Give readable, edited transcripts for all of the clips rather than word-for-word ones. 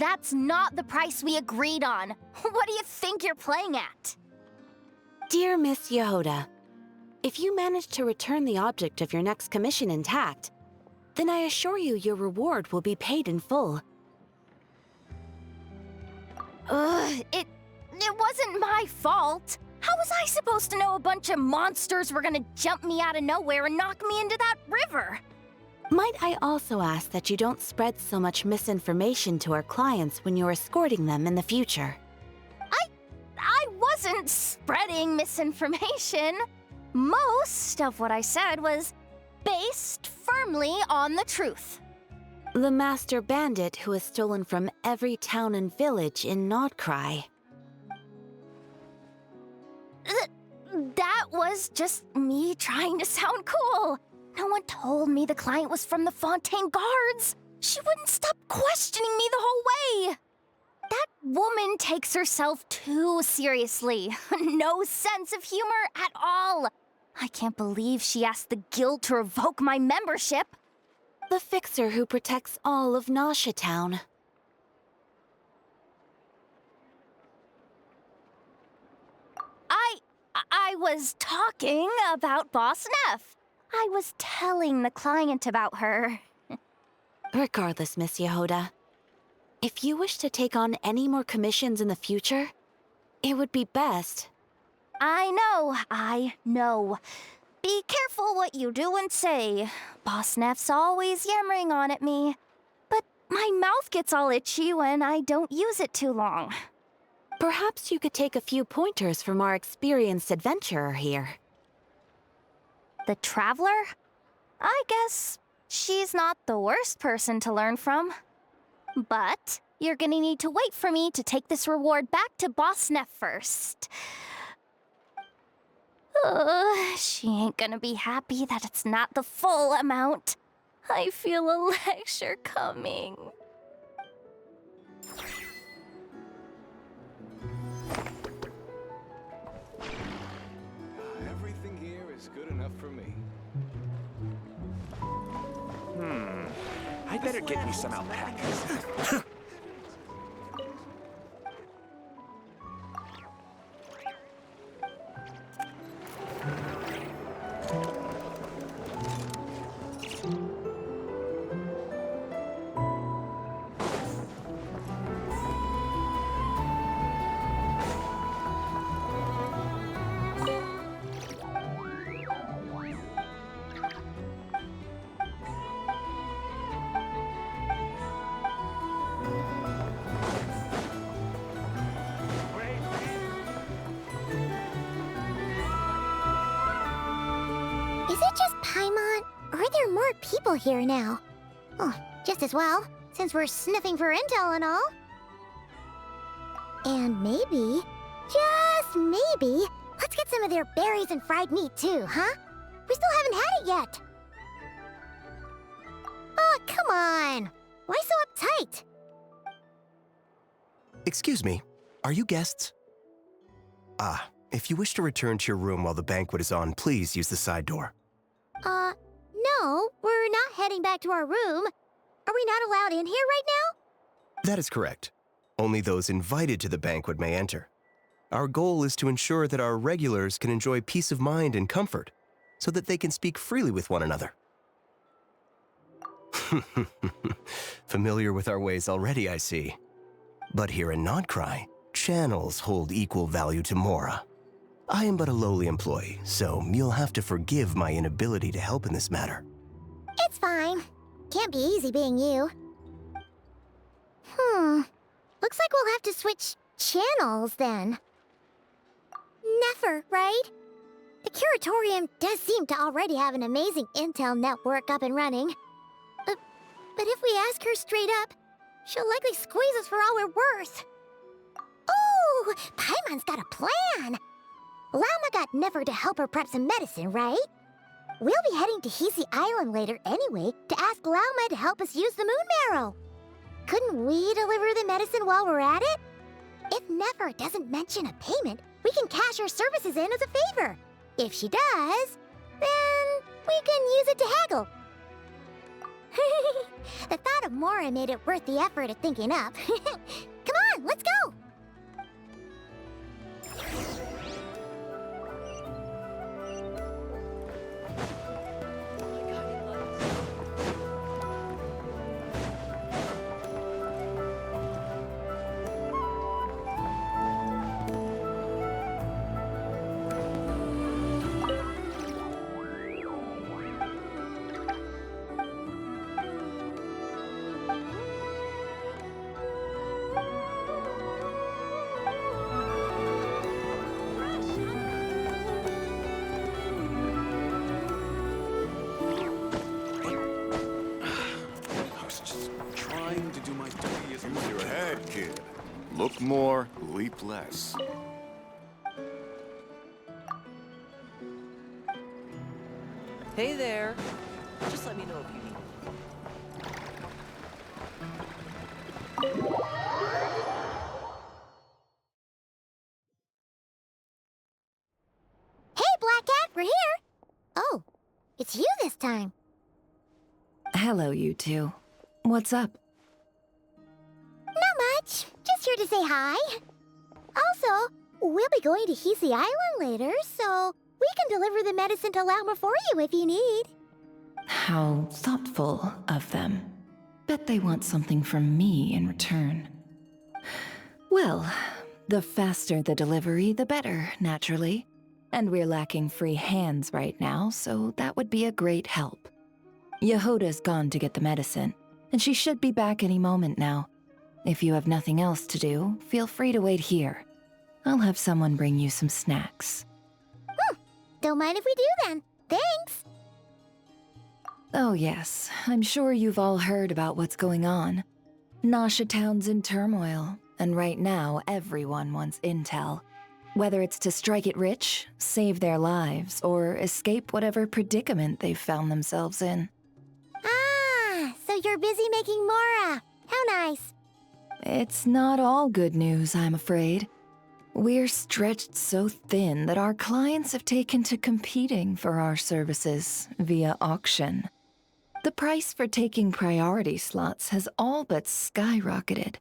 That's not the price we agreed on. What do you think you're playing at? Dear Miss Yehoda, if you manage to return the object of your next commission intact, then I assure you your reward will be paid in full. It wasn't my fault. How was I supposed to know a bunch of monsters were gonna jump me out of nowhere and knock me into that river? Might I also ask that you don't spread so much misinformation to our clients when you're escorting them in the future? I wasn't spreading misinformation. Most of what I said was based firmly on the truth. The master bandit who has stolen from every town and village in Nodcry. That was just me trying to sound cool. No one told me the client was from the Fontaine Guards. She wouldn't stop questioning me the whole way. That woman takes herself too seriously. No sense of humor at all. I can't believe she asked the guild to revoke my membership. The fixer who protects all of Nasha Town. I was talking about Boss Neff. I was telling the client about her. Regardless, Miss Yehoda, if you wish to take on any more commissions in the future, it would be best. I know. Be careful what you do and say. Boss Neff's always yammering on at me. But my mouth gets all itchy when I don't use it too long. Perhaps you could take a few pointers from our experienced adventurer here. The Traveler? I guess she's not the worst person to learn from. But you're gonna need to wait for me to take this reward back to Boss Neff first. She ain't gonna be happy that it's not the full amount. I feel a lecture coming. Everything here is good enough for me. I better get me some alpacas. Is it just Paimon, or are there more people here now? Oh, just as well, since we're sniffing for intel and all. And maybe, just maybe, let's get some of their berries and fried meat too, huh? We still haven't had it yet. Oh, come on! Why so uptight? Excuse me, are you guests? If you wish to return to your room while the banquet is on, please use the side door. No, we're not heading back to our room. Are we not allowed in here right now? That is correct. Only those invited to the banquet may enter. Our goal is to ensure that our regulars can enjoy peace of mind and comfort, so that they can speak freely with one another. Familiar with our ways already, I see. But here in Nodcry, channels hold equal value to Mora. I am but a lowly employee, so you'll have to forgive my inability to help in this matter. It's fine. Can't be easy being you. Looks like we'll have to switch channels then. Never, right? The Curatorium does seem to already have an amazing intel network up and running. But if we ask her straight up, she'll likely squeeze us for all we're worth. Ooh, Paimon's got a plan! Lama got Never to help her prep some medicine, right? We'll be heading to Hisi Island later anyway to ask Lama to help us use the moon marrow. Couldn't we deliver the medicine while we're at it? If Never doesn't mention a payment, we can cash our services in as a favor. If she does, then we can use it to haggle. The thought of Mora made it worth the effort of thinking up. Come on, let's go! I was just trying to do my duty as a Use your head, kid. Look more, leap less. Hey there. Just let me know if you need. Hey, Black Cat, we're here! Oh, it's you this time. Hello, you two. What's up? Not much. Just here to say hi. Also, we'll be going to Hisi Island later, so we can deliver the medicine to Lauma for you if you need. How thoughtful of them. Bet they want something from me in return. Well, the faster the delivery, the better, naturally. And we're lacking free hands right now, so that would be a great help. Yehoda's gone to get the medicine, and she should be back any moment now. If you have nothing else to do, feel free to wait here. I'll have someone bring you some snacks. Don't mind if we do then. Thanks. Oh yes, I'm sure you've all heard about what's going on. Nasha Town's in turmoil, and right now everyone wants intel. Whether it's to strike it rich, save their lives, or escape whatever predicament they've found themselves in. Ah, so you're busy making Mora. How nice. It's not all good news, I'm afraid. We're stretched so thin that our clients have taken to competing for our services via auction. The price for taking priority slots has all but skyrocketed.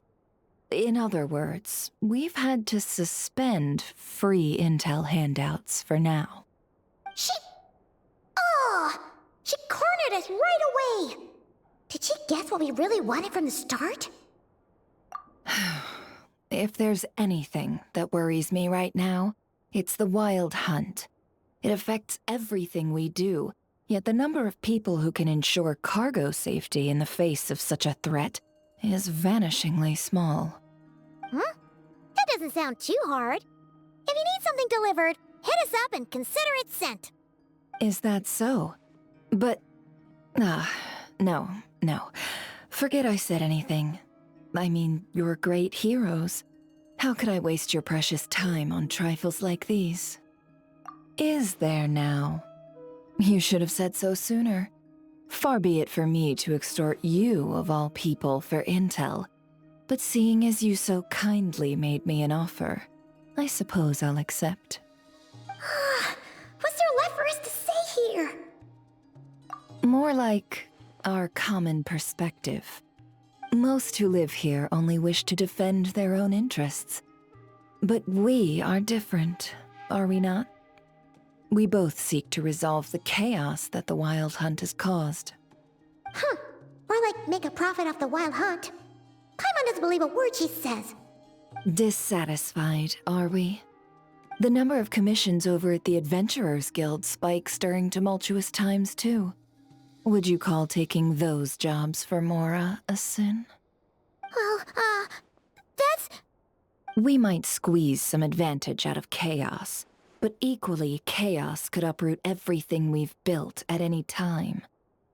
In other words, we've had to suspend free intel handouts for now. She cornered us right away. Did she guess what we really wanted from the start? If there's anything that worries me right now, it's the wild hunt. It affects everything we do, yet the number of people who can ensure cargo safety in the face of such a threat is vanishingly small. That doesn't sound too hard. If you need something delivered, hit us up and consider it sent. Is that so? But... no. Forget I said anything. I mean, you're great heroes. How could I waste your precious time on trifles like these? Is there now? You should have said so sooner. Far be it for me to extort you, of all people, for intel. But seeing as you so kindly made me an offer, I suppose I'll accept. What's there left for us to say here? More like our common perspective. Most who live here only wish to defend their own interests. But we are different, are we not? We both seek to resolve the chaos that the Wild Hunt has caused. Or like make a profit off the Wild Hunt. Paimon doesn't believe a word she says. Dissatisfied, are we? The number of commissions over at the Adventurers Guild spikes during tumultuous times, too. Would you call taking those jobs for Mora a sin? Well, that's... We might squeeze some advantage out of chaos, but equally, chaos could uproot everything we've built at any time.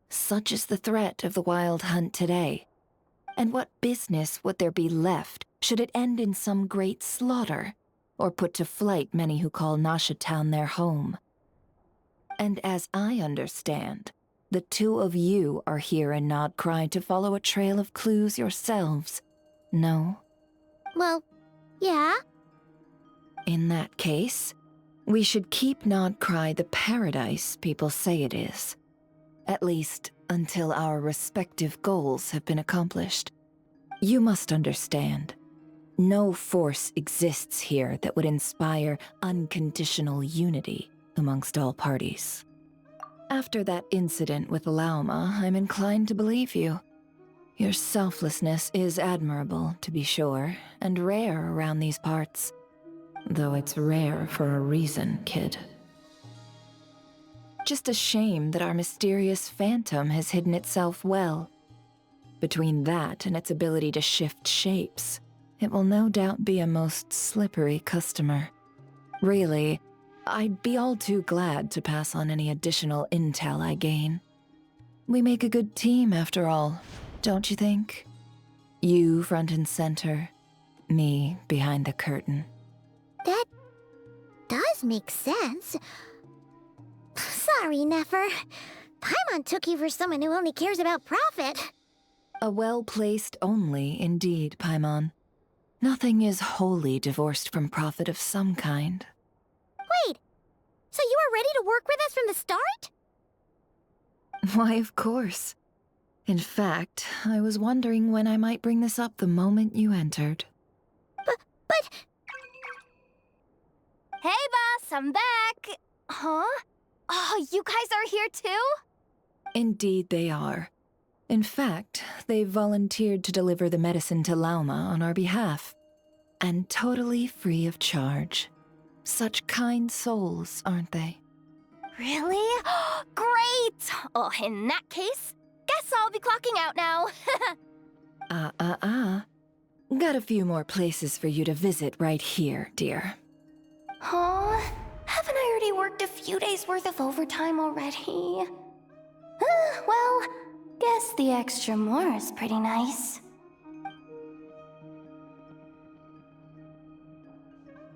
Such is the threat of the Wild Hunt today. And what business would there be left should it end in some great slaughter, or put to flight many who call Nasha Town their home? And as I understand, the two of you are here in Nodcry to follow a trail of clues yourselves, no? Well, yeah. In that case, we should keep Nodcry the paradise people say it is. At least, until our respective goals have been accomplished. You must understand, no force exists here that would inspire unconditional unity amongst all parties. After that incident with Lauma, I'm inclined to believe you. Your selflessness is admirable, to be sure, and rare around these parts. Though it's rare for a reason, kid. Just a shame that our mysterious phantom has hidden itself well. Between that and its ability to shift shapes, it will no doubt be a most slippery customer. Really, I'd be all too glad to pass on any additional intel I gain. We make a good team, after all, don't you think? You front and center, me behind the curtain. That does make sense. Sorry, Nefer. Paimon took you for someone who only cares about profit. A well-placed only, indeed, Paimon. Nothing is wholly divorced from profit of some kind. Wait, so you were ready to work with us from the start? Why, of course. In fact, I was wondering when I might bring this up the moment you entered. But... Hey, boss, I'm back. Huh? Oh, you guys are here too? Indeed they are. In fact, they've volunteered to deliver the medicine to Lauma on our behalf. And totally free of charge. Such kind souls, aren't they? Really? Great! Oh, in that case, guess I'll be clocking out now. Got a few more places for you to visit right here, dear. Huh? Haven't I already worked a few days worth of overtime already? Well, guess the extra more is pretty nice.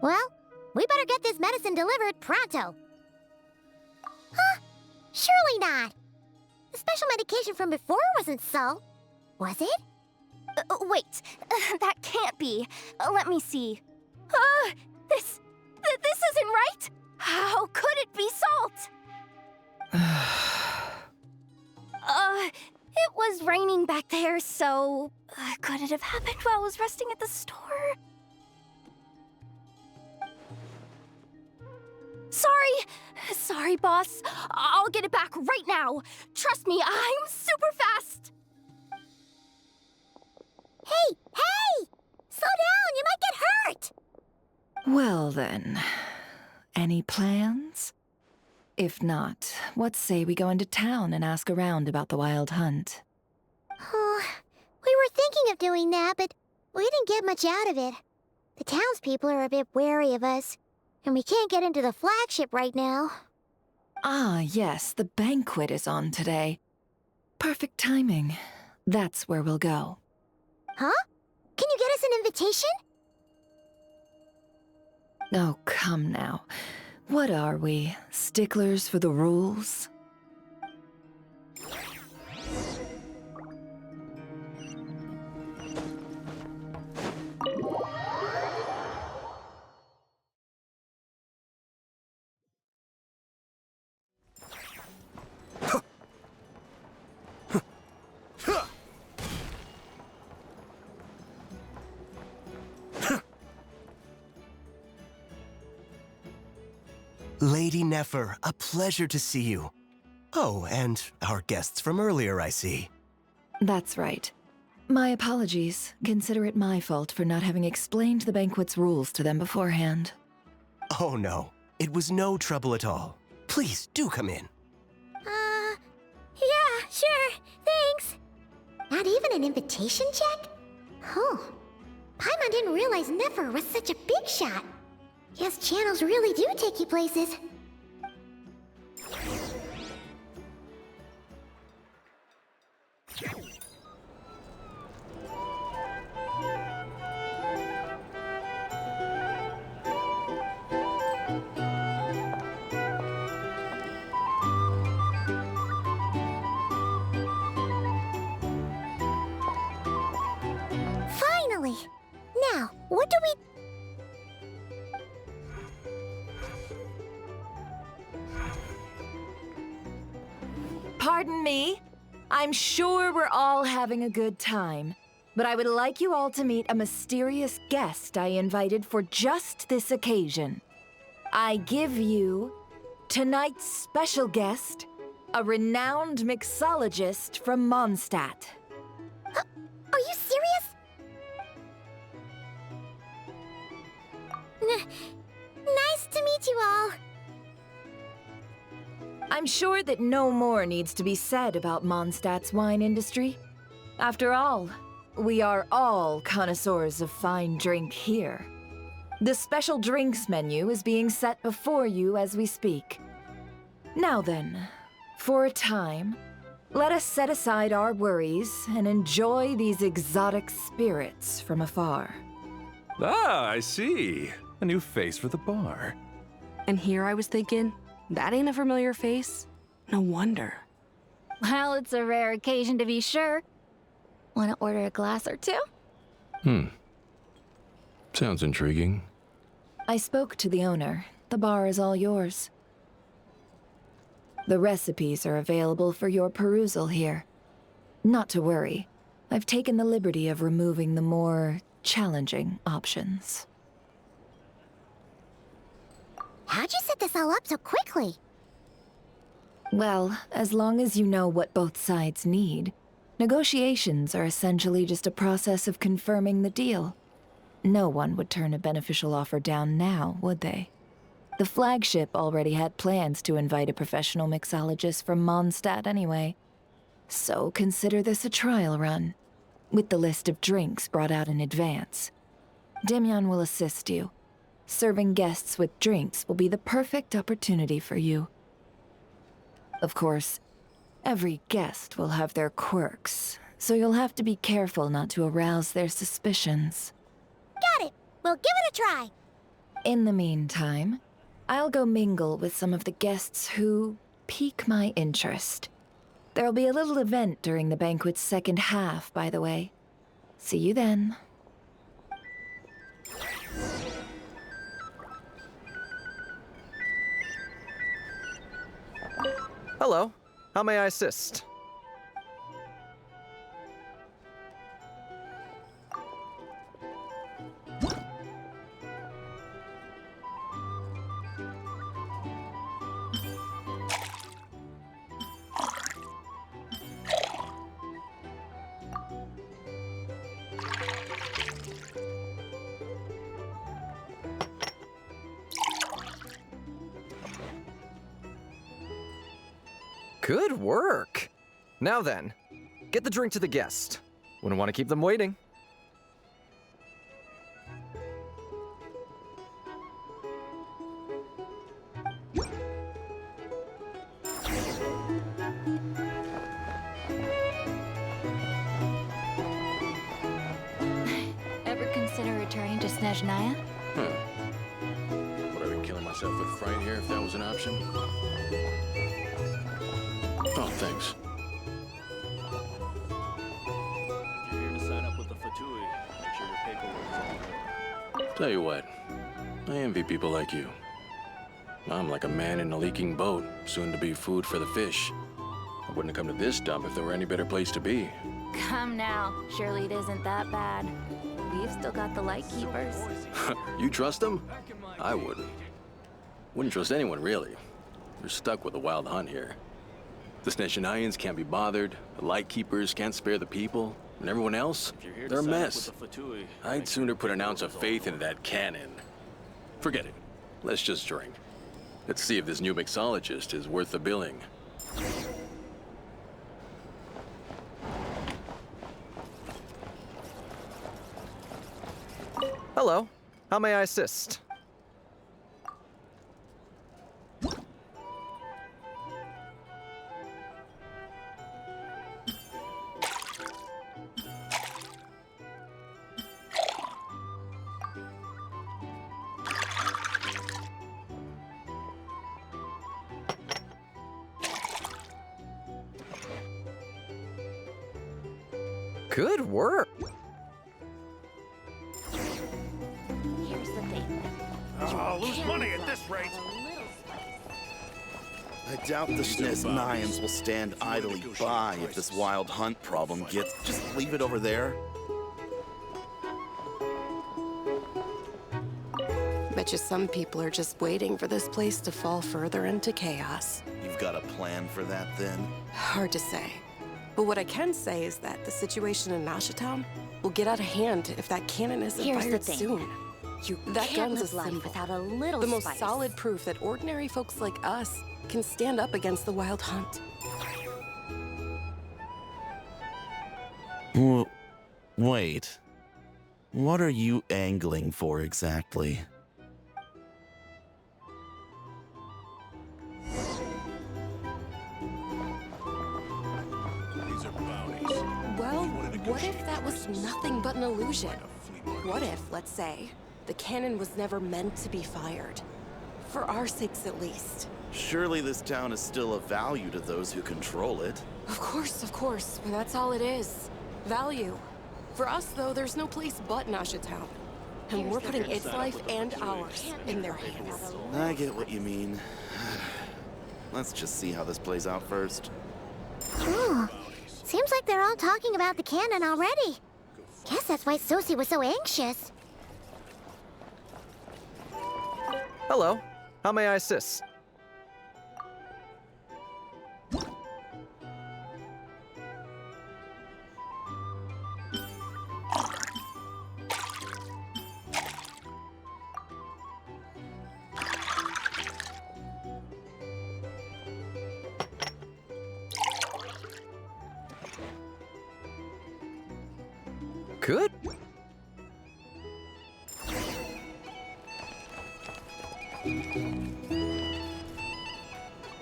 Well, we better get this medicine delivered pronto. Huh? Surely not. The special medication from before wasn't so. Was it? Wait, that can't be. Let me see. This isn't right! How could it be salt? It was raining back there, so... could it have happened while I was resting at the store? Sorry, boss. I'll get it back right now. Trust me, I'm super fast. Hey! Slow down, you might get hurt! Well then, any plans? If not, what say we go into town and ask around about the wild hunt? Oh, we were thinking of doing that, but we didn't get much out of it. The townspeople are a bit wary of us, and we can't get into the flagship right now. Ah, yes, the banquet is on today. Perfect timing. That's where we'll go. Huh? Can you get us an invitation? Oh, come now. What are we, sticklers for the rules? Lady Nefer, a pleasure to see you. Oh, and our guests from earlier, I see. That's right. My apologies. Consider it my fault for not having explained the banquet's rules to them beforehand. Oh no, it was no trouble at all. Please, do come in. Yeah, sure, thanks. Not even an invitation check? Oh, Paimon didn't realize Nefer was such a big shot. Guess channels really do take you places. Finally! Now, what do we... Pardon me? I'm sure we're all having a good time, but I would like you all to meet a mysterious guest I invited for just this occasion. I give you tonight's special guest, a renowned mixologist from Mondstadt. Are you serious? Nice to meet you all. I'm sure that no more needs to be said about Mondstadt's wine industry. After all, we are all connoisseurs of fine drink here. The special drinks menu is being set before you as we speak. Now then, for a time, let us set aside our worries and enjoy these exotic spirits from afar. Ah, I see. A new face for the bar. And here I was thinking, that ain't a familiar face. No wonder. Well, it's a rare occasion to be sure. Want to order a glass or two? Sounds intriguing. I spoke to the owner. The bar is all yours. The recipes are available for your perusal here. Not to worry. I've taken the liberty of removing the more challenging options. How'd you set this all up so quickly? Well, as long as you know what both sides need, negotiations are essentially just a process of confirming the deal. No one would turn a beneficial offer down now, would they? The flagship already had plans to invite a professional mixologist from Mondstadt anyway. So consider this a trial run, with the list of drinks brought out in advance. Demyon will assist you. Serving guests with drinks will be the perfect opportunity for you. Of course, every guest will have their quirks, so you'll have to be careful not to arouse their suspicions. Got it. We'll give it a try. In the meantime, I'll go mingle with some of the guests who pique my interest. There'll be a little event during the banquet's second half, by the way. See you then. Hello. How may I assist? Good work! Now then, get the drink to the guest. Wouldn't want to keep them waiting. Ever consider returning to Snezhnaya? Would I be killing myself with fright here if that was an option? Oh, thanks. You're here to sign up with the Fatui. Make sure your paperwork is all right. Tell you what, I envy people like you. I'm like a man in a leaking boat, soon to be food for the fish. I wouldn't have come to this dump if there were any better place to be. Come now. Surely it isn't that bad. We've still got the light keepers. You trust them? I wouldn't. Wouldn't trust anyone, really. You're stuck with a wild hunt here. The Snezhnayans can't be bothered, the Lightkeepers can't spare the people, and everyone else, they're a mess. I'd sooner put an ounce of faith into that cannon. Forget it. Let's just drink. Let's see if this new mixologist is worth the billing. Hello. How may I assist? Good work. Here's the thing. I'll lose money at this rate. I doubt the Nines will stand idly by if this wild hunt problem gets... Just leave it over there. Bet you some people are just waiting for this place to fall further into chaos. You've got a plan for that, then? Hard to say. But what I can say is that the situation in Nashatown will get out of hand if that cannon isn't Here's the fired thing. soon. That Can't gun's a live life symbol. without a little The most spice. solid proof that ordinary folks like us can stand up against the wild hunt. Wait. What are you angling for exactly? These are bounties. Well, what if that was nothing but an illusion? What if, let's say, the cannon was never meant to be fired? For our sakes, at least. Surely this town is still of value to those who control it. Of course. But that's all it is. Value. For us, though, there's no place but Nashatown. And we're putting its life and ours in their hands. I get what you mean. Let's just see how this plays out first. Ooh, seems like they're all talking about the cannon already. Guess that's why Sosie was so anxious. Hello. How may I assist? Good.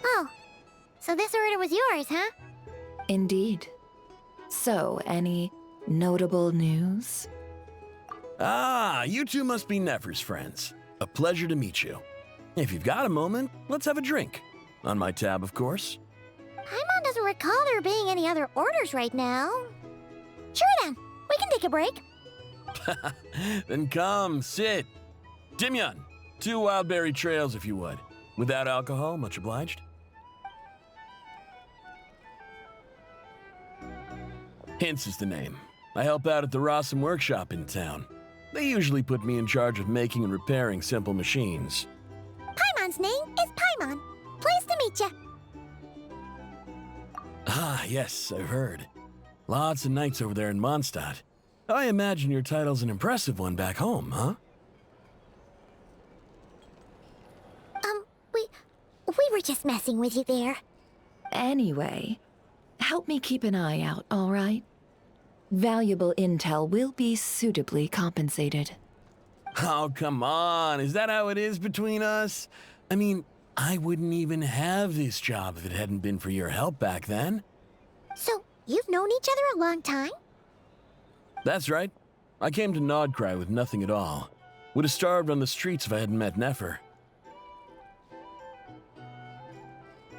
Oh, so this order was yours, huh? Indeed. So, any notable news? Ah, you two must be Nefer's friends. A pleasure to meet you. If you've got a moment, let's have a drink. On my tab, of course. Paimon doesn't recall there being any other orders right now. Sure then, we can take a break. Then come, sit. Dimyon, 2 wildberry trails if you would. Without alcohol, much obliged. Hints is the name. I help out at the Rossum workshop in town. They usually put me in charge of making and repairing simple machines. Paimon's name is Paimon. Pleased to meet you. Ah, yes, I've heard. Lots of nights over there in Mondstadt. I imagine your title's an impressive one back home, huh? We were just messing with you there. Anyway, help me keep an eye out, all right? Valuable intel will be suitably compensated. Oh, come on. Is that how it is between us? I mean, I wouldn't even have this job if it hadn't been for your help back then. So, you've known each other a long time? That's right. I came to Nodcry with nothing at all. Would have starved on the streets if I hadn't met Nefer.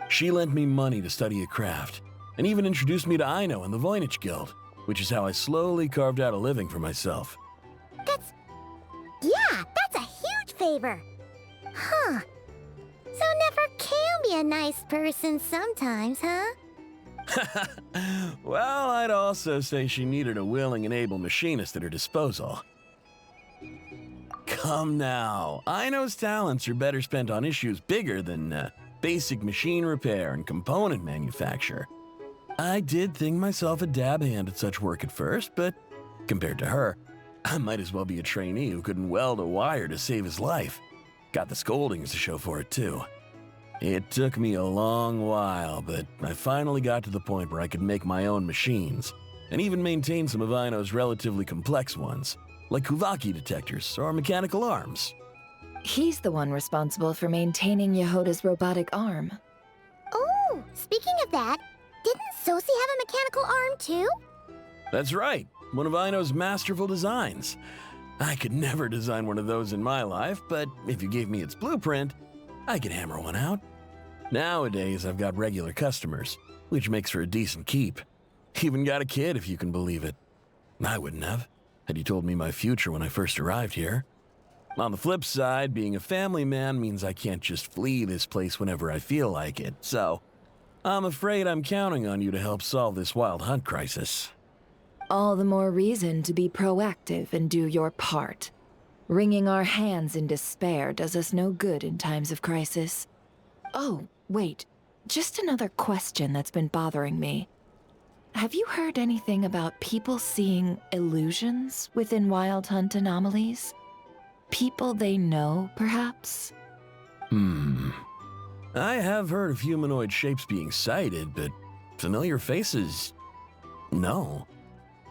She lent me money to study a craft, and even introduced me to Aino and the Voynich Guild, which is how I slowly carved out a living for myself. That's a huge favor. Huh. So Nefer can be a nice person sometimes, huh? Well, I'd also say she needed a willing and able machinist at her disposal. Come now, Aino's talents are better spent on issues bigger than basic machine repair and component manufacture. I did think myself a dab hand at such work at first, but compared to her, I might as well be a trainee who couldn't weld a wire to save his life. Got the scoldings to show for it, too. It took me a long while, but I finally got to the point where I could make my own machines, and even maintain some of Aino's relatively complex ones, like Kuvaki detectors or mechanical arms. He's the one responsible for maintaining Yehoda's robotic arm. Oh, speaking of that, didn't Sosie have a mechanical arm too? That's right, one of Aino's masterful designs. I could never design one of those in my life, but if you gave me its blueprint, I could hammer one out. Nowadays, I've got regular customers, which makes for a decent keep. Even got a kid, if you can believe it. I wouldn't have, had you told me my future when I first arrived here. On the flip side, being a family man means I can't just flee this place whenever I feel like it, so I'm afraid I'm counting on you to help solve this wild hunt crisis. All the more reason to be proactive and do your part. Wringing our hands in despair does us no good in times of crisis. Oh, wait. Just another question that's been bothering me. Have you heard anything about people seeing illusions within Wild Hunt anomalies? People they know, perhaps? I have heard of humanoid shapes being sighted, but familiar faces? No.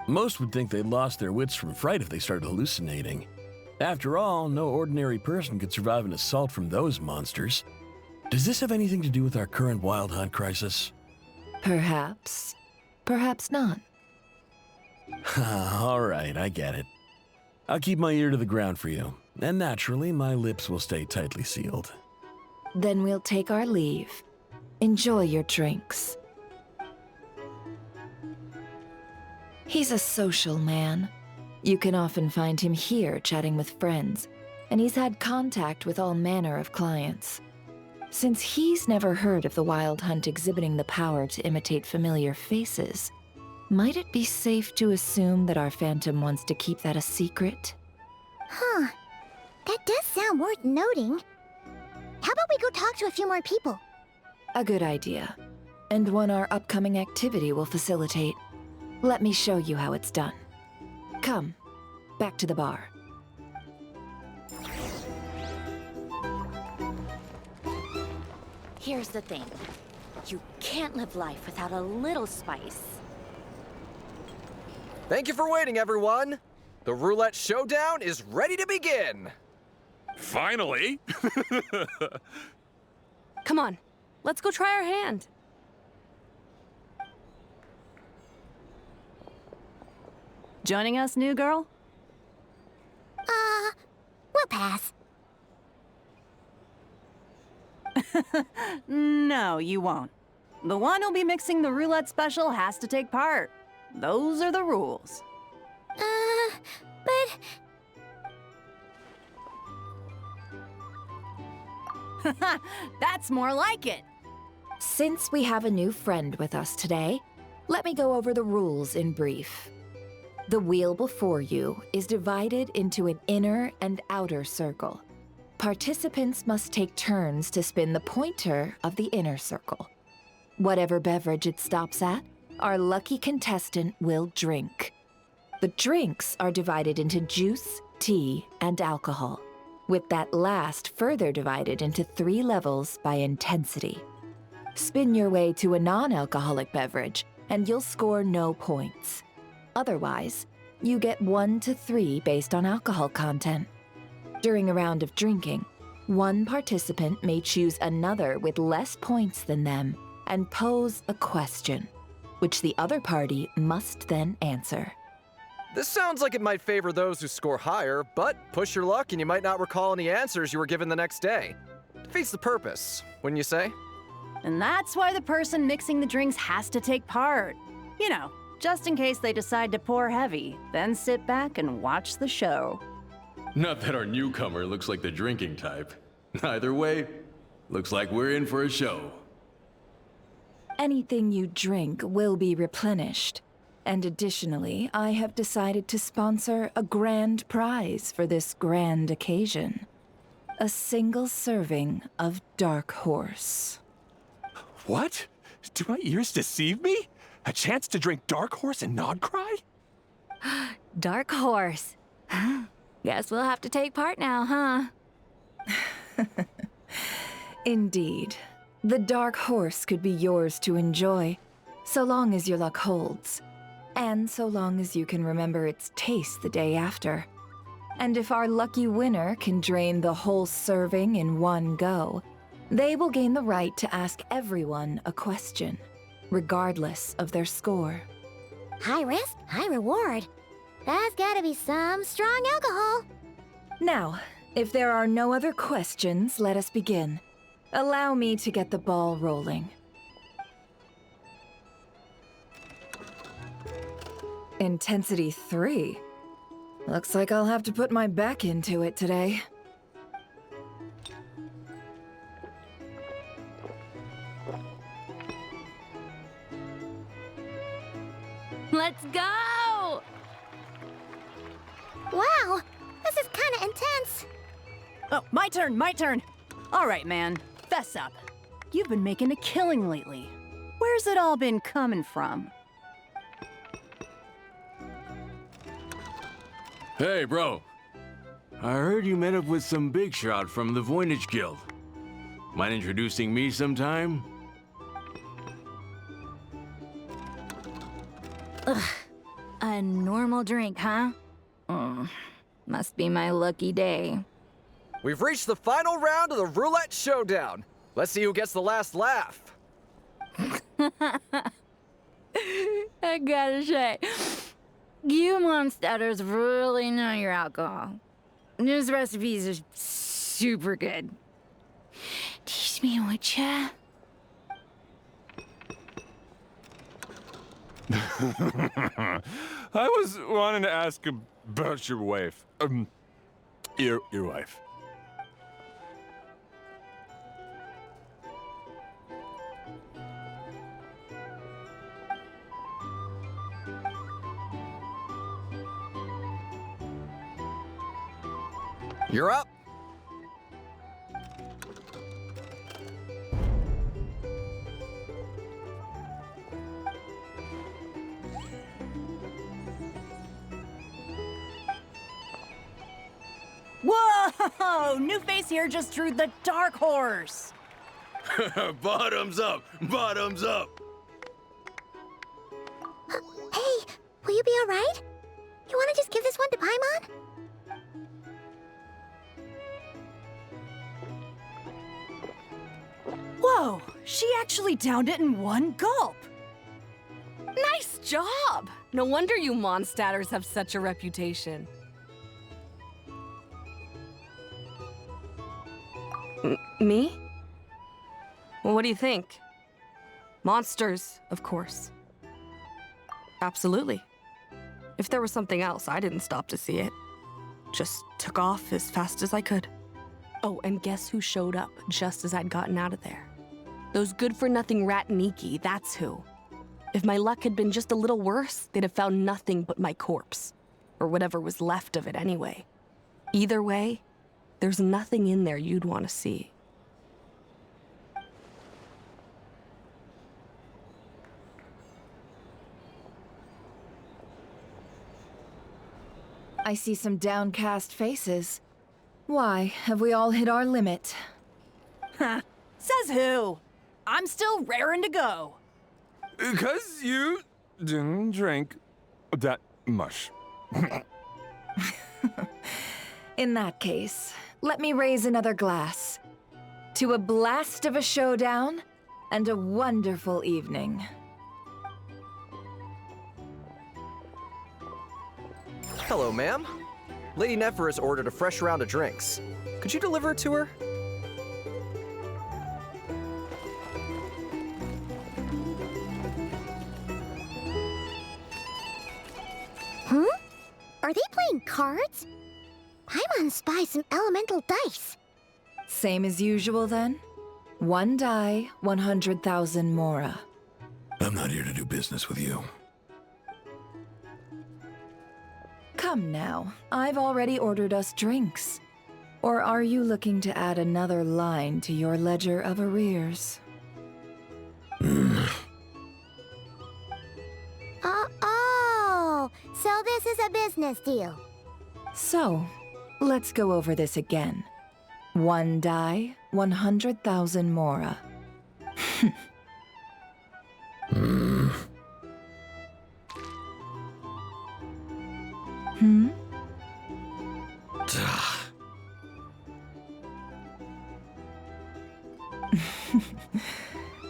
Most would think they'd lost their wits from fright if they started hallucinating. After all, no ordinary person could survive an assault from those monsters. Does this have anything to do with our current Wild Hunt crisis? Perhaps. Perhaps not. All right, I get it. I'll keep my ear to the ground for you, and naturally, my lips will stay tightly sealed. Then we'll take our leave. Enjoy your drinks. He's a social man. You can often find him here chatting with friends, and he's had contact with all manner of clients. Since he's never heard of the Wild Hunt exhibiting the power to imitate familiar faces, might it be safe to assume that our Phantom wants to keep that a secret? Huh. That does sound worth noting. How about we go talk to a few more people? A good idea, and one our upcoming activity will facilitate. Let me show you how it's done. Come, back to the bar. Here's the thing. You can't live life without a little spice. Thank you for waiting, everyone. The roulette showdown is ready to begin. Finally! Come on, let's go try our hand. Joining us, new girl? We'll pass. No, you won't. The one who'll be mixing the roulette special has to take part. Those are the rules. But... That's more like it. Since we have a new friend with us today, let me go over the rules in brief. The wheel before you is divided into an inner and outer circle. Participants must take turns to spin the pointer of the inner circle. Whatever beverage it stops at, our lucky contestant will drink. The drinks are divided into juice, tea, and alcohol, with that last further divided into 3 levels by intensity. Spin your way to a non-alcoholic beverage, and you'll score no points. Otherwise, you get 1 to 3 based on alcohol content. During a round of drinking, one participant may choose another with less points than them and pose a question, which the other party must then answer. This sounds like it might favor those who score higher, but push your luck and you might not recall any answers you were given the next day. Defeats the purpose, wouldn't you say? And that's why the person mixing the drinks has to take part. You know, just in case they decide to pour heavy, then sit back and watch the show. Not that our newcomer looks like the drinking type. Either way, looks like we're in for a show. Anything you drink will be replenished. And additionally, I have decided to sponsor a grand prize for this grand occasion. A single serving of Dark Horse. What? Do my ears deceive me? A chance to drink Dark Horse and not cry? Dark Horse. Guess we'll have to take part now, huh? Indeed. The Dark Horse could be yours to enjoy, so long as your luck holds. And so long as you can remember its taste the day after. And if our lucky winner can drain the whole serving in one go, they will gain the right to ask everyone a question, regardless of their score. High risk, high reward. That's gotta be some strong alcohol. Now, if there are no other questions, let us begin. Allow me to get the ball rolling. Intensity 3. Looks like I'll have to put my back into it today. Let's go! Wow, this is kind of intense. Oh, my turn. All right, man, fess up. You've been making a killing lately. Where's it all been coming from? Hey, bro. I heard you met up with some big shot from the Voynich Guild. Mind introducing me sometime? Ugh. A normal drink, huh? Must be my lucky day. We've reached the final round of the roulette showdown. Let's see who gets the last laugh. I gotta say, you Mondstadters really know your alcohol. These recipes are super good. Teach me, would ya? I was wanting to ask about your wife. Your wife. You're up. Whoa! New face here just drew the dark horse. Bottoms up! Bottoms up! Hey, will you be all right? You want to just give this one to Paimon? Whoa, she actually downed it in one gulp. Nice job! No wonder you Mondstadters have such a reputation. Me? Well, what do you think? Monsters, of course. Absolutely. If there was something else, I didn't stop to see it. Just took off as fast as I could. Oh, and guess who showed up just as I'd gotten out of there? Those good-for-nothing Ratniki, that's who. If my luck had been just a little worse, they'd have found nothing but my corpse. Or whatever was left of it anyway. Either way, there's nothing in there you'd want to see. I see some downcast faces. Why, have we all hit our limit? Ha! Says who? I'm still raring to go. 'Cause you didn't drink that much. In that case, let me raise another glass. To a blast of a showdown and a wonderful evening. Hello, ma'am. Lady Nefer has ordered a fresh round of drinks. Could you deliver it to her? Huh? Are they playing cards? Paimon spies some elemental dice. Same as usual, then? One die, 100,000 mora. I'm not here to do business with you. Come now, I've already ordered us drinks. Or are you looking to add another line to your ledger of arrears? Oh, so this is a business deal. So, let's go over this again. One die, 100,000 mora. Hmm?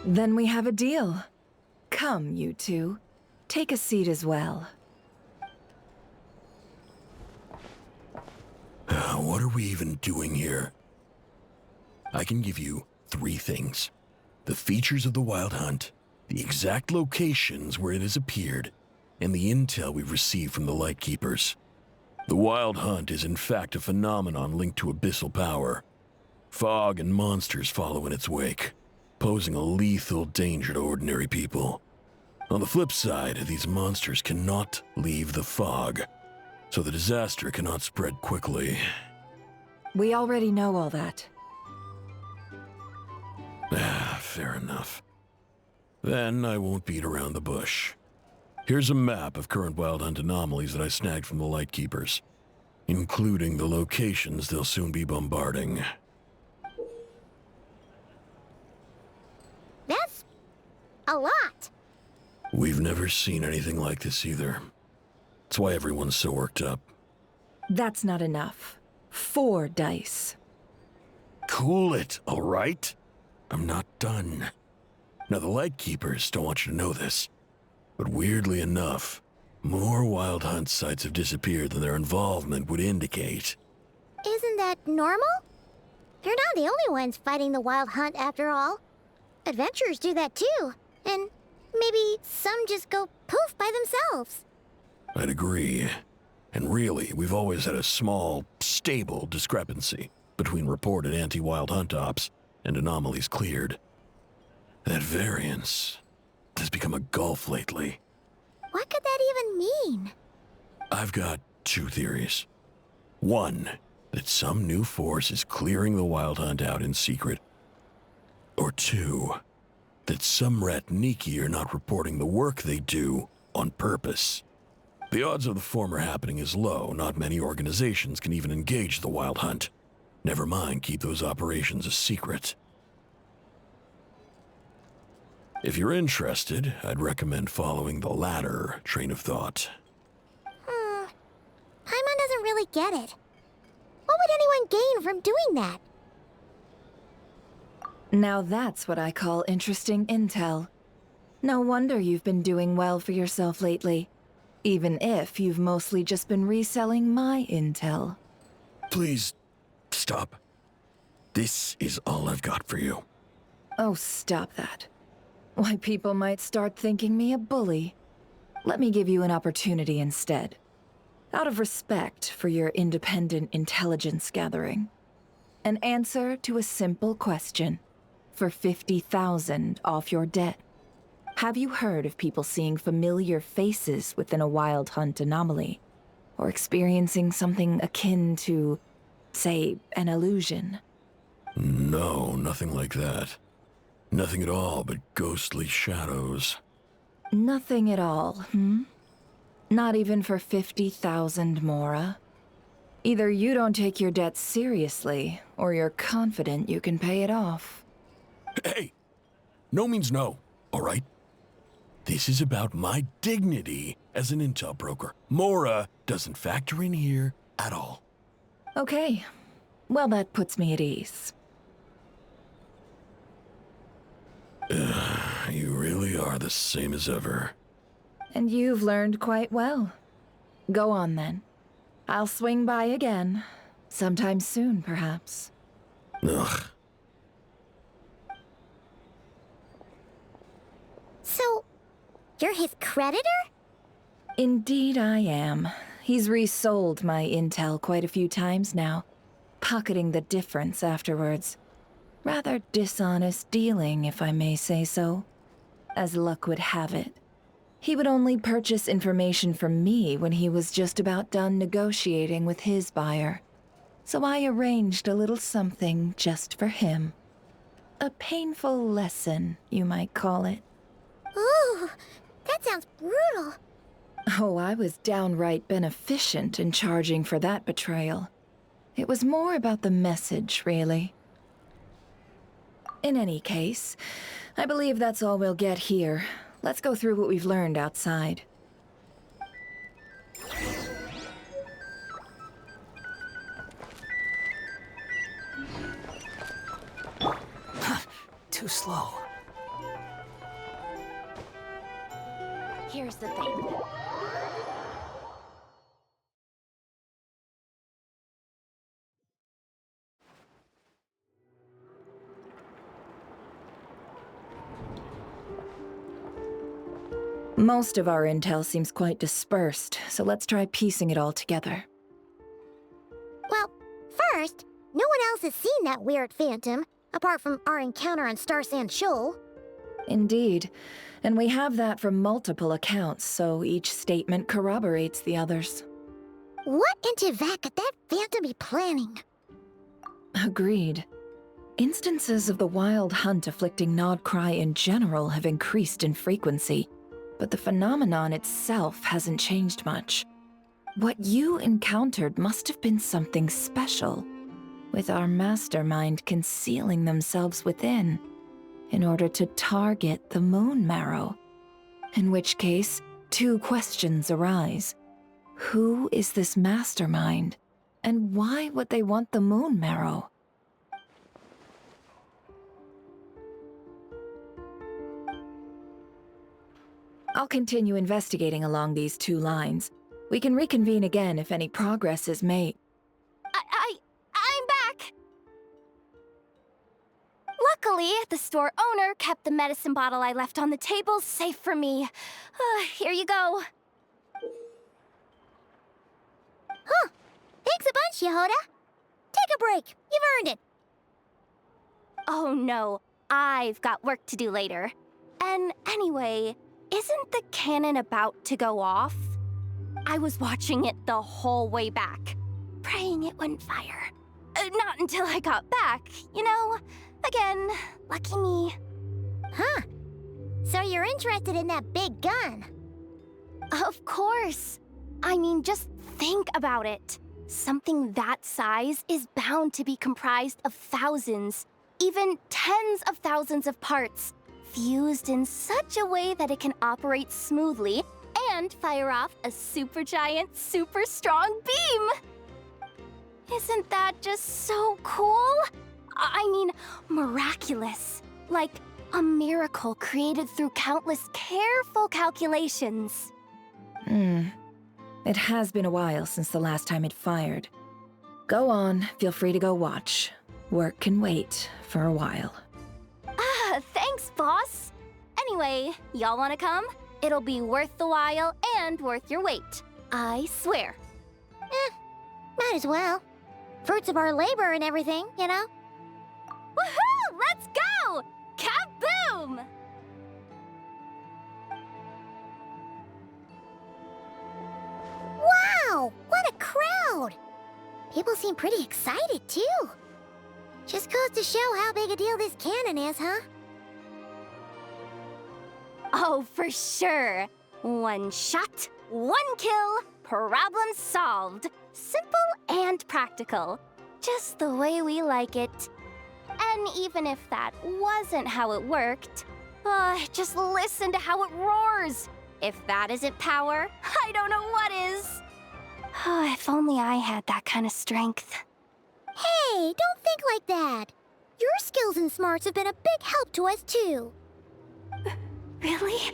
Then we have a deal. Come, you two. Take a seat as well. What are we even doing here? I can give you 3 things. The features of the Wild Hunt, the exact locations where it has appeared, and the intel we've received from the Lightkeepers. The Wild Hunt is in fact a phenomenon linked to abyssal power. Fog and monsters follow in its wake, posing a lethal danger to ordinary people. On the flip side, these monsters cannot leave the fog, so the disaster cannot spread quickly. We already know all that. Fair enough. Then I won't beat around the bush. Here's a map of current wild hunt anomalies that I snagged from the Lightkeepers, including the locations they'll soon be bombarding. That's a lot. We've never seen anything like this either. That's why everyone's so worked up. That's not enough. 4 dice. Cool it, all right? I'm not done. Now, the Lightkeepers don't want you to know this, but weirdly enough, more wild hunt sites have disappeared than their involvement would indicate. Isn't that normal? They're not the only ones fighting the wild hunt after all. Adventurers do that too, and maybe some just go poof by themselves. I'd agree. And really, we've always had a small, stable discrepancy between reported anti-wild hunt ops and anomalies cleared. That variance has become a gulf lately. What could that even mean? I've got 2 theories. One, that some new force is clearing the wild hunt out in secret. Or 2, that some Ratniki are not reporting the work they do on purpose. The odds of the former happening is low. Not many organizations can even engage the wild hunt. Never mind keep those operations a secret. If you're interested, I'd recommend following the latter train of thought. Paimon doesn't really get it. What would anyone gain from doing that? Now that's what I call interesting intel. No wonder you've been doing well for yourself lately. Even if you've mostly just been reselling my intel. Please, stop. This is all I've got for you. Oh, stop that. Why, people might start thinking me a bully. Let me give you an opportunity instead. Out of respect for your independent intelligence gathering. An answer to a simple question. For 50,000 off your debt. Have you heard of people seeing familiar faces within a wild hunt anomaly? Or experiencing something akin to, say, an illusion? No, nothing like that. Nothing at all but ghostly shadows. Nothing at all, hmm? Not even for 50,000 Mora? Either you don't take your debt seriously, or you're confident you can pay it off. Hey! No means no, all right? This is about my dignity as an intel broker. Mora doesn't factor in here at all. Okay. Well, that puts me at ease. You really are the same as ever. And you've learned quite well. Go on, then. I'll swing by again. Sometime soon, perhaps. Ugh. So, you're his creditor? Indeed I am. He's resold my intel quite a few times now, pocketing the difference afterwards. Rather dishonest dealing, if I may say so. As luck would have it, he would only purchase information from me when he was just about done negotiating with his buyer. So I arranged a little something just for him. A painful lesson, you might call it. Ooh, that sounds brutal. Oh, I was downright beneficent in charging for that betrayal. It was more about the message, really. In any case, I believe that's all we'll get here. Let's go through what we've learned outside. Too slow. Here's the thing. Most of our intel seems quite dispersed, so let's try piecing it all together. Well, first, no one else has seen that weird phantom, apart from our encounter on Star Sand Shoal. Indeed. And we have that from multiple accounts, so each statement corroborates the others. What into that could that phantom be planning? Agreed. Instances of the wild hunt afflicting Nodcry in general have increased in frequency, but the phenomenon itself hasn't changed much. What you encountered must have been something special, with our mastermind concealing themselves within, in order to target the Moon Marrow. In which case, two questions arise. Who is this mastermind, and why would they want the Moon Marrow? I'll continue investigating along these two lines. We can reconvene again if any progress is made. I'm back! Luckily, the store owner kept the medicine bottle I left on the table safe for me. Here you go. Huh. Thanks a bunch, Yehoda. Take a break. You've earned it. Oh no, I've got work to do later. And anyway, isn't the cannon about to go off? I was watching it the whole way back, praying it wouldn't fire. Not until I got back, you know? Again, lucky me. Huh. So you're interested in that big gun? Of course. I mean, just think about it. Something that size is bound to be comprised of thousands, even tens of thousands of parts, fused in such a way that it can operate smoothly and fire off a supergiant, super strong beam! Isn't that just so cool? I mean, miraculous. Like a miracle created through countless careful calculations. It has been a while since the last time it fired. Go on, feel free to go watch. Work can wait for a while. Thanks, boss. Anyway, y'all wanna come? It'll be worth the while and worth your wait. I swear. Might as well. Fruits of our labor and everything, you know? Woohoo! Let's go! Kaboom! Wow! What a crowd! People seem pretty excited, too. Just goes to show how big a deal this cannon is, huh? Oh, for sure. One shot, one kill, problem solved. Simple and practical. Just the way we like it. And even if that wasn't how it worked, just listen to how it roars. If that isn't power, I don't know what is. If only I had that kind of strength. Hey, don't think like that. Your skills and smarts have been a big help to us, too. Really?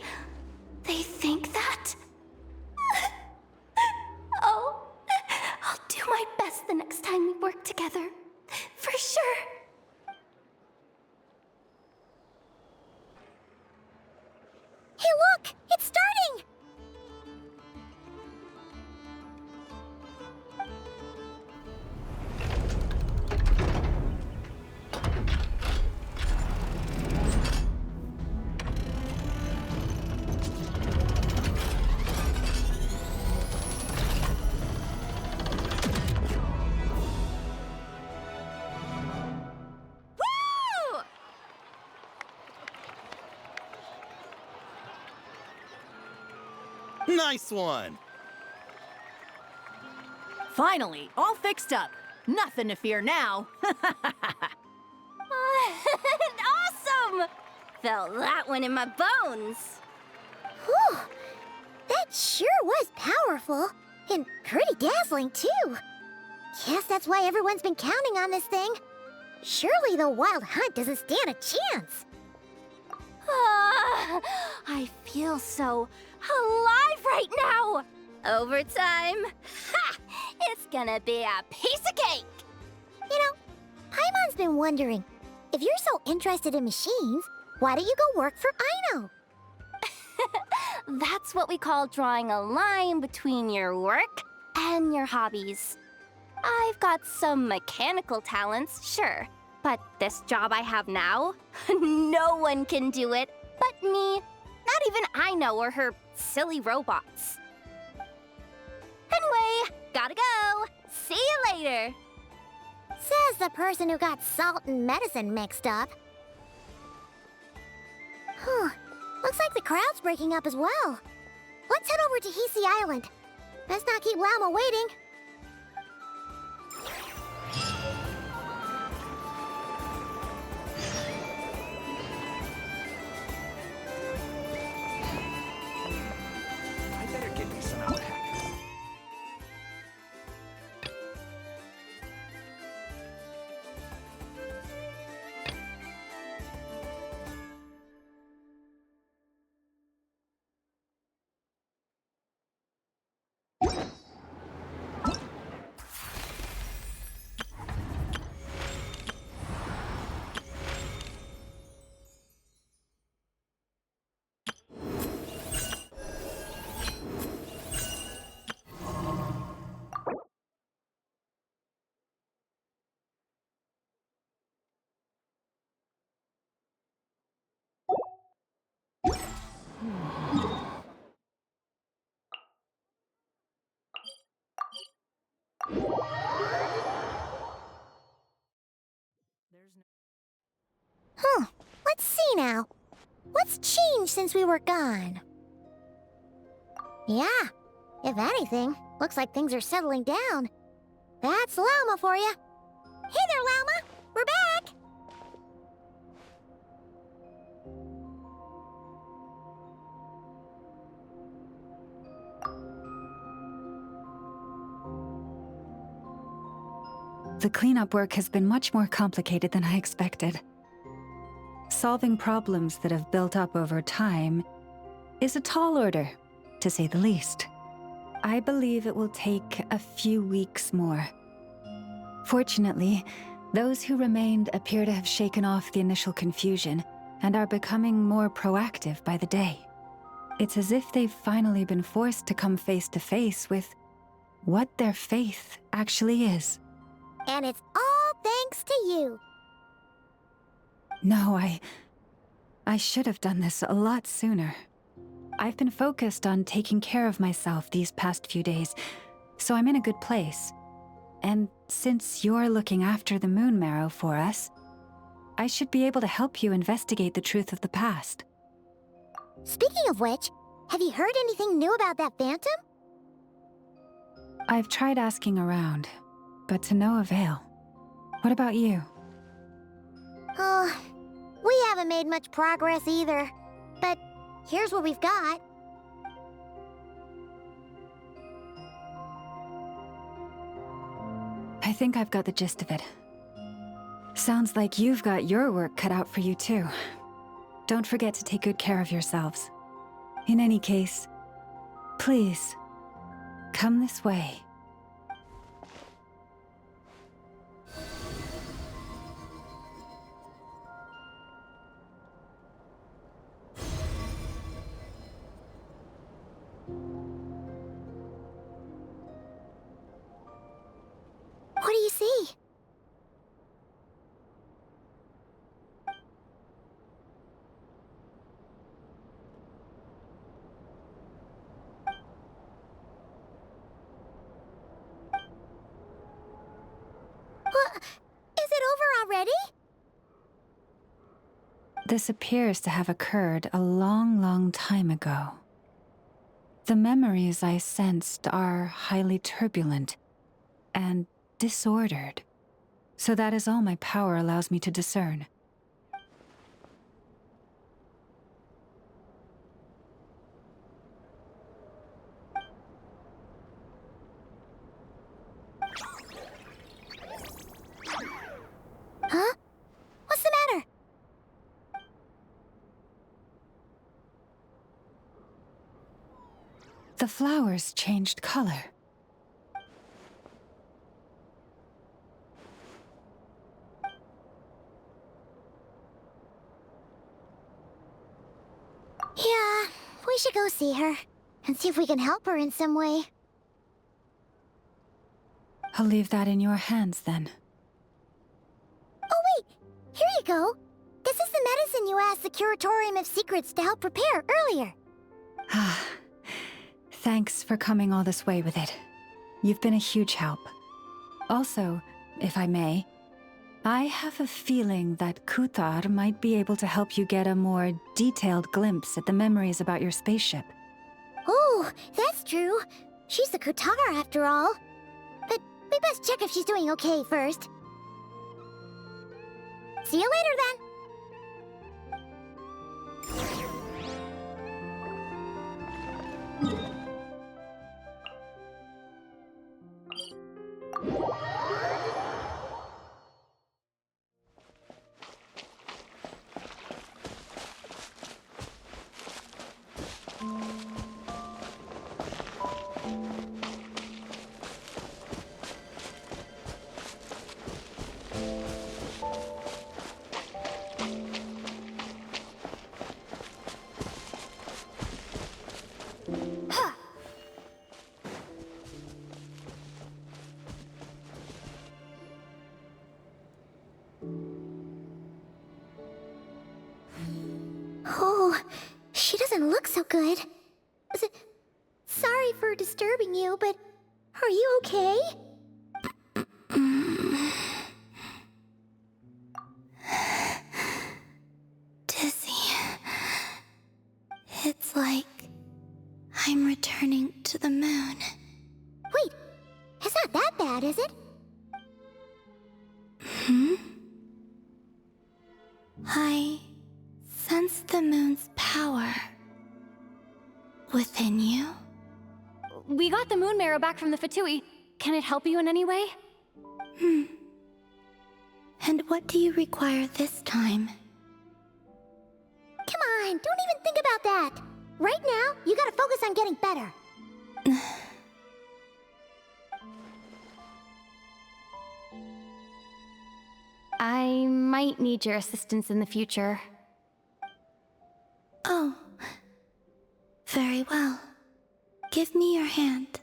They think that? Oh, I'll do my best the next time we work together. For sure. Hey, look! It's starting! Nice one! Finally, all fixed up. Nothing to fear now. Awesome! Felt that one in my bones. Whew! That sure was powerful. And pretty dazzling, too. Guess that's why everyone's been counting on this thing. Surely the Wild Hunt doesn't stand a chance. I feel so alive right now! Overtime? Ha! It's gonna be a piece of cake! You know, Paimon's been wondering, if you're so interested in machines, why don't you go work for Aino? That's what we call drawing a line between your work and your hobbies. I've got some mechanical talents, sure, but this job I have now, no one can do it but me. Not even I know are her silly robots. Anyway, gotta go. See you later. Says the person who got salt and medicine mixed up. Looks like the crowd's breaking up as well. Let's head over to Hisi Island. Best not keep Llama waiting. I better get me some alpacas. Let's see now. What's changed since we were gone? Yeah, if anything, looks like things are settling down. That's Llama for you. Hey there, Llama! We're back! The cleanup work has been much more complicated than I expected. Solving problems that have built up over time is a tall order, to say the least. I believe it will take a few weeks more. Fortunately, those who remained appear to have shaken off the initial confusion and are becoming more proactive by the day. It's as if they've finally been forced to come face to face with what their faith actually is. And it's all thanks to you. No, I should have done this a lot sooner. I've been focused on taking care of myself these past few days, so I'm in a good place. And since you're looking after the Moon Marrow for us, I should be able to help you investigate the truth of the past. Speaking of which, have you heard anything new about that Phantom? I've tried asking around, but to no avail. What about you? Oh, we haven't made much progress either. But here's what we've got. I think I've got the gist of it. Sounds like you've got your work cut out for you too. Don't forget to take good care of yourselves. In any case, please, come this way. What do you see? Is it over already? This appears to have occurred a long, long time ago. The memories I sensed are highly turbulent and disordered, so that is all my power allows me to discern. Huh? What's the matter? The flowers changed color. Yeah, we should go see her and see if we can help her in some way. I'll leave that in your hands then. Oh wait, here you go. This is the the medicine you asked the Curatorium of Secrets to help prepare earlier? Thanks for coming all this way with it. You've been a huge help. Also, if I may, I have a feeling that Kuthar might be able to help you get a more detailed glimpse at the memories about your spaceship. Oh, that's true. She's the Kutar after all. But we best check if she's doing okay first. See you later then. Oh, she doesn't look so good. Sorry for disturbing you, but are you okay? Dizzy. It's like I'm returning to the moon. Wait, it's not that bad, is it? I sense the moon's power within you. We got the moon marrow back from the Fatui. Can it help you in any way? And what do you require this time? Come on, don't even think about that. Right now, you gotta focus on getting better. I might need your assistance in the future. Oh. Very well. Give me your hand.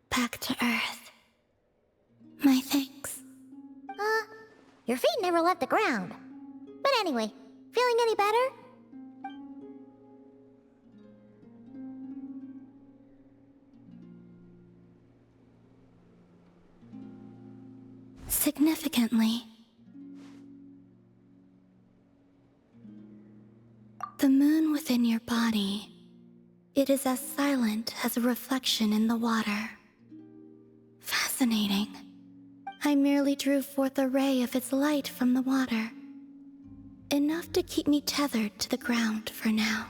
Back to Earth. My thanks. Your feet never left the ground. But anyway, feeling any better? Significantly. The moon within your body, it is as silent as a reflection in the water. Fascinating. I merely drew forth a ray of its light from the water. Enough to keep me tethered to the ground for now.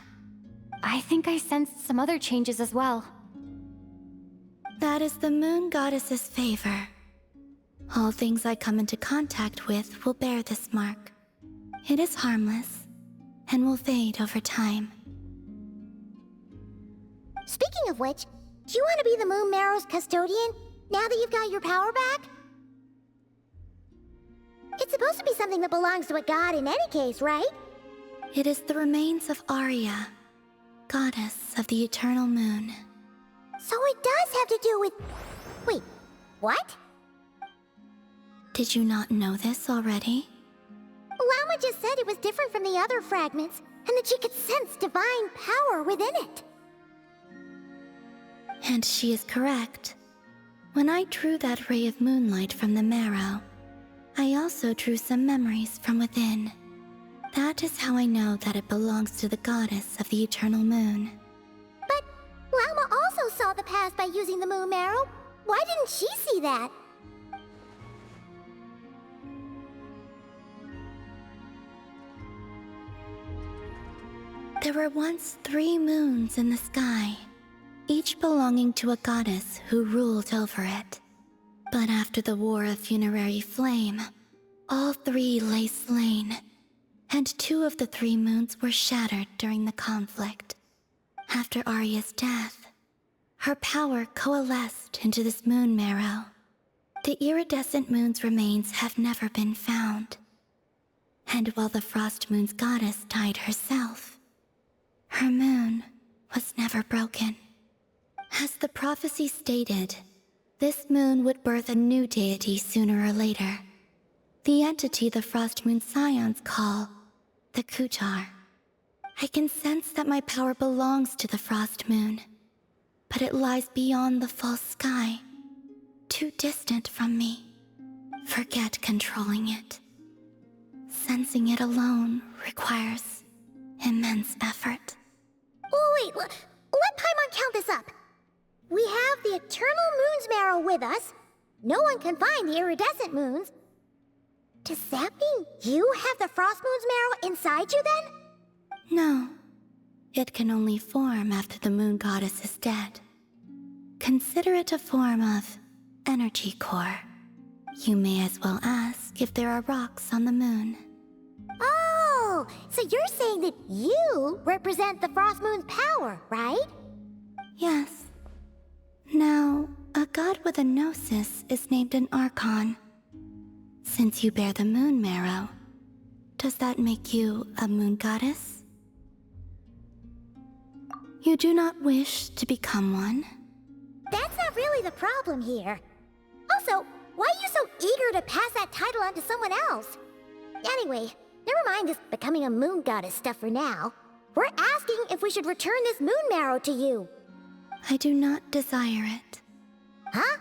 I think I sensed some other changes as well. That is the moon goddess's favor. All things I come into contact with will bear this mark. It is harmless, and will fade over time. Speaking of which, do you want to be the Moon Marrow's custodian, now that you've got your power back? It's supposed to be something that belongs to a god in any case, right? It is the remains of Arya, goddess of the eternal moon. So it does have to do with... Wait, what? Did you not know this already? Lama just said it was different from the other fragments, and that she could sense divine power within it. And she is correct. When I drew that ray of moonlight from the marrow, I also drew some memories from within. That is how I know that it belongs to the goddess of the eternal moon. But Lama also saw the past by using the Moon Marrow. Why didn't she see that? There were once 3 moons in the sky, each belonging to a goddess who ruled over it. But after the War of Funerary Flame, all 3 lay slain, and 2 of the 3 moons were shattered during the conflict. After Arya's death, her power coalesced into this moon marrow. The iridescent moon's remains have never been found. And while the Frost Moon's goddess died herself, her moon was never broken. As the prophecy stated, this moon would birth a new deity sooner or later. The entity the Frost Moon Scions call the Kutar. I can sense that my power belongs to the Frost Moon, but it lies beyond the false sky, too distant from me. Forget controlling it. Sensing it alone requires immense effort. Oh, wait, let Paimon count this up. We have the Eternal Moon's Marrow with us. No one can find the iridescent moons. Does that mean you have the Frost Moon's Marrow inside you then? No. It can only form after the moon goddess is dead. Consider it a form of energy core. You may as well ask if there are rocks on the moon. Oh, so you're saying that you represent the Frost Moon's power, right? Yes. Now, a god with a gnosis is named an ARCHON. Since you bear the moon marrow, does that make you a moon goddess? You do not wish to become one? That's not really the problem here. Also, why are you so eager to pass that title on to someone else? Anyway, never mind this becoming a moon goddess stuff for now. We're asking if we should return this moon marrow to you. I do not desire it. Huh?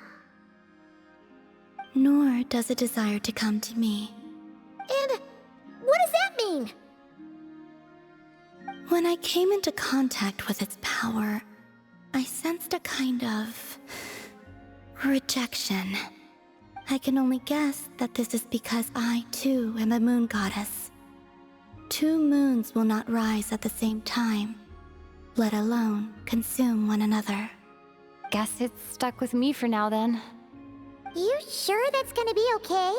Nor does it desire to come to me. And what does that mean? When I came into contact with its power, I sensed a kind of rejection. I can only guess that this is because I, too, am a moon goddess. Two moons will not rise at the same time, let alone consume one another. Guess it's stuck with me for now then. You sure that's gonna be okay?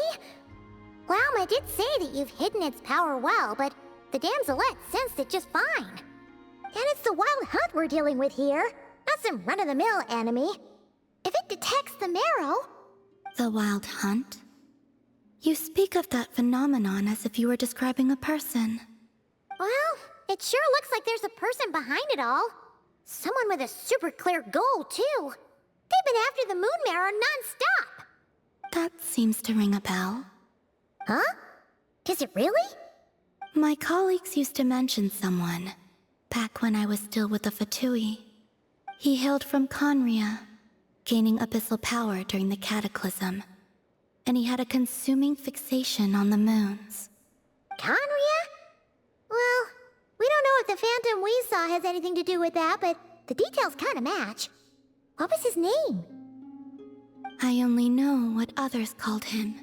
Walma did say that you've hidden its power well, but the damselette sensed it just fine. And it's the wild hunt we're dealing with here, not some run-of-the-mill enemy. If it detects the marrow... The wild hunt? You speak of that phenomenon as if you were describing a person. Well, it sure looks like there's a person behind it all. Someone with a super clear goal, too. They've been after the moon marrow non-stop. That seems to ring a bell. Huh? Does it really? My colleagues used to mention someone, back when I was still with the Fatui. He hailed from Conria, gaining abyssal power during the Cataclysm, and he had a consuming fixation on the moons. Conria? Well, we don't know if the phantom we saw has anything to do with that, but the details kind of match. What was his name? I only know what others called him.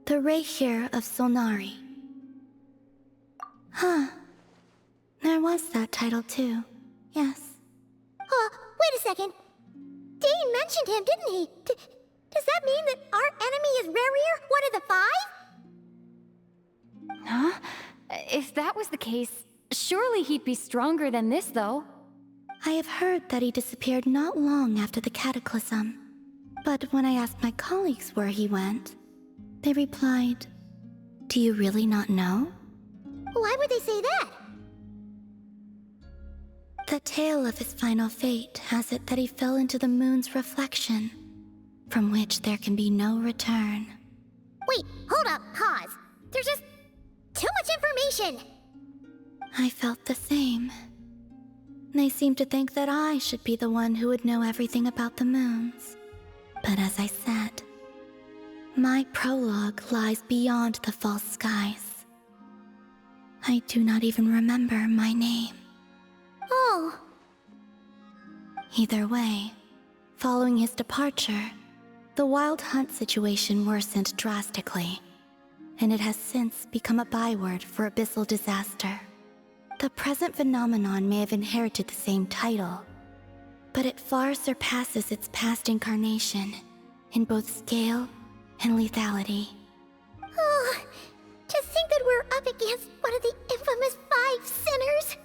The Rehir of Solnari. Huh. There was that title too. Yes. Wait a second. Dane mentioned him, didn't he? Does that mean that our enemy is Rerir, one of the five? Huh? If that was the case, surely he'd be stronger than this, though. I have heard that he disappeared not long after the Cataclysm. But when I asked my colleagues where he went, they replied, "Do you really not know?" Why would they say that? The tale of his final fate has it that he fell into the moon's reflection, from which there can be no return. Wait, hold up, pause. There's just too much information. I felt the same. They seemed to think that I should be the one who would know everything about the moons. But as I said, my prologue lies beyond the false skies. I do not even remember my name. Oh. Either way, following his departure, the wild hunt situation worsened drastically, and it has since become a byword for abyssal disaster. The present phenomenon may have inherited the same title, but it far surpasses its past incarnation in both scale and lethality. Oh, to think that we're up against one of the infamous 5 sinners.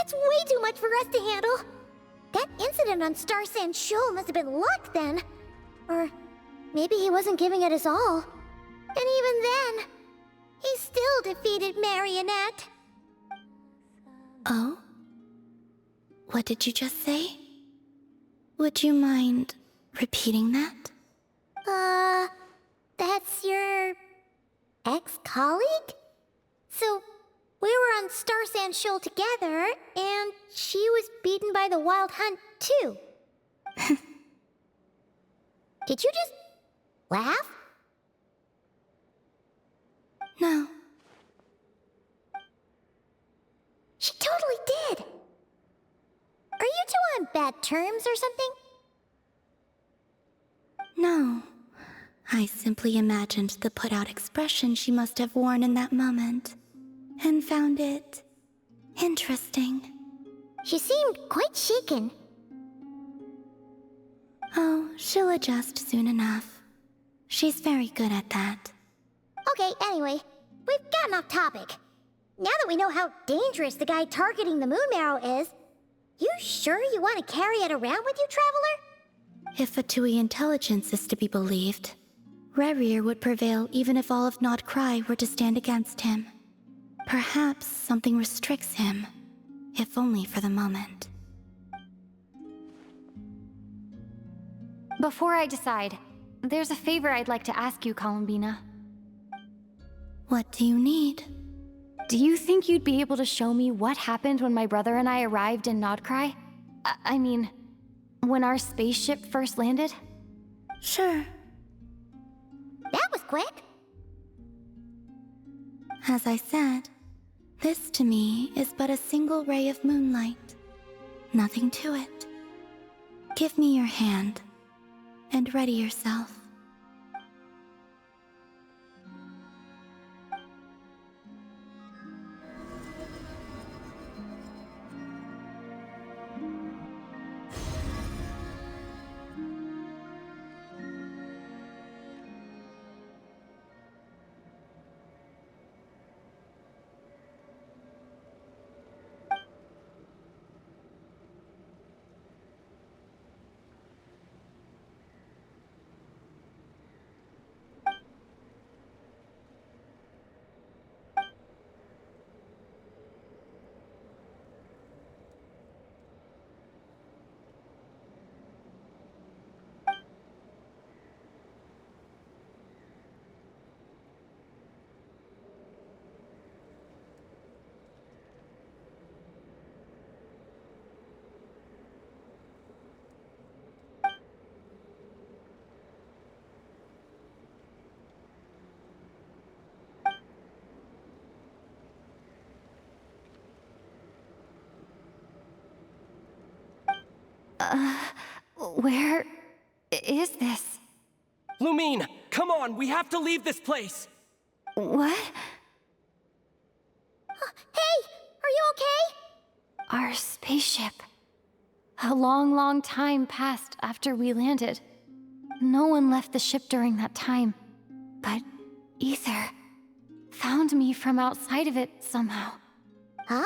That's way too much for us to handle. That incident on Star Sand Shoal must have been luck then. Or maybe he wasn't giving it his all. And even then, he still defeated Marionette. Oh? What did you just say? Would you mind repeating that? That's your ex-colleague? So, we were on Star Sand Shoal together, and she was beaten by the Wild Hunt, too. Did you just laugh? No. She totally did. Are you two on bad terms or something? No. I simply imagined the put-out expression she must have worn in that moment, and found it interesting. She seemed quite shaken. Oh, she'll adjust soon enough. She's very good at that. Okay, anyway, we've gotten off topic. Now that we know how dangerous the guy targeting the Moon Marrow is, you sure you want to carry it around with you, Traveler? If Fatui intelligence is to be believed, Rerir would prevail even if all of Nod Cry were to stand against him. Perhaps something restricts him, if only for the moment. Before I decide, there's a favor I'd like to ask you, Columbina. What do you need? Do you think you'd be able to show me what happened when my brother and I arrived in Nodcry? I mean, when our spaceship first landed? Sure. That was quick. As I said, this to me is but a single ray of moonlight. Nothing to it. Give me your hand, and ready yourself. Where is this? Lumine, come on, we have to leave this place! What? Hey, are you okay? Our spaceship. A long, long time passed after we landed. No one left the ship during that time. But Ether found me from outside of it somehow. Huh?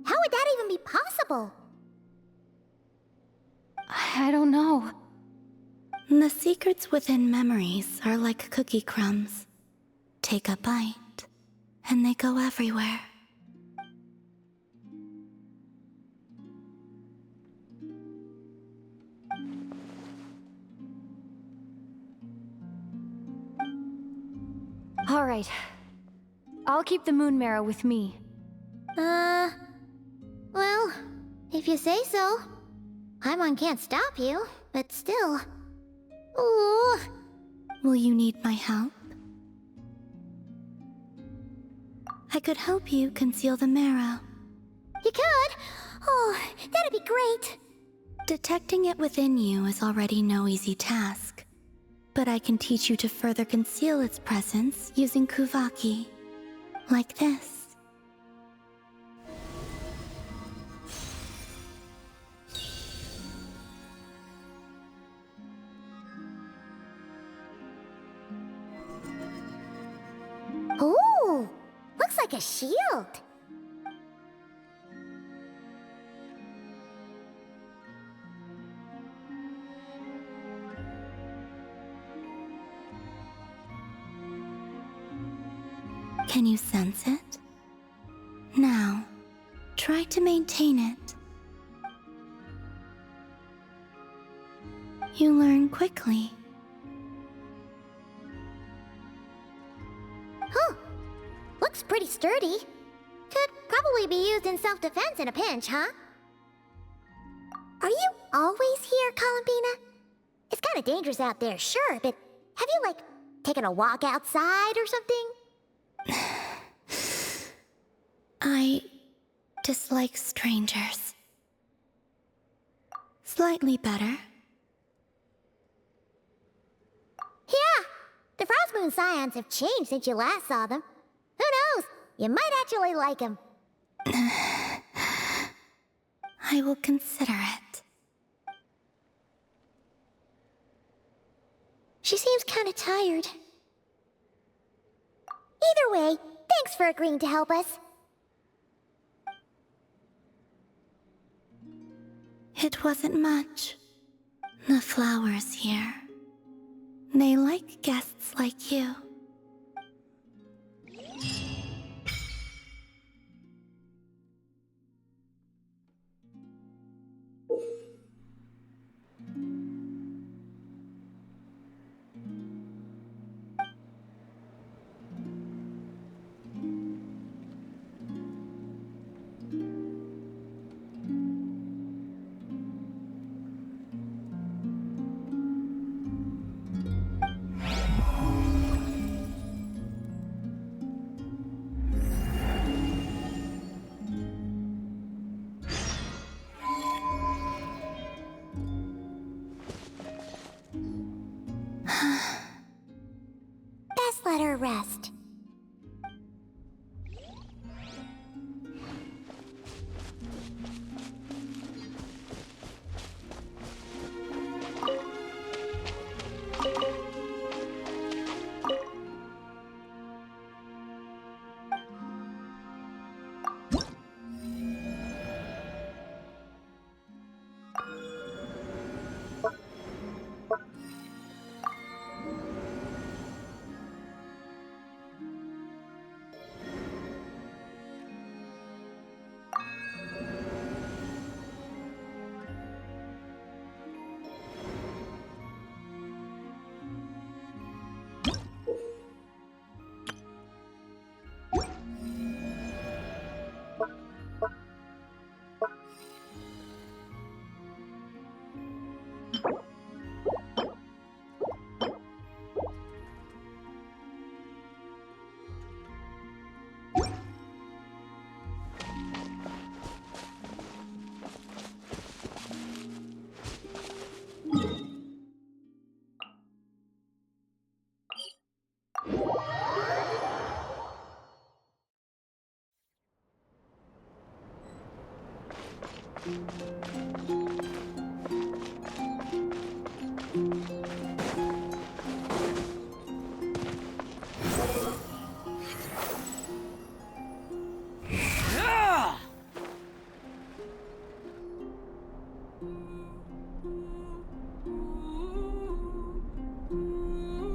How would that even be possible? I don't know. The secrets within memories are like cookie crumbs. Take a bite, and they go everywhere. All right. I'll keep the Moon Marrow with me. Well, if you say so. Paimon can't stop you, but still. Ooh. Will you need my help? I could help you conceal the marrow. You could? Oh, that'd be great. Detecting it within you is already no easy task. But I can teach you to further conceal its presence using Kuvaki. Like this. Ooh, looks like a shield. Can you sense it? Now, try to maintain it. You learn quickly. Huh. Looks pretty sturdy. Could probably be used in self-defense in a pinch, huh? Are you always here, Columbina? It's kind of dangerous out there, sure, but have you, like, taken a walk outside or something? I dislike strangers. Slightly better. Yeah, the Frostmoon Scions have changed since you last saw them. Who knows? You might actually like them. I will consider it. She seems kind of tired. Either way, thanks for agreeing to help us. It wasn't much. The flowers here. They like guests like you. Best let her rest.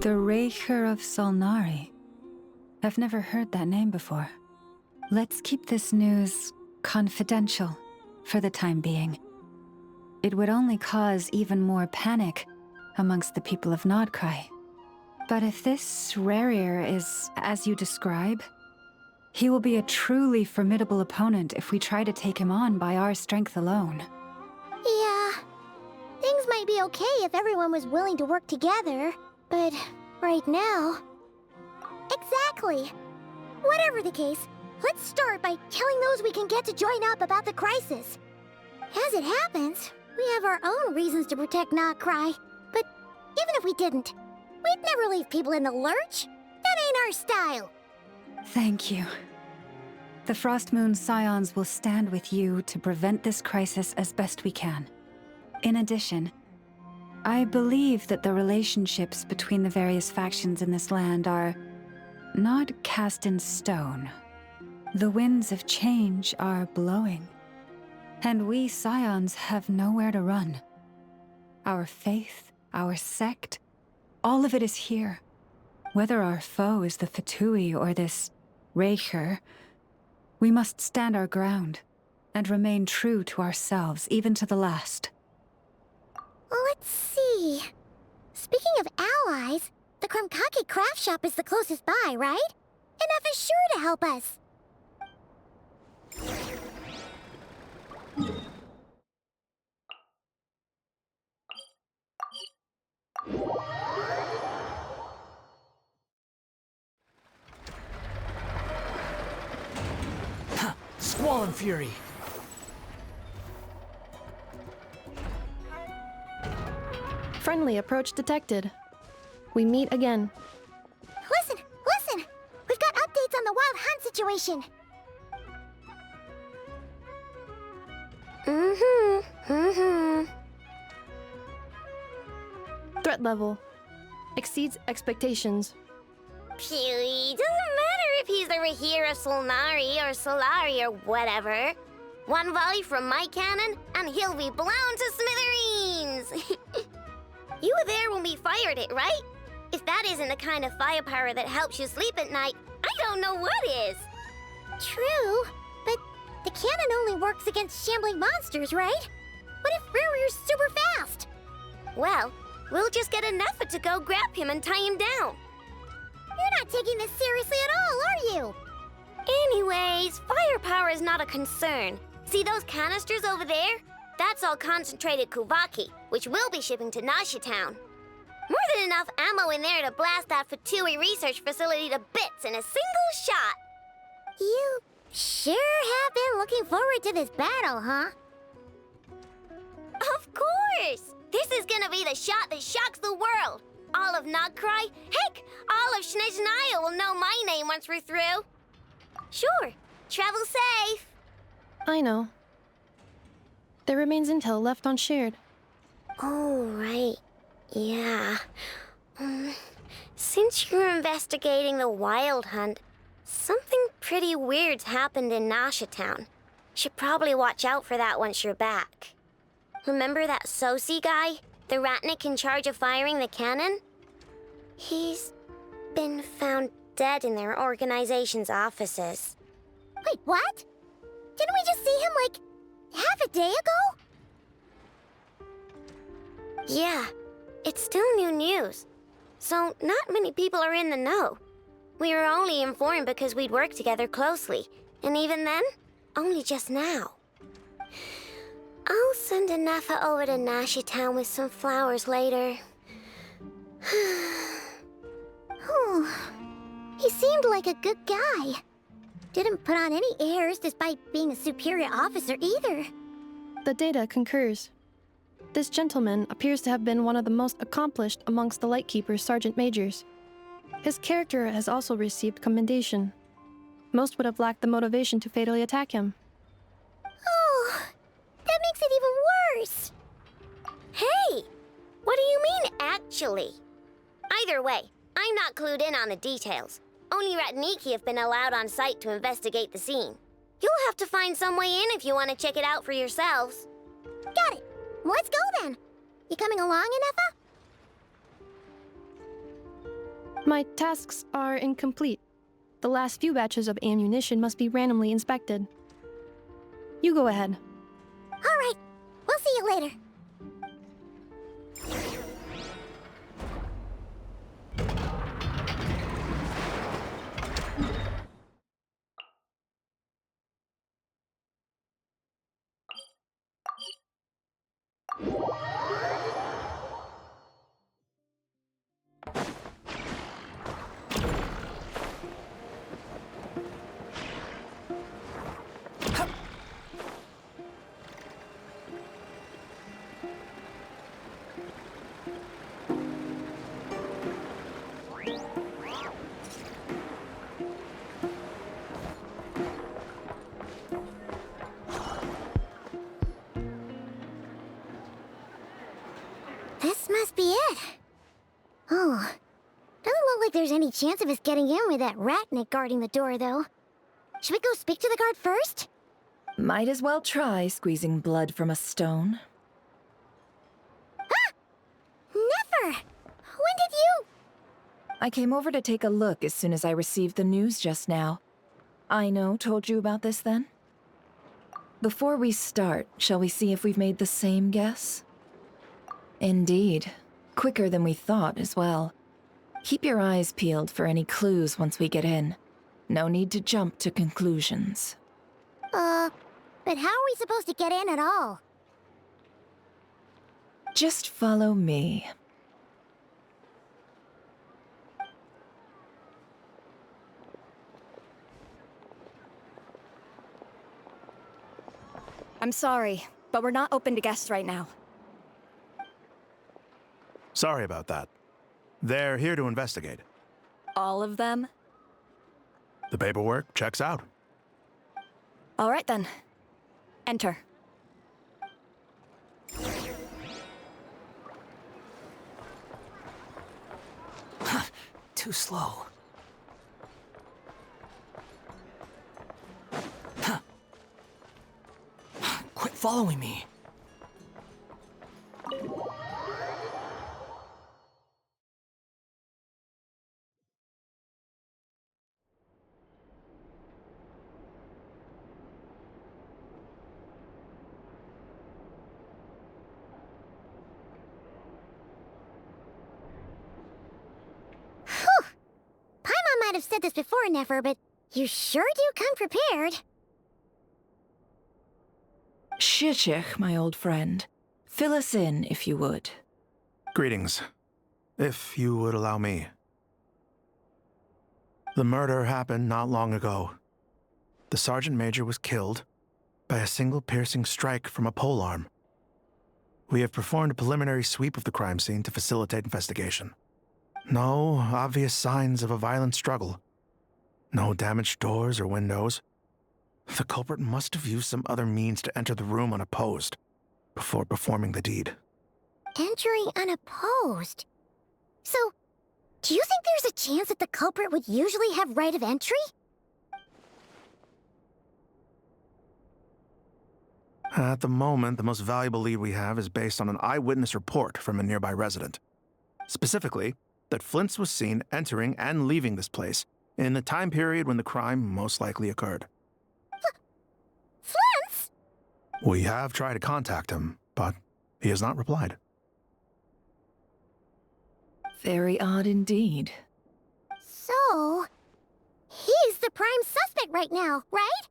The Raker of Solnari. I've never heard that name before. Let's keep this news confidential for the time being. It would only cause even more panic amongst the people of Nodcry. But if this Rarier is as you describe, he will be a truly formidable opponent if we try to take him on by our strength alone. Yeah, things might be okay if everyone was willing to work together, but right now... Exactly! Whatever the case, let's start by telling those we can get to join up about the crisis. As it happens, we have our own reasons to protect Nodcry, but even if we didn't, we'd never leave people in the lurch. That ain't our style. Thank you. The Frostmoon Scions will stand with you to prevent this crisis as best we can. In addition, I believe that the relationships between the various factions in this land are not cast in stone. The winds of change are blowing, and we Scions have nowhere to run. Our faith, our sect, all of it is here. Whether our foe is the Fatui or this Raker, we must stand our ground and remain true to ourselves, even to the last. Let's see. Speaking of allies, the Krumkake craft shop is the closest by, right? Enough is sure to help us. Squall and Fury. Friendly approach detected. We meet again. Listen! We've got updates on the Wild Hunt situation. Threat level exceeds expectations. Pewee, doesn't matter if he's the Rahira Solnari or Solari or whatever. One volley from my cannon, and he'll be blown to smithereens! You were there when we fired it, right? If that isn't the kind of firepower that helps you sleep at night, I don't know what is! True, but the cannon only works against shambling monsters, right? What if Rarir's super fast? Well, we'll just get enough to go grab him and tie him down. You're not taking this seriously at all, are you? Anyways, firepower is not a concern. See those canisters over there? That's all concentrated Kuvaki, which we'll be shipping to Nashi Town. More than enough ammo in there to blast that Fatui research facility to bits in a single shot. You sure have been looking forward to this battle, huh? Of course! This is gonna be the shot that shocks the world. All of Nagkrai, heck, all of Snezhnaya will know my name once we're through. Sure, travel safe. I know. There remains intel left unshared. Oh, right. Yeah. Since you're investigating the Wild Hunt, something pretty weird's happened in Nashi Town. Should probably watch out for that once you're back. Remember that Sosi guy? The Ratnik in charge of firing the cannon? He's been found dead in their organization's offices. Wait, what? Didn't we just see him, like, half a day ago? Yeah, it's still new news. So not many people are in the know. We were only informed because we'd worked together closely. And even then, only just now. I'll send Anafa over to Nashi Town with some flowers later. He seemed like a good guy. Didn't put on any airs despite being a superior officer either. The data concurs. This gentleman appears to have been one of the most accomplished amongst the Lightkeeper's sergeant majors. His character has also received commendation. Most would have lacked the motivation to fatally attack him. Oh, that makes it even worse. Hey, what do you mean, actually? Either way, I'm not clued in on the details. Only Ratniki have been allowed on site to investigate the scene. You'll have to find some way in if you want to check it out for yourselves. Got it. Let's go then. You coming along, Anafa? My tasks are incomplete. The last few batches of ammunition must be randomly inspected. You go ahead. All right. We'll see you later. This must be it. Oh, doesn't look like there's any chance of us getting in with that Ratnik guarding the door, though. Should we go speak to the guard first? Might as well try squeezing blood from a stone. Ah! Never! When did you... I came over to take a look as soon as I received the news just now. Aino told you about this then? Before we start, shall we see if we've made the same guess? Indeed. Quicker than we thought as well. Keep your eyes peeled for any clues once we get in. No need to jump to conclusions. But how are we supposed to get in at all? Just follow me. I'm sorry, but we're not open to guests right now. Sorry about that. They're here to investigate. All of them? The paperwork checks out. All right then. Enter. Too slow. Quit following me. Paimon might have said this before, Nefer, but you sure do come prepared. Shishich, my old friend. Fill us in, if you would. Greetings. If you would allow me. The murder happened not long ago. The Sergeant Major was killed by a single piercing strike from a polearm. We have performed a preliminary sweep of the crime scene to facilitate investigation. No obvious signs of a violent struggle. No damaged doors or windows. The culprit must have used some other means to enter the room unopposed before performing the deed. Entering unopposed? So, do you think there's a chance that the culprit would usually have right of entry? At the moment, the most valuable lead we have is based on an eyewitness report from a nearby resident. Specifically, that Flint's was seen entering and leaving this place in the time period when the crime most likely occurred. Flint's? We have tried to contact him, but he has not replied. Very odd indeed. So, he's the prime suspect right now, right?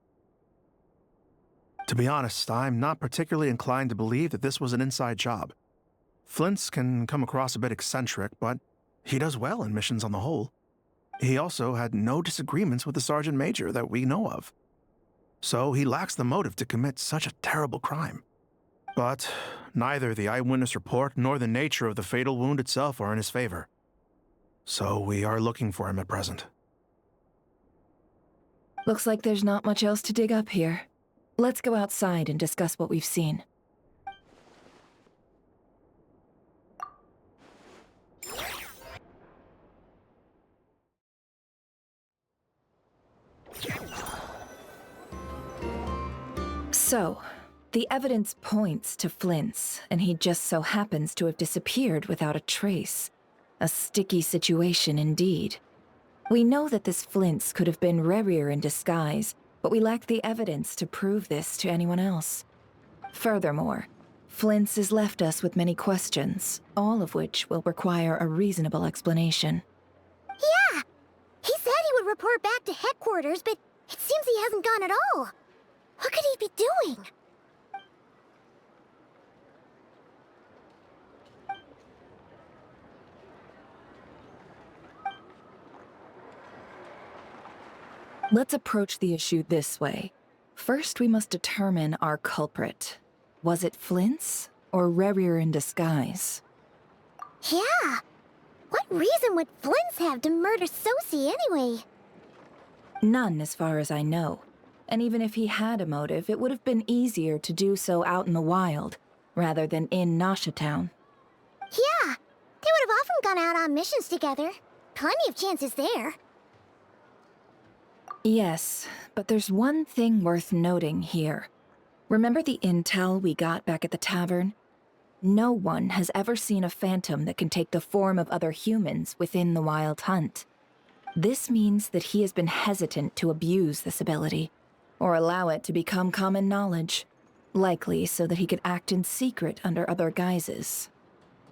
To be honest, I'm not particularly inclined to believe that this was an inside job. Flint's can come across a bit eccentric, but he does well in missions on the whole. He also had no disagreements with the Sergeant Major that we know of. So he lacks the motive to commit such a terrible crime. But neither the eyewitness report nor the nature of the fatal wound itself are in his favor. So we are looking for him at present. Looks like there's not much else to dig up here. Let's go outside and discuss what we've seen. So, the evidence points to Flint's, and he just so happens to have disappeared without a trace. A sticky situation indeed. We know that this Flint's could have been Rerir in disguise, but we lack the evidence to prove this to anyone else. Furthermore, Flint's has left us with many questions, all of which will require a reasonable explanation. Yeah! He said he would report back to headquarters, but it seems he hasn't gone at all. What could he be doing? Let's approach the issue this way. First, we must determine our culprit. Was it Flint's or Rerir in disguise? Yeah! What reason would Flint's have to murder Sosie anyway? None, as far as I know. And even if he had a motive, it would have been easier to do so out in the wild, rather than in Nasha Town. Yeah! They would have often gone out on missions together. Plenty of chances there. Yes, but there's one thing worth noting here. Remember the intel we got back at the tavern? No one has ever seen a phantom that can take the form of other humans within the Wild Hunt. This means that he has been hesitant to abuse this ability, or allow it to become common knowledge, likely so that he could act in secret under other guises.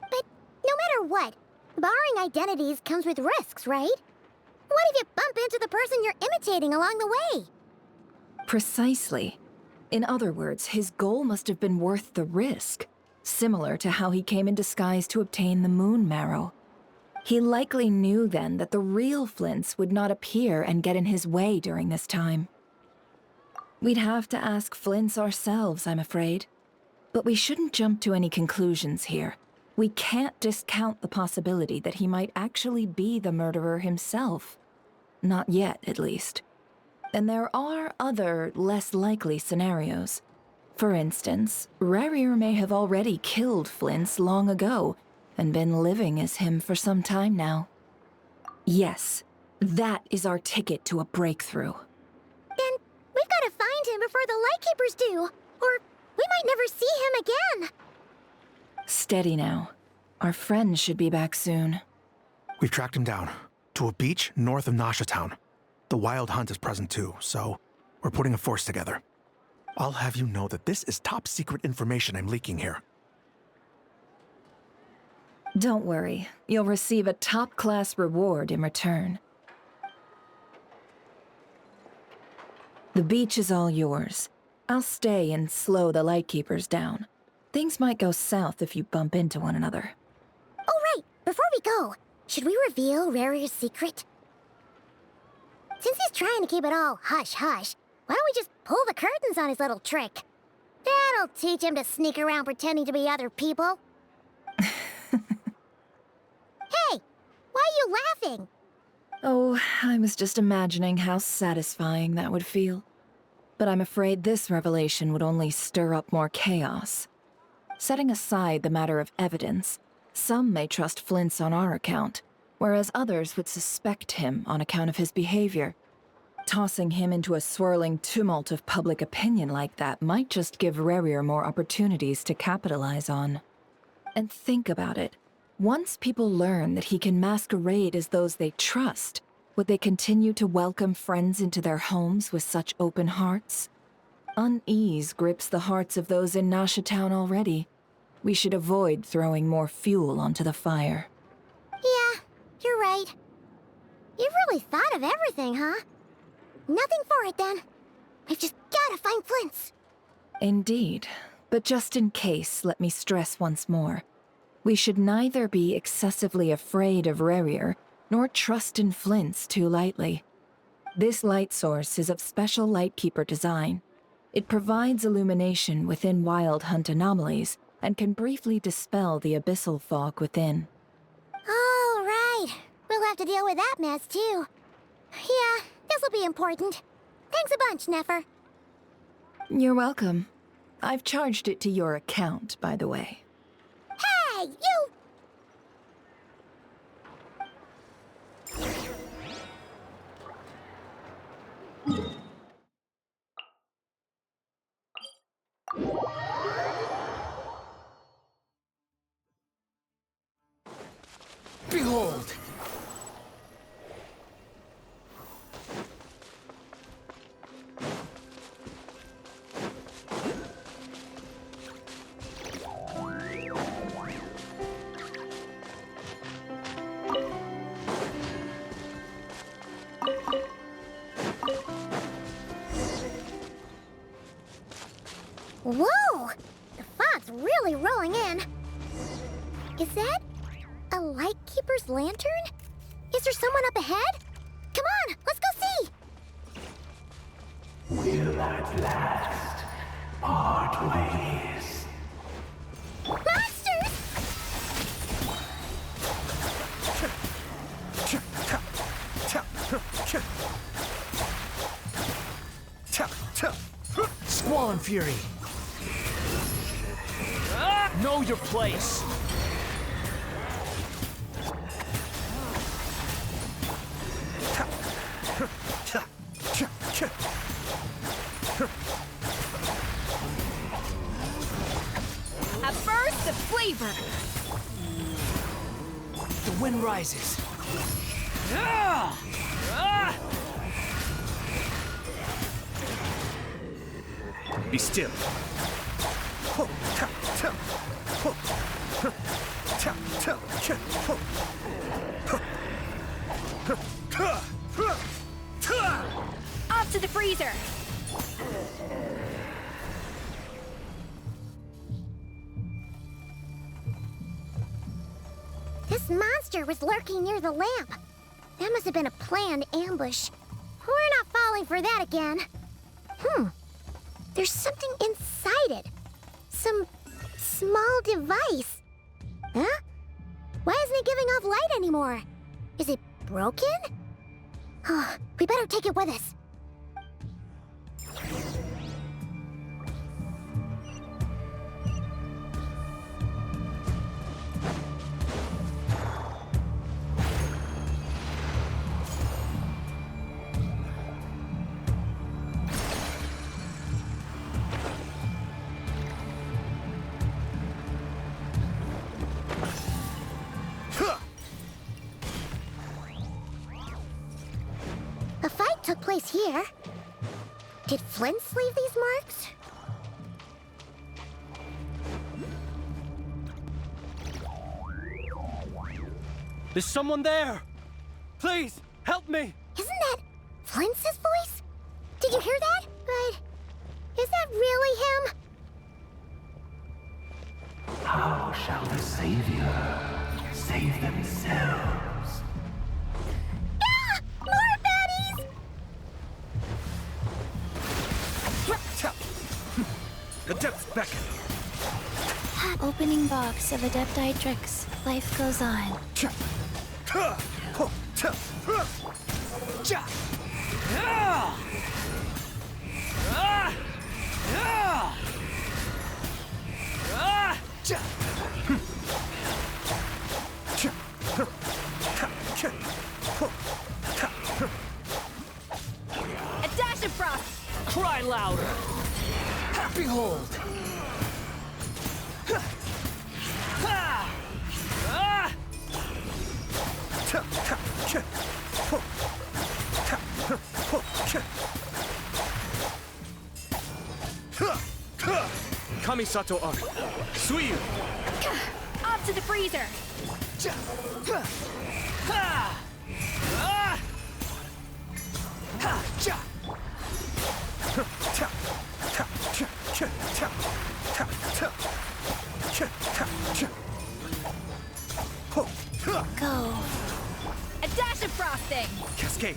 But no matter what, borrowing identities comes with risks, right? What if you bump into the person you're imitating along the way? Precisely. In other words, his goal must have been worth the risk, similar to how he came in disguise to obtain the moon marrow. He likely knew then that the real Flints would not appear and get in his way during this time. We'd have to ask Flints ourselves, I'm afraid. But we shouldn't jump to any conclusions here. We can't discount the possibility that he might actually be the murderer himself. Not yet, at least. And there are other, less likely scenarios. For instance, Rarier may have already killed Flints long ago, and been living as him for some time now. Yes, that is our ticket to a breakthrough. Then we've got to find him before the Lightkeepers do, or we might never see him again. Steady now. Our friends should be back soon. We've tracked him down to a beach north of Nasha Town. The Wild Hunt is present too, so we're putting a force together. I'll have you know that this is top secret information I'm leaking here. Don't worry, you'll receive a top-class reward in return. The beach is all yours. I'll stay and slow the Lightkeepers down. Things might go south if you bump into one another. Oh, right. Before we go, should we reveal Rarier's secret? Since he's trying to keep it all hush-hush, why don't we just pull the curtains on his little trick? That'll teach him to sneak around pretending to be other people. Hey, why are you laughing? Oh, I was just imagining how satisfying that would feel. But I'm afraid this revelation would only stir up more chaos. Setting aside the matter of evidence, some may trust Flint's on our account, whereas others would suspect him on account of his behavior. Tossing him into a swirling tumult of public opinion like that might just give Rarier more opportunities to capitalize on. And think about it. Once people learn that he can masquerade as those they trust, would they continue to welcome friends into their homes with such open hearts? Unease grips the hearts of those in Nasha Town already. We should avoid throwing more fuel onto the fire. Yeah, you're right. You've really thought of everything, huh? Nothing for it, then. We've just gotta find Flint's. Indeed. But just in case, let me stress once more. We should neither be excessively afraid of Rarier, nor trust in Flint's too lightly. This light source is of special Lightkeeper design. It provides illumination within Wild Hunt anomalies, and can briefly dispel the abyssal fog within. All right. We'll have to deal with that mess, too. Yeah, this'll be important. Thanks a bunch, Nefer. You're welcome. I've charged it to your account, by the way. Hey, you! Behold! Whoa! The fog's really rolling in. Is that a Lightkeeper's lantern? Is there someone up ahead? Come on, let's go see! Will at last part ways. Monsters! Squall Fury! Know your place! A burst of flavor! The wind rises. Be still. Off to the freezer! This monster was lurking near the lamp. That must have been a planned ambush. We're not falling for that again. There's something inside it. Some small device. Huh? Why isn't it giving off light anymore? Is it broken? Oh, we better take it with us. A fight took place here. Did Flint's leave these marks? There's someone there! Please, help me! Isn't that Flint's voice? Did you hear that? But is that really him? How shall the Savior save themselves? Ah! More baddies! Adepts beckon. Opening box of Adepti tricks. Life goes on. A dash of frost! Cry louder! Behold! Kamisato Arc. Suiyu! Off to the freezer! Go. A dash of frosting! Cascade.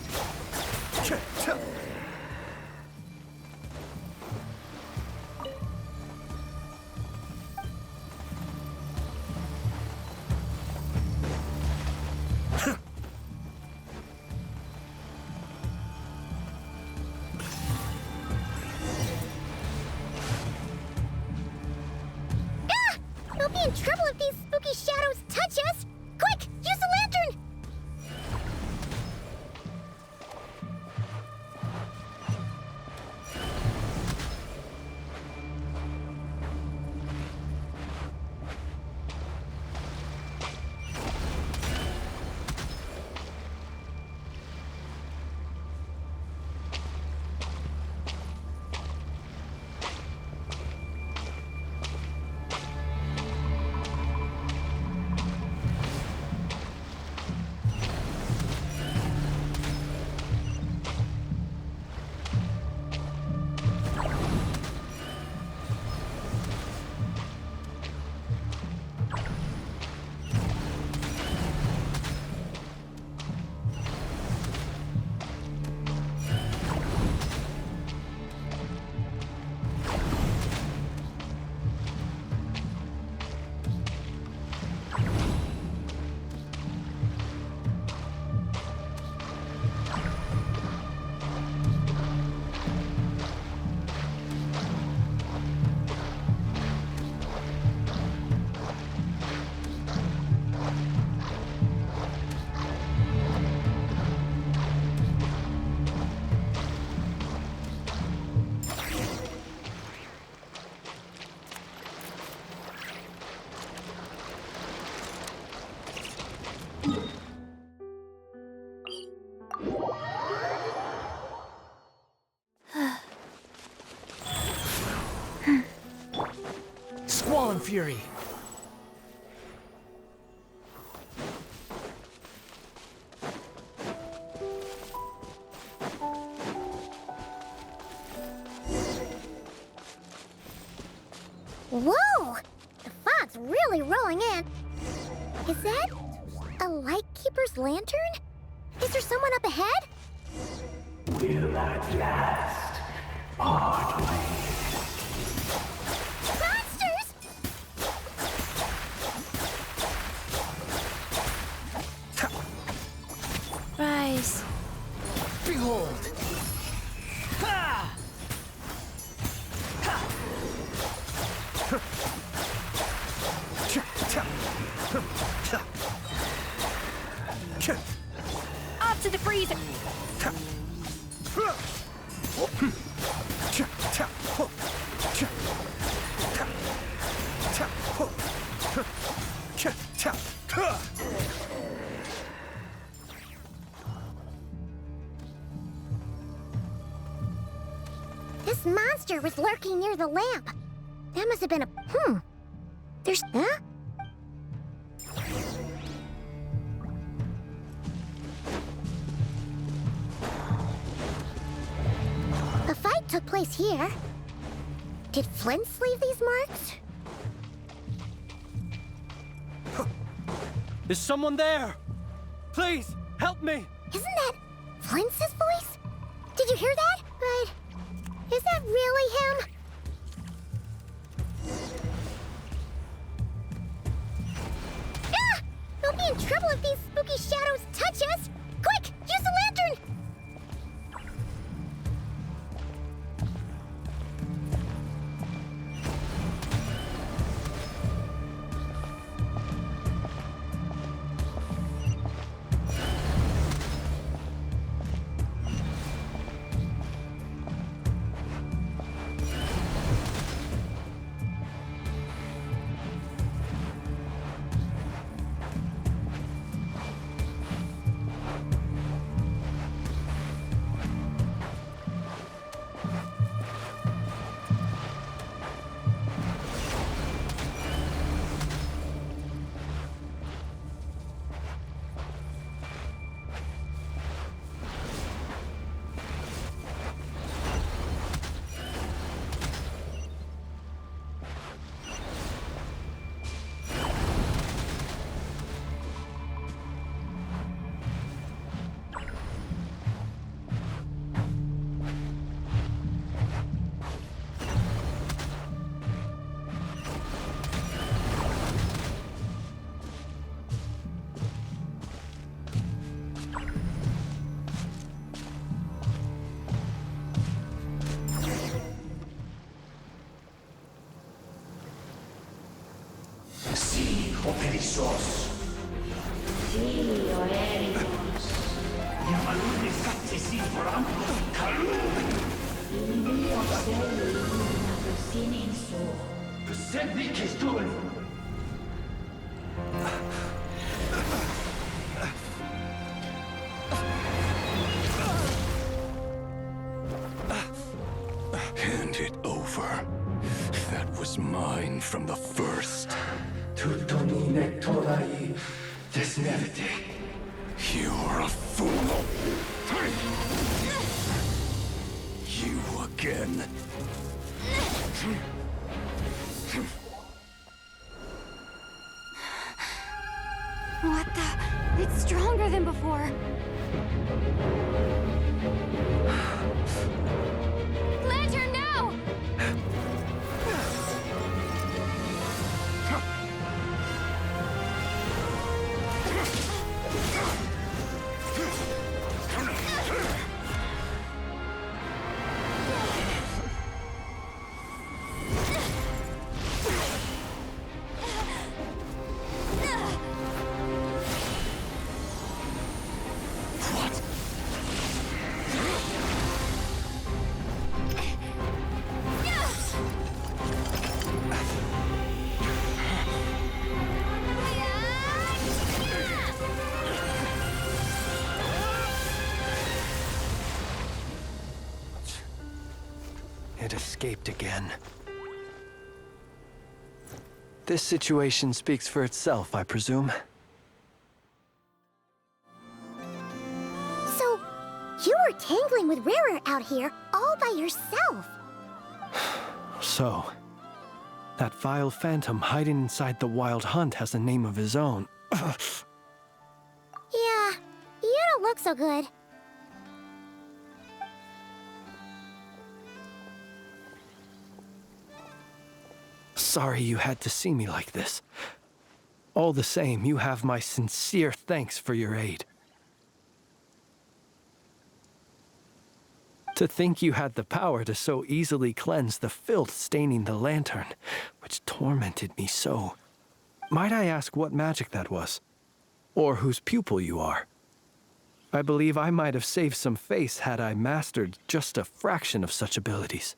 We'll be in trouble if these spooky shadows touch us! Quick, use the lantern! fury. Whoa! The fog's really rolling in. Is that a Lightkeeper's lantern? Is there someone up ahead? Will at last part ways. Monsters! Rise. Behold! Ha! Off to the freezer! This monster was lurking near the lamp. That must have been a... There's... Huh? A fight took place here. Did Flint's leave these marks? Is someone there? Please, help me! Isn't that Flint's voice? Did you hear that? But... is that really him? Ah! We'll be in trouble if these spooky shadows touch us! Quick, use the lantern! Perissos. Silio erikos. Ja malunni katsesi forampus kalun. Ilio selluina sinin suu. Besennikes tuen. Hand it over. That was mine from the first. Tutoni nektorai desnevite. You're a fool. You again. What the? It's stronger than before. Lantern, now! It escaped again. This situation speaks for itself, I presume. So, you were tangling with Rarer out here all by yourself. So, that vile phantom hiding inside the Wild Hunt has a name of his own. Yeah, you don't look so good. Sorry you had to see me like this. All the same, you have my sincere thanks for your aid. To think you had the power to so easily cleanse the filth staining the lantern, which tormented me so. Might I ask what magic that was? Or whose pupil you are? I believe I might have saved some face had I mastered just a fraction of such abilities.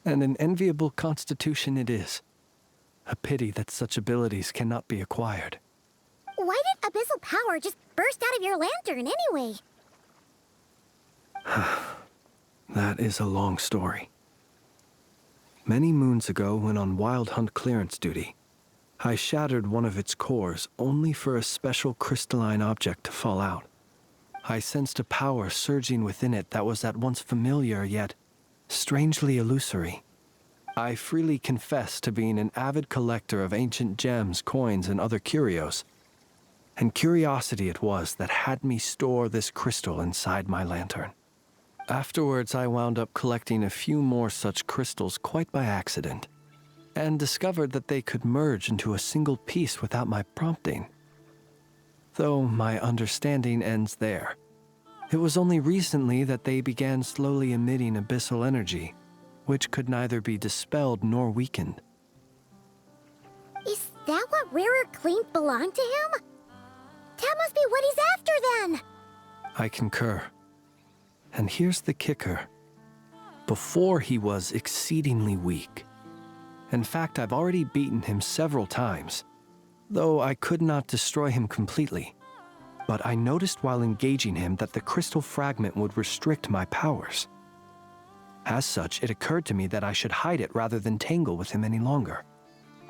And an enviable constitution it is. A pity that such abilities cannot be acquired. Why did abyssal power just burst out of your lantern anyway? That is a long story. Many moons ago, when on Wild Hunt clearance duty, I shattered one of its cores only for a special crystalline object to fall out. I sensed a power surging within it that was at once familiar yet strangely illusory. I freely confess to being an avid collector of ancient gems, coins, and other curios. And curiosity it was that had me store this crystal inside my lantern. Afterwards, I wound up collecting a few more such crystals quite by accident, and discovered that they could merge into a single piece without my prompting. Though my understanding ends there. It was only recently that they began slowly emitting abyssal energy, which could neither be dispelled nor weakened. Is that what Rarer claimed belonged to him? That must be what he's after then! I concur. And here's the kicker. Before he was exceedingly weak. In fact, I've already beaten him several times, though I could not destroy him completely. But I noticed while engaging him that the crystal fragment would restrict my powers. As such, it occurred to me that I should hide it rather than tangle with him any longer.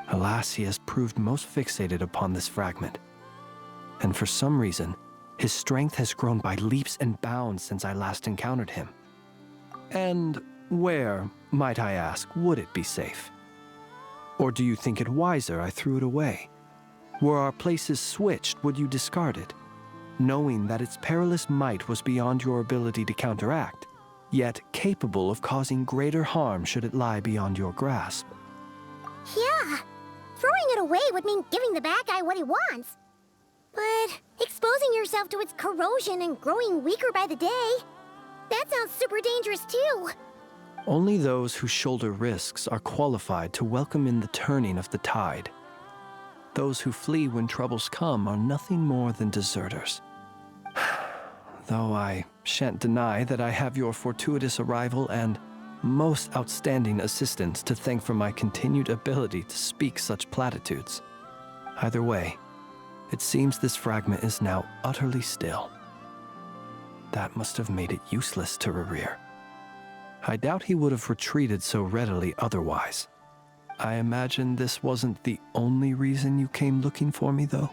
Alas, he has proved most fixated upon this fragment. And for some reason, his strength has grown by leaps and bounds since I last encountered him. And where, might I ask, would it be safe? Or do you think it wiser I threw it away? Were our places switched, would you discard it, knowing that its perilous might was beyond your ability to counteract, yet capable of causing greater harm should it lie beyond your grasp? Yeah, throwing it away would mean giving the bad guy what he wants. But exposing yourself to its corrosion and growing weaker by the day, that sounds super dangerous too. Only those who shoulder risks are qualified to welcome in the turning of the tide. Those who flee when troubles come are nothing more than deserters. Though I shan't deny that I have your fortuitous arrival and most outstanding assistance to thank for my continued ability to speak such platitudes. Either way, it seems this fragment is now utterly still. That must have made it useless to Rarer. I doubt he would have retreated so readily otherwise. I imagine this wasn't the only reason you came looking for me, though?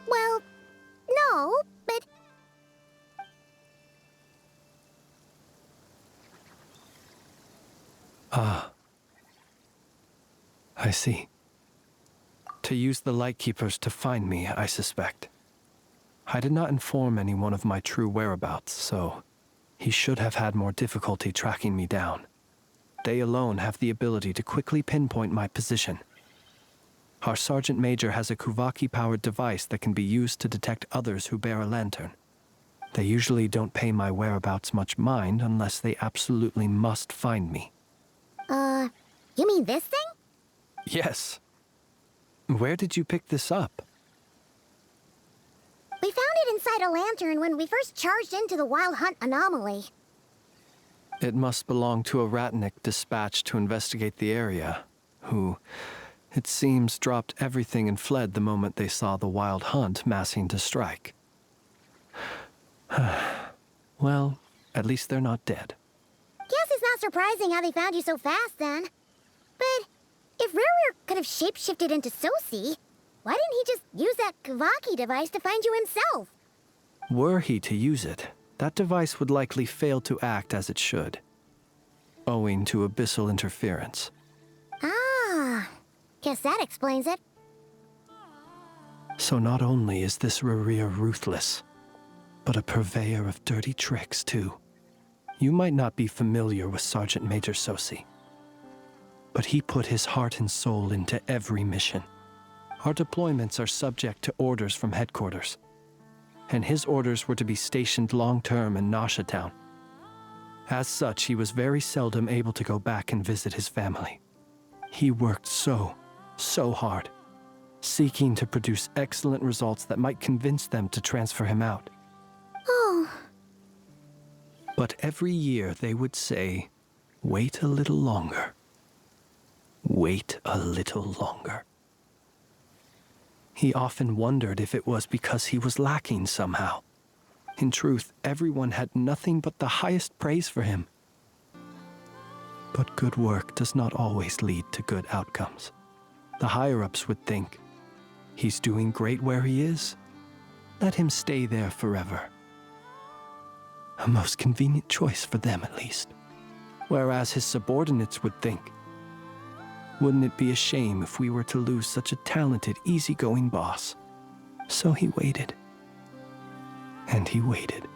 Well, no, but... Ah. I see. To use the Lightkeepers to find me, I suspect. I did not inform anyone of my true whereabouts, so he should have had more difficulty tracking me down. They alone have the ability to quickly pinpoint my position. Our Sergeant Major has a Kuvaki-powered device that can be used to detect others who bear a lantern. They usually don't pay my whereabouts much mind unless they absolutely must find me. You mean this thing? Yes. Where did you pick this up? We found it inside a lantern when we first charged into the Wild Hunt anomaly. It must belong to a Ratnik dispatched to investigate the area, who, it seems, dropped everything and fled the moment they saw the Wild Hunt massing to strike. Well, at least they're not dead. Guess it's not surprising how they found you so fast, then. But if Rareware could have shapeshifted into Sosi, why didn't he just use that Kavaki device to find you himself? Were he to use it, that device would likely fail to act as it should, owing to abyssal interference. Ah, guess that explains it. So not only is this Rarir ruthless, but a purveyor of dirty tricks, too. You might not be familiar with Sergeant Major Sosi, but he put his heart and soul into every mission. Our deployments are subject to orders from headquarters, and his orders were to be stationed long-term in Nasha Town. As such, he was very seldom able to go back and visit his family. He worked so hard, seeking to produce excellent results that might convince them to transfer him out. Oh. But every year they would say, "Wait a little longer. Wait a little longer." He often wondered if it was because he was lacking somehow. In truth, everyone had nothing but the highest praise for him. But good work does not always lead to good outcomes. The higher-ups would think, he's doing great where he is. Let him stay there forever. A most convenient choice for them, at least. Whereas his subordinates would think, wouldn't it be a shame if we were to lose such a talented, easygoing boss? So he waited. And he waited.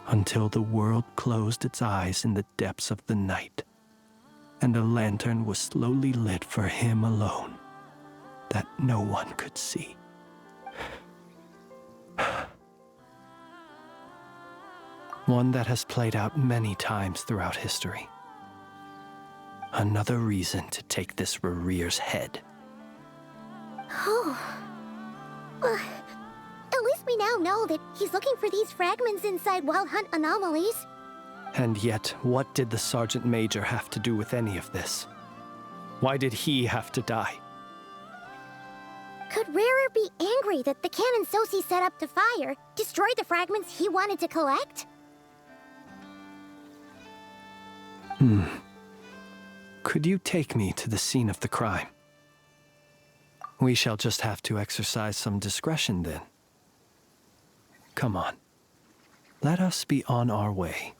Until the world closed its eyes in the depths of the night, and a lantern was slowly lit for him alone, that no one could see. One that has played out many times throughout history. Another reason to take this Rarir's head. Oh. At least we now know that he's looking for these fragments inside Wild Hunt anomalies. And yet, what did the Sergeant Major have to do with any of this? Why did he have to die? Could Rarer be angry that the cannon Sosi set up to fire destroyed the fragments he wanted to collect? Could you take me to the scene of the crime? We shall just have to exercise some discretion then. Come on. Let us be on our way.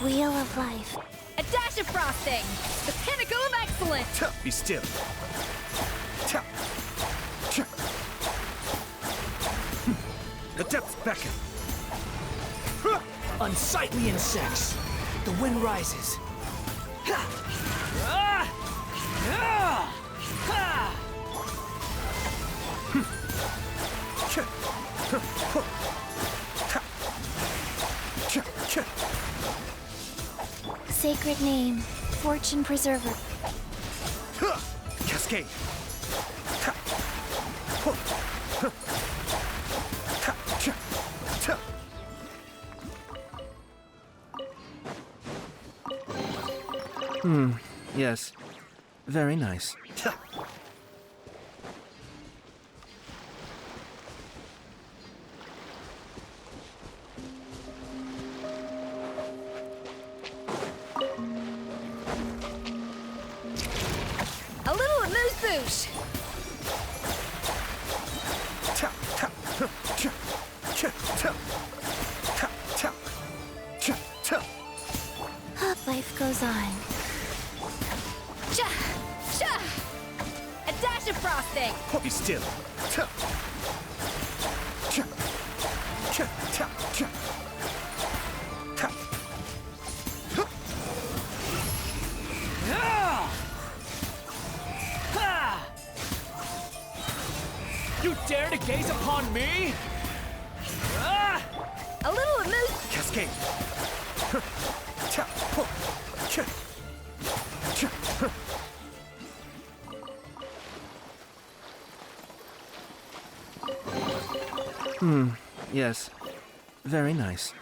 Wheel of Life. A dash of frosting! The pinnacle of excellence! Be still. The depths beckon. Unsightly insects. The wind rises. Sacred name, Fortune Preserver. Cascade. Yes. Very nice. A little amuse-bouche! Life goes on. Cha! Cha! A dash of frosting! Be still. You dare to gaze upon me? A little amuse... Cascade. Yes. Very nice.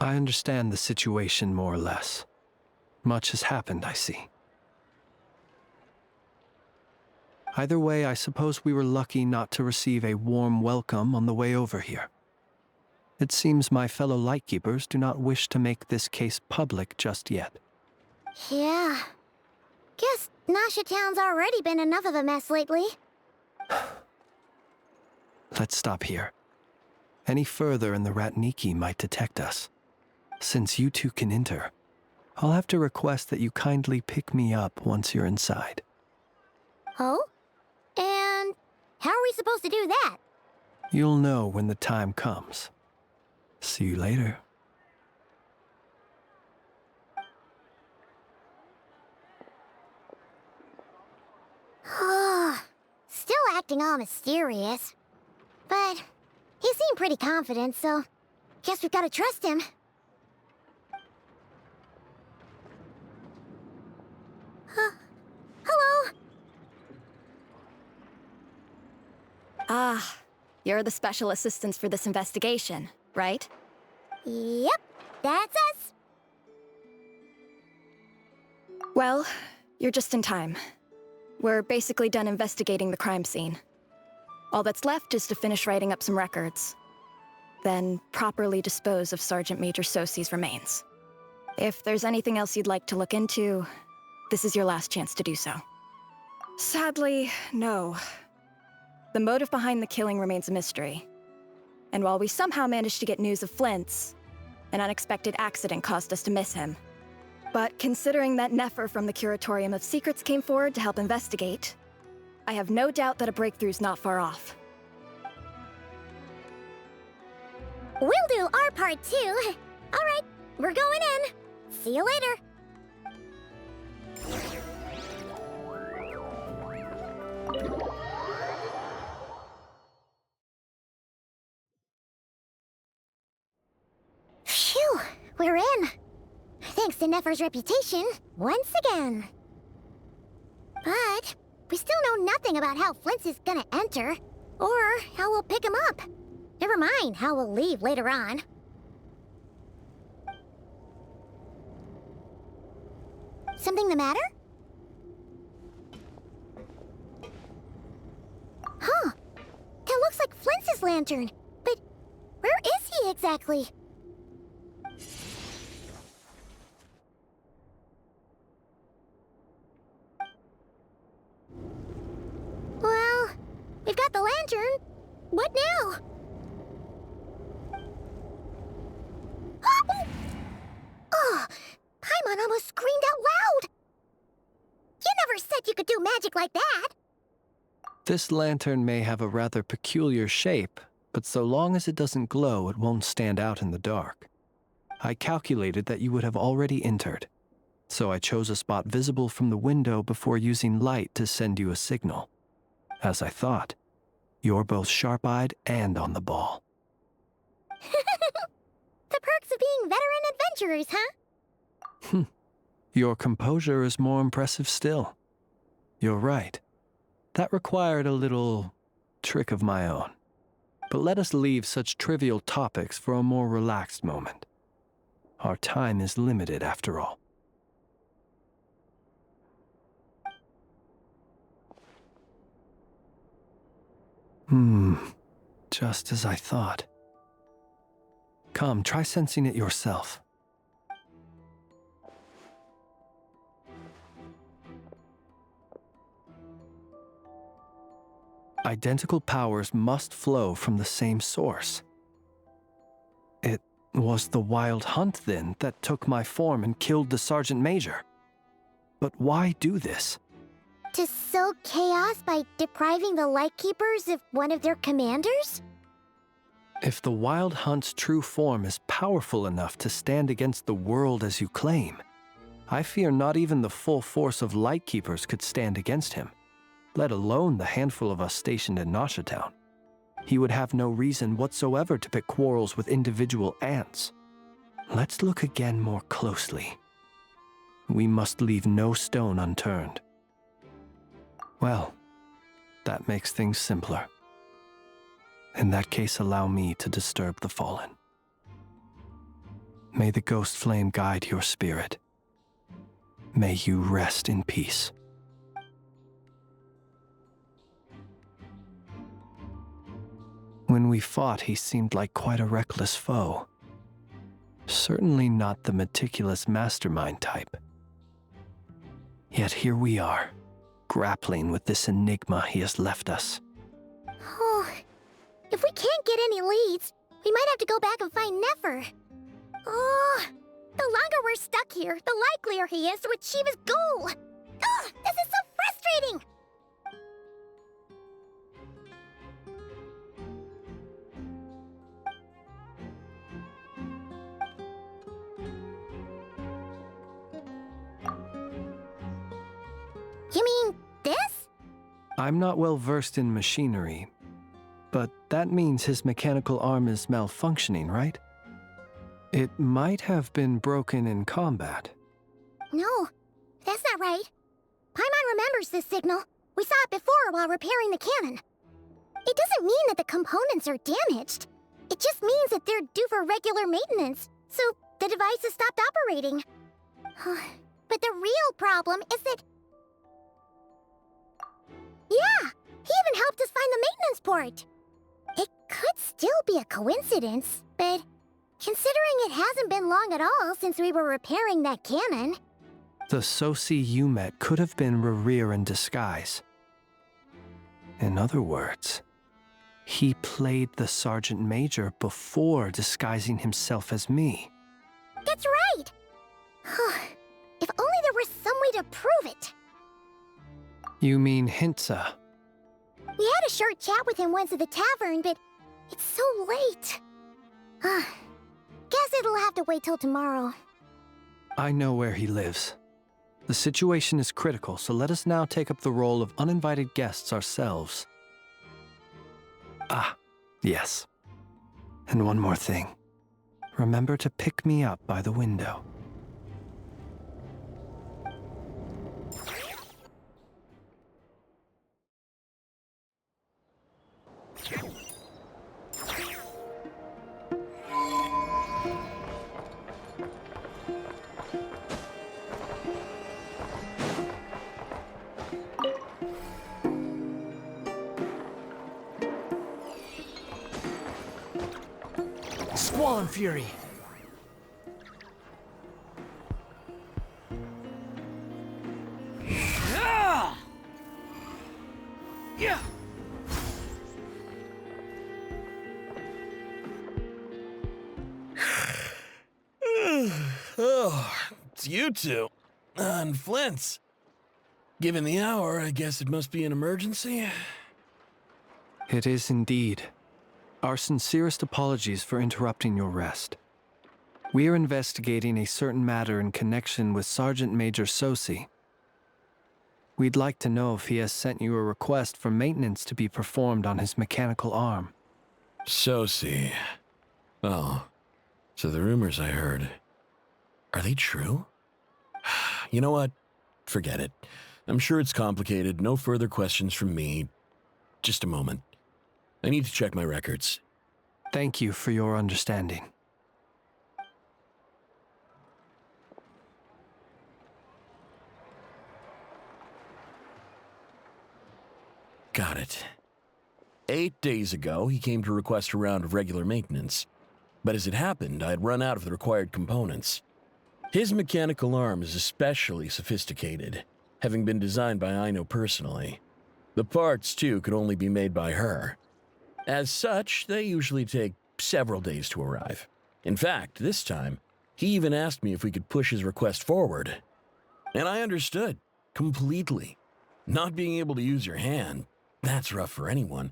I understand the situation more or less. Much has happened, I see. Either way, I suppose we were lucky not to receive a warm welcome on the way over here. It seems my fellow Lightkeepers do not wish to make this case public just yet. Yeah. Guess Nasha Town's already been enough of a mess lately. Let's stop here. Any further and the Ratniki might detect us. Since you two can enter, I'll have to request that you kindly pick me up once you're inside. Oh? And how are we supposed to do that? You'll know when the time comes. See you later. Still acting all mysterious. But he seemed pretty confident, so guess we've got to trust him. Hello? Ah, you're the special assistants for this investigation, right? Yep, that's us. Well, you're just in time. We're basically done investigating the crime scene. All that's left is to finish writing up some records. Then properly dispose of Sergeant Major Sosie's remains. If there's anything else you'd like to look into, this is your last chance to do so. Sadly, no. The motive behind the killing remains a mystery. And while we somehow managed to get news of Flint's, an unexpected accident caused us to miss him. But considering that Nefer from the Curatorium of Secrets came forward to help investigate, I have no doubt that a breakthrough's not far off. We'll do our part too. All right, we're going in. See you later. Phew, we're in. Thanks to Nefer's reputation, once again. But we still know nothing about how Flint's is gonna enter, or how we'll pick him up. Never mind how we'll leave later on. Something the matter? Huh. That looks like Flint's lantern. But where is he exactly? Well, we've got the lantern. What now? Oh, Paimon almost screamed out loud. You never said you could do magic like that. This lantern may have a rather peculiar shape, but so long as it doesn't glow, it won't stand out in the dark. I calculated that you would have already entered, so I chose a spot visible from the window before using light to send you a signal. As I thought, you're both sharp-eyed and on the ball. The perks of being veteran adventurers, huh? Your composure is more impressive still. You're right. That required a little trick of my own. But let us leave such trivial topics for a more relaxed moment. Our time is limited after all. Just as I thought. Come, try sensing it yourself. Identical powers must flow from the same source. It was the Wild Hunt, then, that took my form and killed the Sergeant Major. But why do this? To sow chaos by depriving the Lightkeepers of one of their commanders? If the Wild Hunt's true form is powerful enough to stand against the world as you claim, I fear not even the full force of Lightkeepers could stand against him, let alone the handful of us stationed in Nasha Town. He would have no reason whatsoever to pick quarrels with individual ants. Let's look again more closely. We must leave no stone unturned. Well, that makes things simpler. In that case, allow me to disturb the fallen. May the ghost flame guide your spirit. May you rest in peace. When we fought, he seemed like quite a reckless foe. Certainly not the meticulous mastermind type. Yet here we are, grappling with this enigma he has left us. Oh, if we can't get any leads, we might have to go back and find Nefer. Oh, the longer we're stuck here, the likelier he is to achieve his goal. Ugh, this is so frustrating! You mean this? I'm not well versed in machinery, but that means his mechanical arm is malfunctioning, right? It might have been broken in combat. No, that's not right. Paimon remembers this signal. We saw it before while repairing the cannon. It doesn't mean that the components are damaged. It just means that they're due for regular maintenance, so the device has stopped operating. But the real problem is that... Yeah, he even helped us find the maintenance port. It could still be a coincidence, but considering it hasn't been long at all since we were repairing that cannon... The Sosi you met could have been Rerir in disguise. In other words, he played the Sergeant Major before disguising himself as me. That's right! If only there was some way to prove it. You mean Hintsa? We had a short chat with him once at the tavern, but it's so late. Guess it'll have to wait till tomorrow. I know where he lives. The situation is critical, so let us now take up the role of uninvited guests ourselves. Ah, yes. And one more thing. Remember to pick me up by the window. Squall Fury! Yeah! Oh, it's you two. And Flint's. Given the hour, I guess it must be an emergency. It is indeed. Our sincerest apologies for interrupting your rest. We are investigating a certain matter in connection with Sergeant Major Sosi. We'd like to know if he has sent you a request for maintenance to be performed on his mechanical arm. Sosi. Oh, so the rumors I heard, are they true? You know what? Forget it. I'm sure it's complicated. No further questions from me. Just a moment. I need to check my records. Thank you for your understanding. Got it. 8 days ago, he came to request a round of regular maintenance. But as it happened, I had run out of the required components. His mechanical arm is especially sophisticated, having been designed by Aino personally. The parts, too, could only be made by her. As such, they usually take several days to arrive. In fact, this time, he even asked me if we could push his request forward. And I understood, completely. Not being able to use your hand, that's rough for anyone.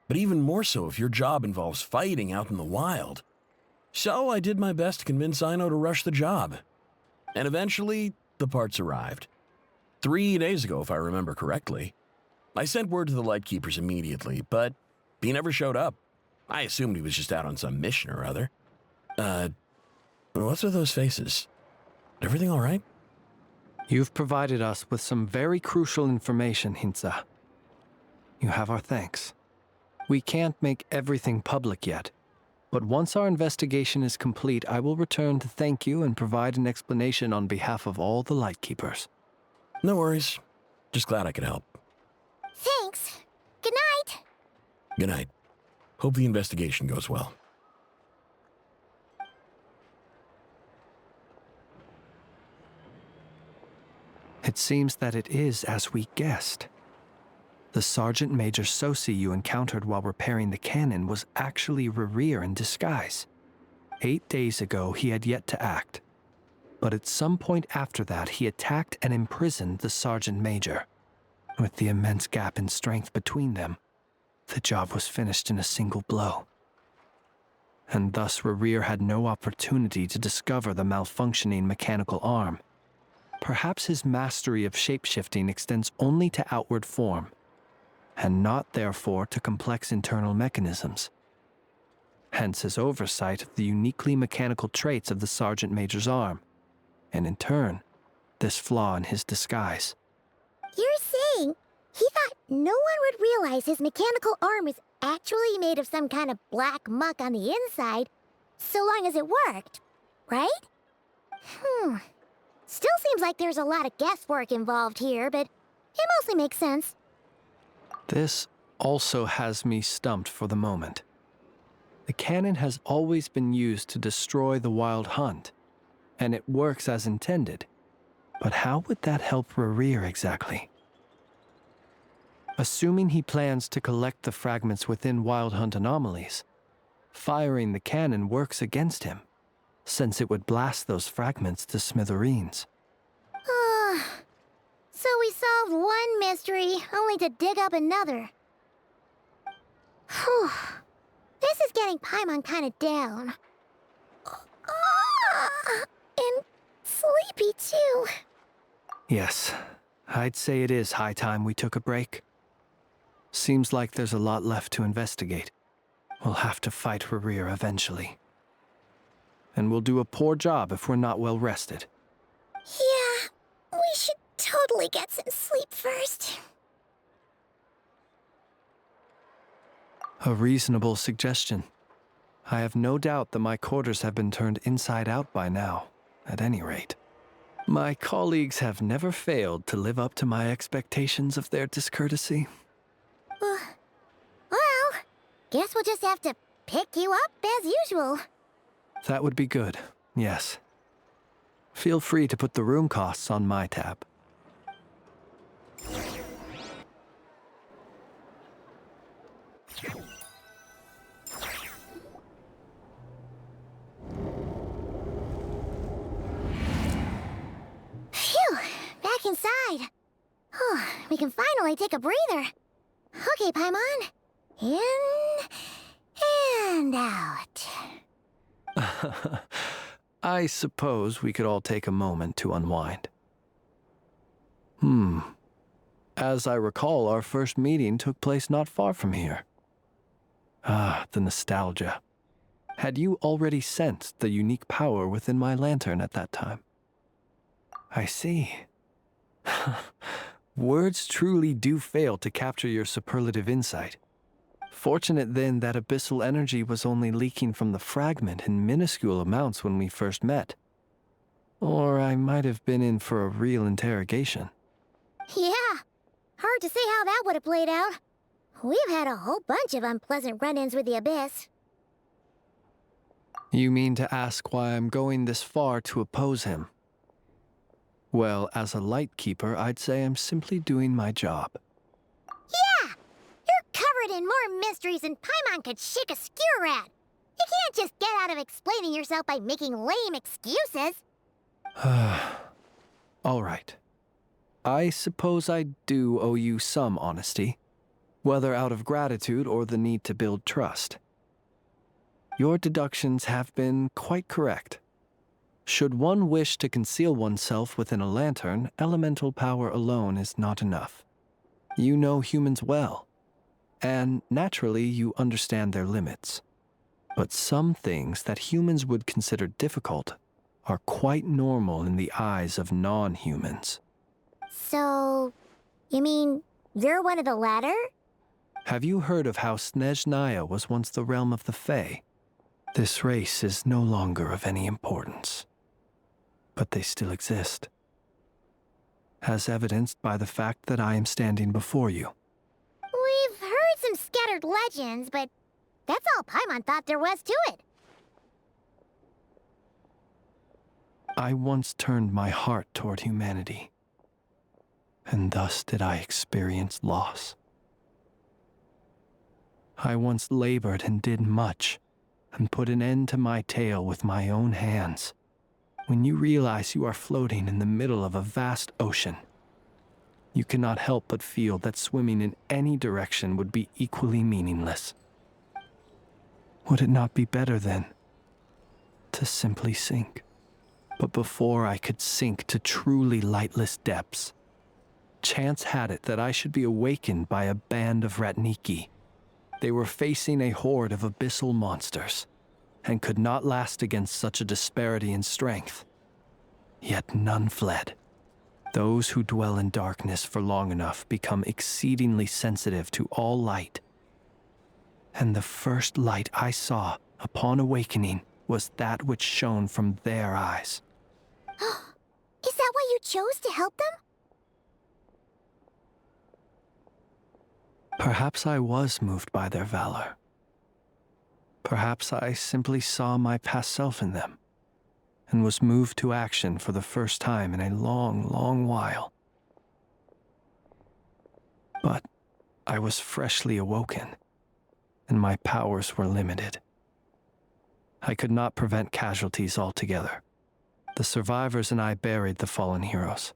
But even more so if your job involves fighting out in the wild. So I did my best to convince Aino to rush the job. And eventually, the parts arrived. 3 days ago, if I remember correctly. I sent word to the Lightkeepers immediately, but he never showed up. I assumed he was just out on some mission or other. What's with those faces? Everything all right? You've provided us with some very crucial information, Hintsa. You have our thanks. We can't make everything public yet, But once our investigation is complete, I will return to thank you and provide an explanation on behalf of all the Lightkeepers. No worries. Just glad I could help. Thanks. Good night. Good night. Hope the investigation goes well. It seems that it is as we guessed. The Sergeant Major Sosi you encountered while repairing the cannon was actually Rerir in disguise. 8 days ago, he had yet to act. But at some point after that, he attacked and imprisoned the Sergeant Major. With the immense gap in strength between them, the job was finished in a single blow. And thus Rerir had no opportunity to discover the malfunctioning mechanical arm. Perhaps his mastery of shapeshifting extends only to outward form, and not therefore to complex internal mechanisms. Hence his oversight of the uniquely mechanical traits of the Sergeant Major's arm, and in turn, this flaw in his disguise. You're saying he thought no one would realize his mechanical arm is actually made of some kind of black muck on the inside, so long as it worked, right? Still seems like there's a lot of guesswork involved here, but it mostly makes sense. This also has me stumped for the moment. The cannon has always been used to destroy the Wild Hunt, and it works as intended. But how would that help Rerir exactly? Assuming he plans to collect the fragments within Wild Hunt anomalies, firing the cannon works against him, since it would blast those fragments to smithereens. So we solved one mystery, only to dig up another. Whew. This is getting Paimon kind of down. And sleepy, too. Yes, I'd say it is high time we took a break. Seems like there's a lot left to investigate. We'll have to fight Rerir eventually. And we'll do a poor job if we're not well rested. Yeah, we should totally get some sleep first. A reasonable suggestion. I have no doubt that my quarters have been turned inside out by now, at any rate. My colleagues have never failed to live up to my expectations of their discourtesy. Well, guess we'll just have to pick you up as usual. That would be good, yes. Feel free to put the room costs on my tab. Phew, back inside. We can finally take a breather. Okay, Paimon. In and out. I suppose we could all take a moment to unwind. As I recall, our first meeting took place not far from here. Ah, the nostalgia. Had you already sensed the unique power within my lantern at that time? I see. Words truly do fail to capture your superlative insight. Fortunate then that abyssal energy was only leaking from the fragment in minuscule amounts when we first met. Or I might have been in for a real interrogation. Yeah, hard to say how that would have played out. We've had a whole bunch of unpleasant run-ins with the Abyss. You mean to ask why I'm going this far to oppose him? Well, as a Lightkeeper, I'd say I'm simply doing my job. Yeah! You're covered in more mysteries than Paimon could shake a skewer at. You can't just get out of explaining yourself by making lame excuses. All right. I suppose I do owe you some honesty, whether out of gratitude or the need to build trust. Your deductions have been quite correct. Should one wish to conceal oneself within a lantern, elemental power alone is not enough. You know humans well, and naturally you understand their limits. But some things that humans would consider difficult are quite normal in the eyes of non-humans. So, you mean you're one of the latter? Have you heard of how Snezhnaya was once the realm of the Fae? This race is no longer of any importance, but they still exist, as evidenced by the fact that I am standing before you. We've heard some scattered legends, but that's all Paimon thought there was to it. I once turned my heart toward humanity, and thus did I experience loss. I once labored and did much, and put an end to my tale with my own hands. When you realize you are floating in the middle of a vast ocean, you cannot help but feel that swimming in any direction would be equally meaningless. Would it not be better, then, to simply sink? But before I could sink to truly lightless depths, chance had it that I should be awakened by a band of Ratniki. They were facing a horde of abyssal monsters, and could not last against such a disparity in strength. Yet none fled. Those who dwell in darkness for long enough become exceedingly sensitive to all light. And the first light I saw upon awakening was that which shone from their eyes. Is that why you chose to help them? Perhaps I was moved by their valor. Perhaps I simply saw my past self in them, and was moved to action for the first time in a long, long while. But I was freshly awoken, and my powers were limited. I could not prevent casualties altogether. The survivors and I buried the fallen heroes.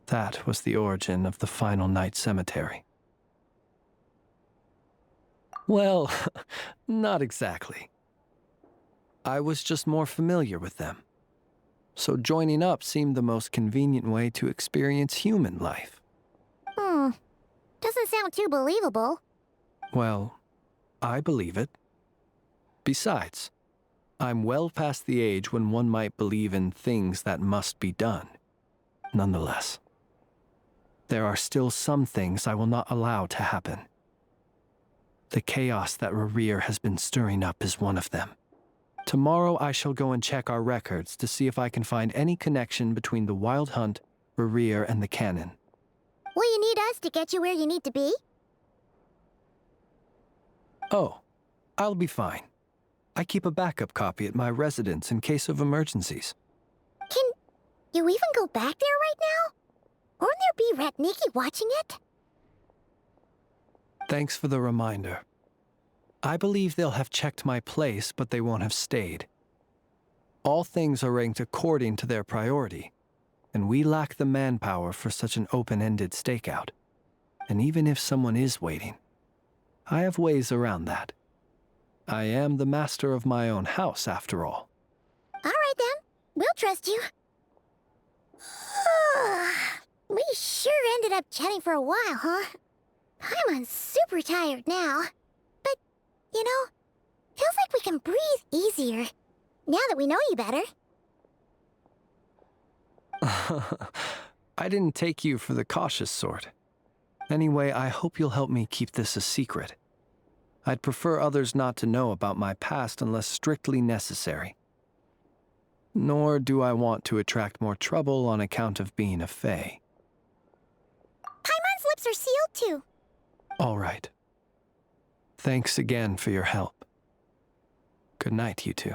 That was the origin of the Final Night Cemetery. Well, not exactly. I was just more familiar with them. So joining up seemed the most convenient way to experience human life. Doesn't sound too believable. Well, I believe it. Besides, I'm well past the age when one might believe in things that must be done. Nonetheless, there are still some things I will not allow to happen. The chaos that Rerir has been stirring up is one of them. Tomorrow I shall go and check our records to see if I can find any connection between the Wild Hunt, Rerir, and the Cannon. Will you need us to get you where you need to be? Oh, I'll be fine. I keep a backup copy at my residence in case of emergencies. Can you even go back there right now? Won't there be Ratniki watching it? Thanks for the reminder. I believe they'll have checked my place, but they won't have stayed. All things are ranked according to their priority, and we lack the manpower for such an open-ended stakeout. And even if someone is waiting, I have ways around that. I am the master of my own house, after all. All right, then. We'll trust you. We sure ended up chatting for a while, huh? I'm super tired now. But, you know, feels like we can breathe easier, now that we know you better. I didn't take you for the cautious sort. Anyway, I hope you'll help me keep this a secret. I'd prefer others not to know about my past unless strictly necessary. Nor do I want to attract more trouble on account of being a fae. Paimon's lips are sealed too. All right. Thanks again for your help. Good night, you two.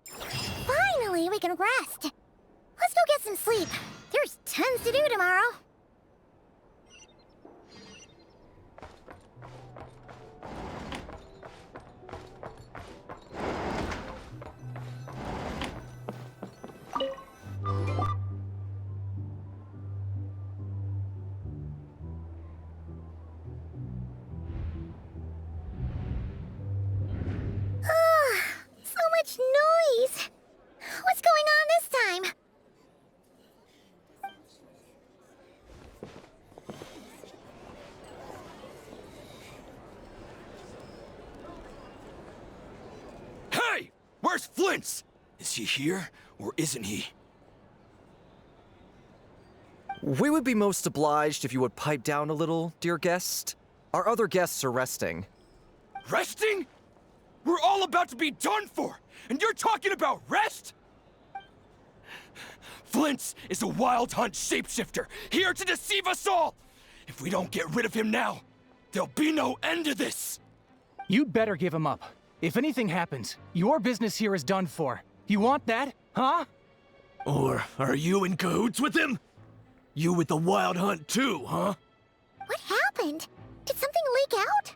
Finally, we can rest. Let's go get some sleep. There's tons to do tomorrow. So much noise. What's going on this time? Hey! Where's Flint's? Is he here, or isn't he? We would be most obliged if you would pipe down a little, dear guest. Our other guests are resting. Resting? We're all about to be done for, and you're talking about rest? Flint's is a wild hunt shapeshifter, here to deceive us all! If we don't get rid of him now, there'll be no end to this! You'd better give him up. If anything happens, your business here is done for. You want that, huh? Or are you in cahoots with him? You with the wild hunt too, huh? What happened? Did something leak out?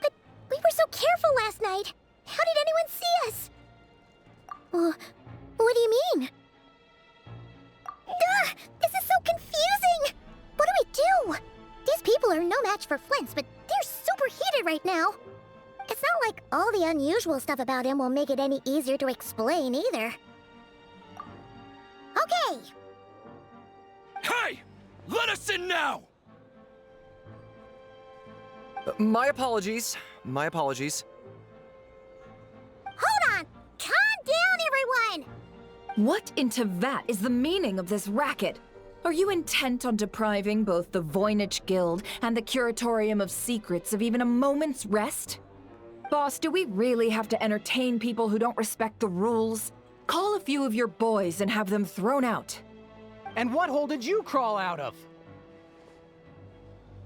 But we were so careful last night. How did anyone see us? What do you mean? Ugh, this is so confusing! What do we do? These people are no match for Flint's, but they're super heated right now. It's not like all the unusual stuff about him will make it any easier to explain either. Okay! Hey! Let us in now! My apologies. My apologies. Hold on! Calm down, everyone! What in Tevat is the meaning of this racket? Are you intent on depriving both the Voynich Guild and the Curatorium of Secrets of even a moment's rest? Boss, do we really have to entertain people who don't respect the rules? Call a few of your boys and have them thrown out. And what hole did you crawl out of?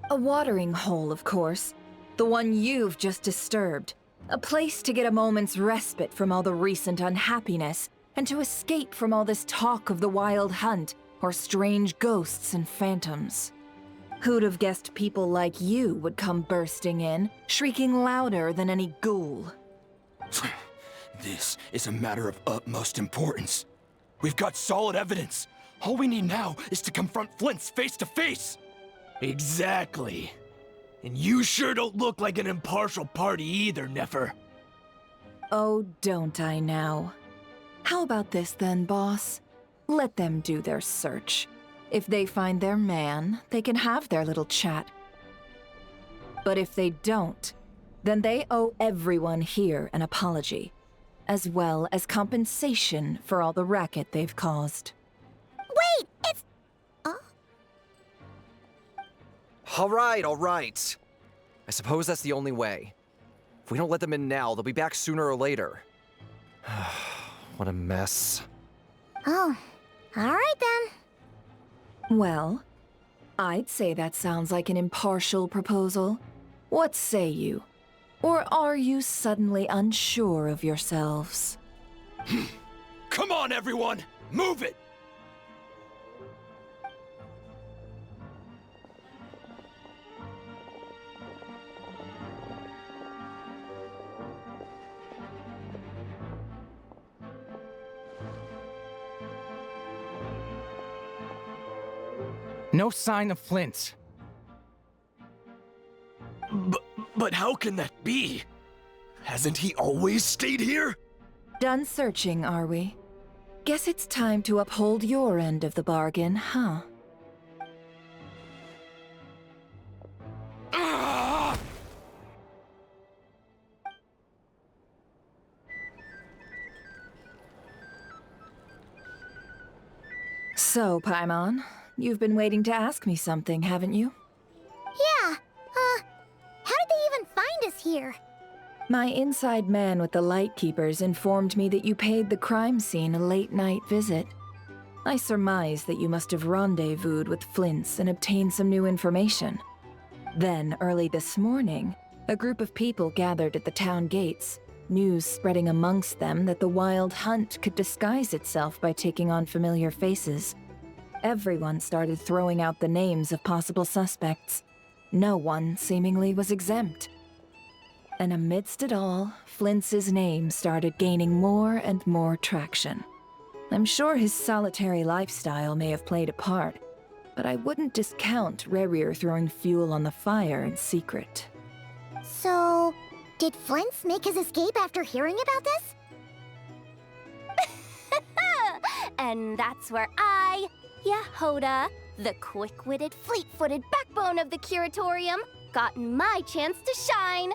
A watering hole, of course. The one you've just disturbed. A place to get a moment's respite from all the recent unhappiness, and to escape from all this talk of the wild hunt, or strange ghosts and phantoms. Who'd have guessed people like you would come bursting in, shrieking louder than any ghoul? This is a matter of utmost importance. We've got solid evidence. All we need now is to confront Flint's face to face. Exactly. And you sure don't look like an impartial party either, Nefer. Oh, don't I now? How about this then, boss? Let them do their search. If they find their man, they can have their little chat. But if they don't, then they owe everyone here an apology, as well as compensation for all the racket they've caused. Wait, it's... All right. I suppose that's the only way. If we don't let them in now, they'll be back sooner or later. What a mess. Oh, all right then. Well, I'd say that sounds like an impartial proposal. What say you? Or are you suddenly unsure of yourselves? Come on, everyone! Move it! No sign of Flint. But how can that be? Hasn't he always stayed here? Done searching, are we? Guess it's time to uphold your end of the bargain, huh? So, Paimon, you've been waiting to ask me something, haven't you? Yeah, how did they even find us here? My inside man with the Lightkeepers informed me that you paid the crime scene a late-night visit. I surmise that you must have rendezvoused with Flint's and obtained some new information. Then, early this morning, a group of people gathered at the town gates, news spreading amongst them that the wild hunt could disguise itself by taking on familiar faces. Everyone started throwing out the names of possible suspects. No one, seemingly, was exempt. And amidst it all, Flint's name started gaining more and more traction. I'm sure his solitary lifestyle may have played a part, but I wouldn't discount Rerir throwing fuel on the fire in secret. So, did Flint's make his escape after hearing about this? And that's where I, Yehoda, the quick-witted, fleet-footed backbone of the Curatorium, got my chance to shine.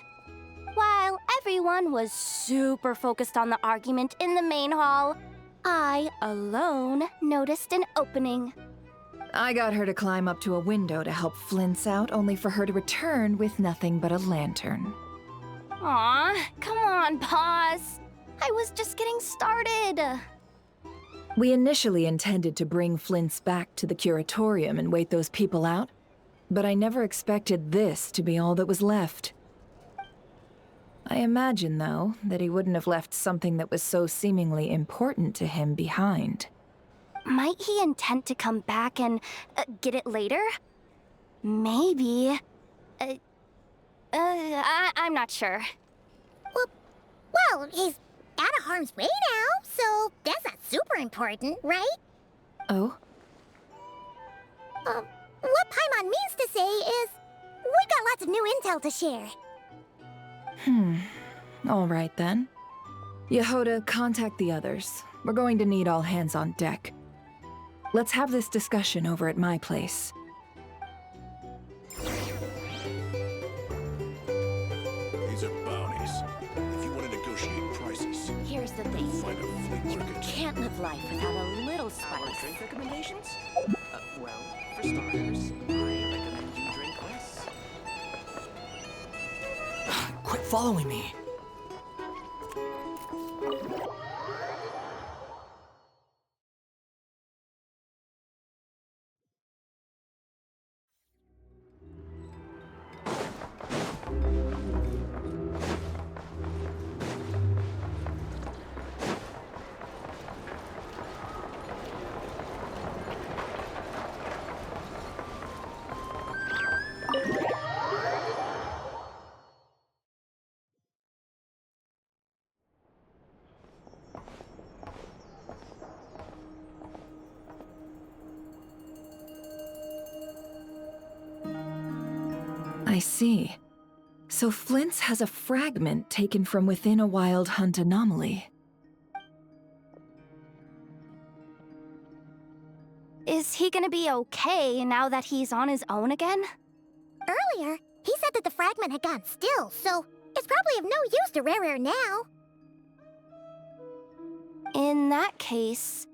While everyone was super focused on the argument in the main hall, I alone noticed an opening. I got her to climb up to a window to help Flint's out, only for her to return with nothing but a lantern. Aw, come on, boss. I was just getting started. We initially intended to bring Flint's back to the curatorium and wait those people out, but I never expected this to be all that was left. I imagine, though, that he wouldn't have left something that was so seemingly important to him behind. Might he intend to come back and get it later? Maybe. I'm not sure. Well, he's out of harm's way now, so that's not super important, right? Oh? What Paimon means to say is, we got lots of new intel to share. All right then. Yehoda, contact the others. We're going to need all hands on deck. Let's have this discussion over at my place. These are bounties. If you want to negotiate prices, here's the thing. find a flea You market. can't live life without a little spice. Drink recommendations? Well, for starters, I recommend you drink less. Quit following me. I see. So Flint's has a fragment taken from within a wild hunt anomaly. Is he gonna be okay now that he's on his own again? Earlier, he said that the fragment had gone still, so it's probably of no use to Rare now. In that case,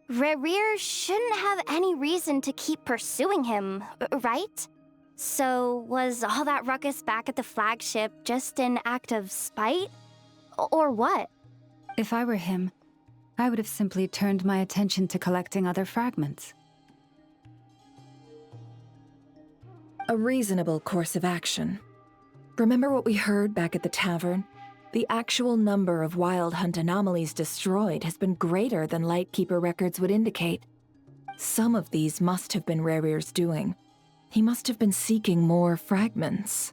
Rare shouldn't have any reason to keep pursuing him, right? So was all that ruckus back at the flagship just an act of spite? Or what? If I were him, I would have simply turned my attention to collecting other fragments. A reasonable course of action. Remember what we heard back at the tavern? The actual number of wild hunt anomalies destroyed has been greater than Lightkeeper records would indicate. Some of these must have been Rare's doing. He must have been seeking more fragments.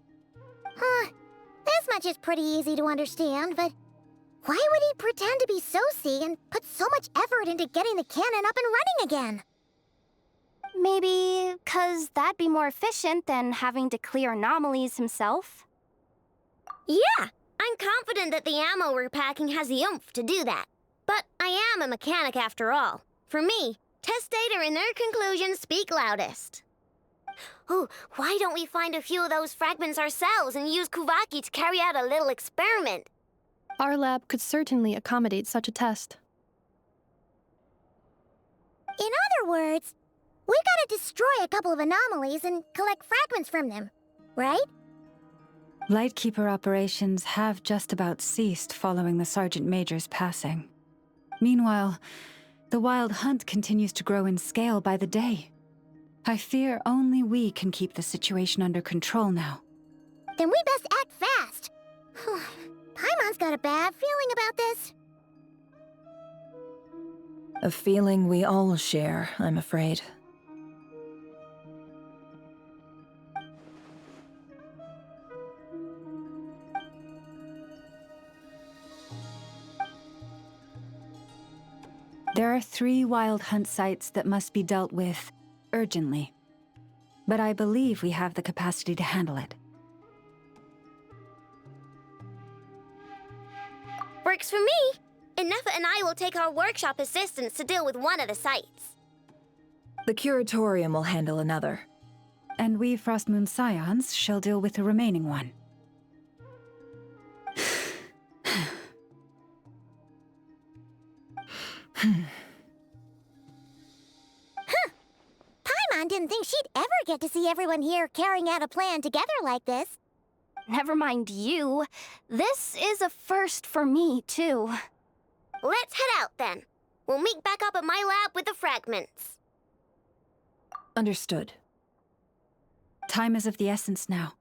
This much is pretty easy to understand, but why would he pretend to be Soci and put so much effort into getting the cannon up and running again? Maybe 'cause that'd be more efficient than having to clear anomalies himself? Yeah, I'm confident that the ammo we're packing has the oomph to do that. But I am a mechanic after all. For me, test data and their conclusions speak loudest. Ooh, why don't we find a few of those fragments ourselves and use Kuvaki to carry out a little experiment? Our lab could certainly accommodate such a test. In other words, we gotta destroy a couple of anomalies and collect fragments from them, right? Lightkeeper operations have just about ceased following the Sergeant Major's passing. Meanwhile, the Wild Hunt continues to grow in scale by the day. I fear only we can keep the situation under control now. Then we best act fast. Paimon's got a bad feeling about this. A feeling we all share, I'm afraid. There are 3 Wild Hunt sites that must be dealt with urgently. But I believe we have the capacity to handle it. Works for me. Ineffa and I will take our workshop assistants to deal with one of the sites. The curatorium will handle another. And we Frostmoon Scions shall deal with the remaining one. Paimon didn't think she'd ever get to see everyone here carrying out a plan together like this. never mind you. This is a first for me, too. Let's head out then. We'll meet back up at my lab with the fragments. Understood. Time is of the essence now.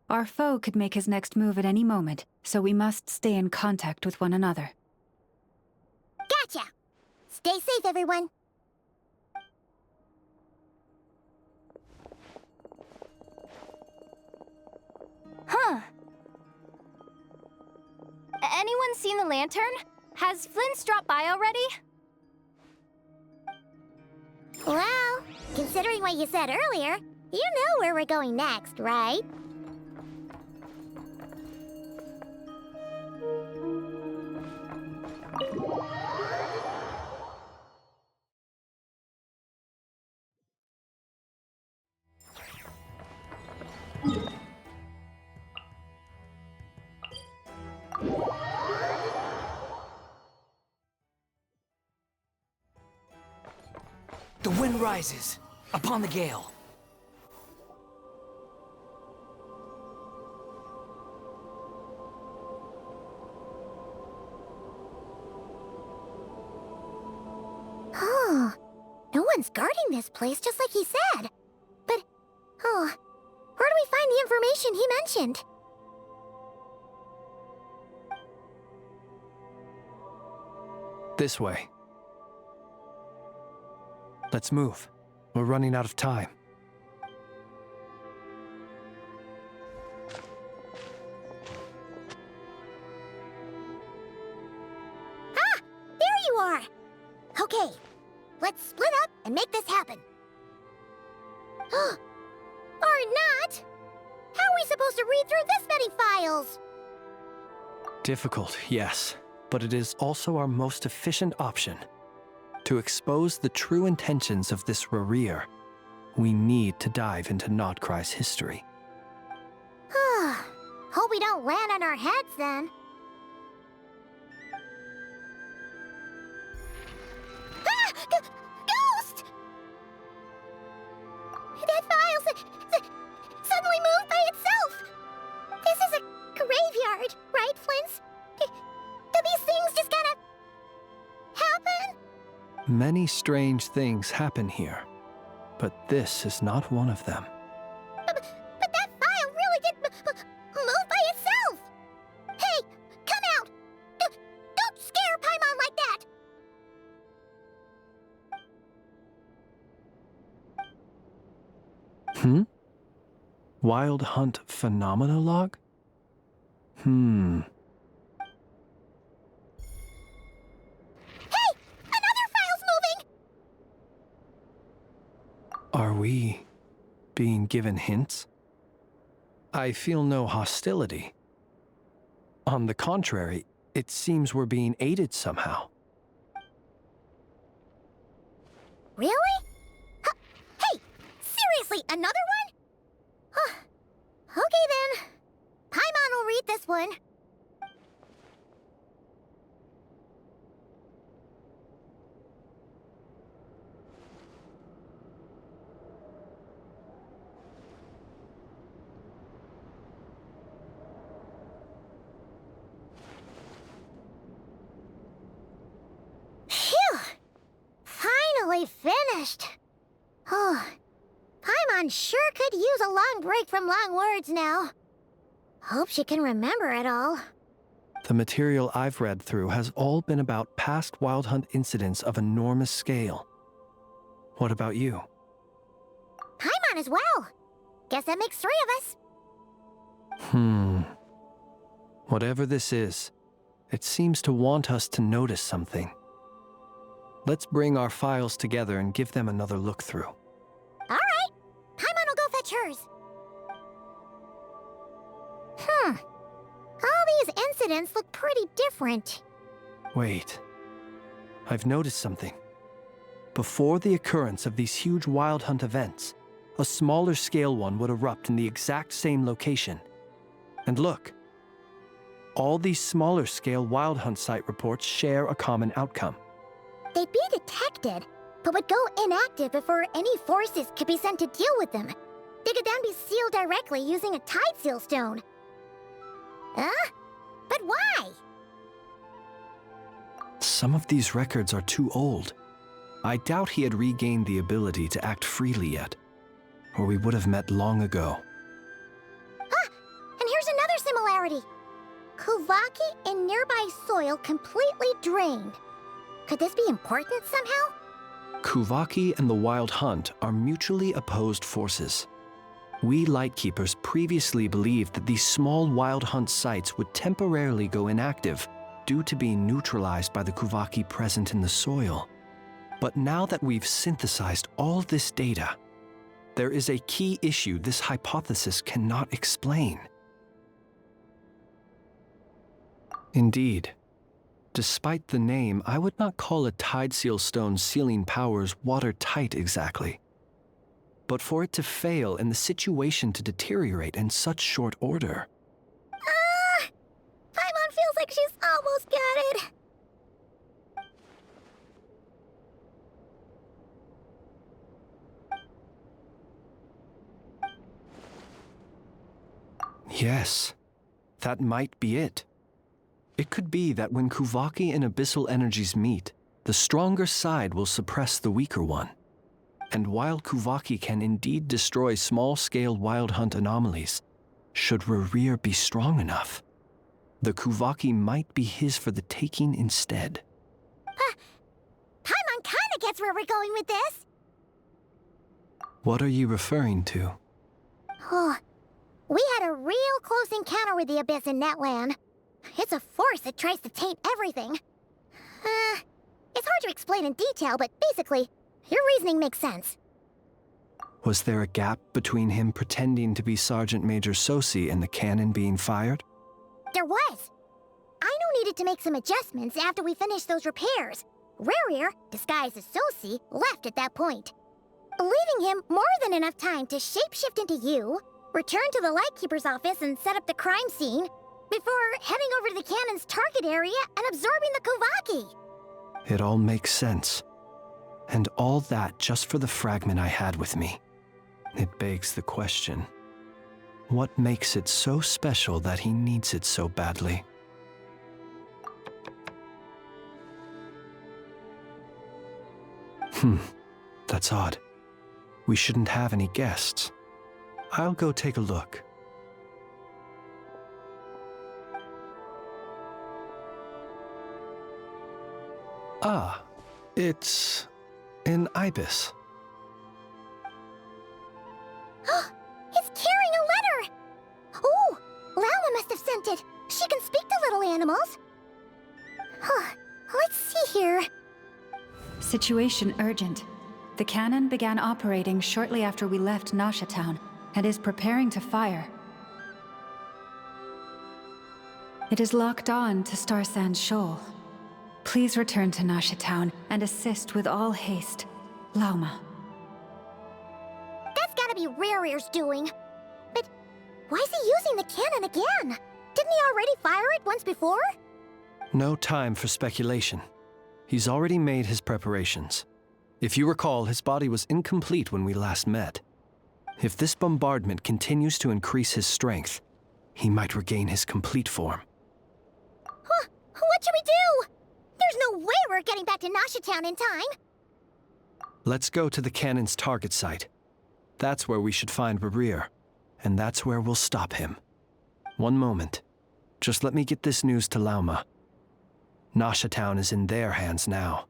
Our foe could make his next move at any moment, so we must stay in contact with one another. Gotcha! Stay safe, everyone. Huh. Anyone seen the lantern? Has Flint's dropped by already? Well, considering what you said earlier, you know where we're going next, right? The wind rises upon the gale. Oh, no one's guarding this place, just like he said. But, oh, where do we find the information he mentioned? This way. Let's move. We're running out of time. Ah! There you are! Okay, let's split up and make this happen. Or not! How are we supposed to read through this many files? Difficult, yes, but it is also our most efficient option. To expose the true intentions of this Rereer, we need to dive into Notcry's history. Hope we don't land on our heads then. Ah! Ghost! That file suddenly moved by itself! This is a graveyard, right, Flint? Do these things just kind of happen? Many strange things happen here, but this is not one of them. But that file really did move by itself! Hey, come out! Don't scare Paimon like that! Wild Hunt Phenomena Log? Are we being given hints? I feel no hostility. On the contrary, it seems we're being aided somehow. Really? Hey, seriously, another one? Okay then. Paimon will read this one. Finally finished. Oh, Paimon sure could use a long break from long words now. Hope she can remember it all. The material I've read through has all been about past Wild Hunt incidents of enormous scale. What about you? Paimon as well. Guess that makes 3 of us. Whatever this is, it seems to want us to notice something. Let's bring our files together and give them another look through. All right. Paimon will go fetch hers. All these incidents look pretty different. Wait. I've noticed something. Before the occurrence of these huge Wild Hunt events, a smaller scale one would erupt in the exact same location. And look. All these smaller scale Wild Hunt site reports share a common outcome. They'd be detected, but would go inactive before any forces could be sent to deal with them. They could then be sealed directly using a tide seal stone. Huh? But why? Some of these records are too old. I doubt he had regained the ability to act freely yet, or we would have met long ago. Ah! And here's another similarity. Kuvaki and nearby soil completely drained. Could this be important somehow? Kuvaki and the Wild Hunt are mutually opposed forces. We Lightkeepers previously believed that these small Wild Hunt sites would temporarily go inactive due to being neutralized by the Kuvaki present in the soil. But now that we've synthesized all this data, there is a key issue this hypothesis cannot explain. Indeed, despite the name, I would not call a Tideseal Stone's sealing powers watertight exactly. But for it to fail and the situation to deteriorate in such short order... Paimon feels like she's almost got it. Yes, that might be it. It could be that when Kuvaki and abyssal energies meet, the stronger side will suppress the weaker one. And while Kuvaki can indeed destroy small-scale Wild Hunt anomalies, should Rerir be strong enough, the Kuvaki might be his for the taking instead. Paimon kinda gets where we're going with this. What are you referring to? Oh, we had a real close encounter with the Abyss in Netland. It's a force that tries to taint everything. It's hard to explain in detail, but basically, your reasoning makes sense. Was there a gap between him pretending to be Sergeant Major Sosi and the cannon being fired? There was. Aino needed to make some adjustments after we finished those repairs. Rerir, disguised as Sosi, left at that point, leaving him more than enough time to shapeshift into you, return to the Lightkeeper's office and set up the crime scene, before heading over to the cannon's target area and absorbing the Kuvaki. It all makes sense. And all that just for the fragment I had with me. It begs the question, what makes it so special that he needs it so badly? That's odd. We shouldn't have any guests. I'll go take a look. Ah, it's an ibis. It's carrying a letter! Oh, Lauma must have sent it. She can speak to little animals. Let's see here. Situation urgent. The cannon began operating shortly after we left Nasha Town and is preparing to fire. It is locked on to Star Sand Shoal. Please return to Nasha Town and assist with all haste. Lauma. That's gotta be Rerir's doing. But why is he using the cannon again? Didn't he already fire it once before? No time for speculation. He's already made his preparations. If you recall, his body was incomplete when we last met. If this bombardment continues to increase his strength, he might regain his complete form. What should we do? There's no way we're getting back to Nasha Town in time. Let's go to the cannon's target site. That's where we should find Rerir, and that's where we'll stop him. One moment. Just let me get this news to Lauma. Nasha Town is in their hands now.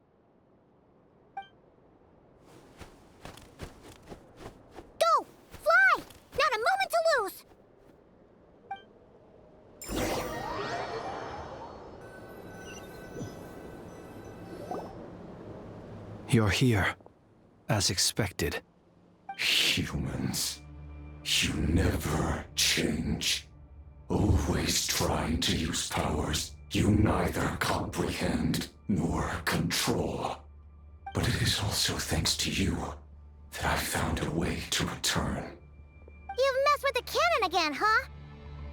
Go! Fly! Not a moment to lose! You're here, as expected. Humans, you never change. Always trying to use powers you neither comprehend nor control. But it is also thanks to you that I found a way to return. You've messed with the cannon again, huh?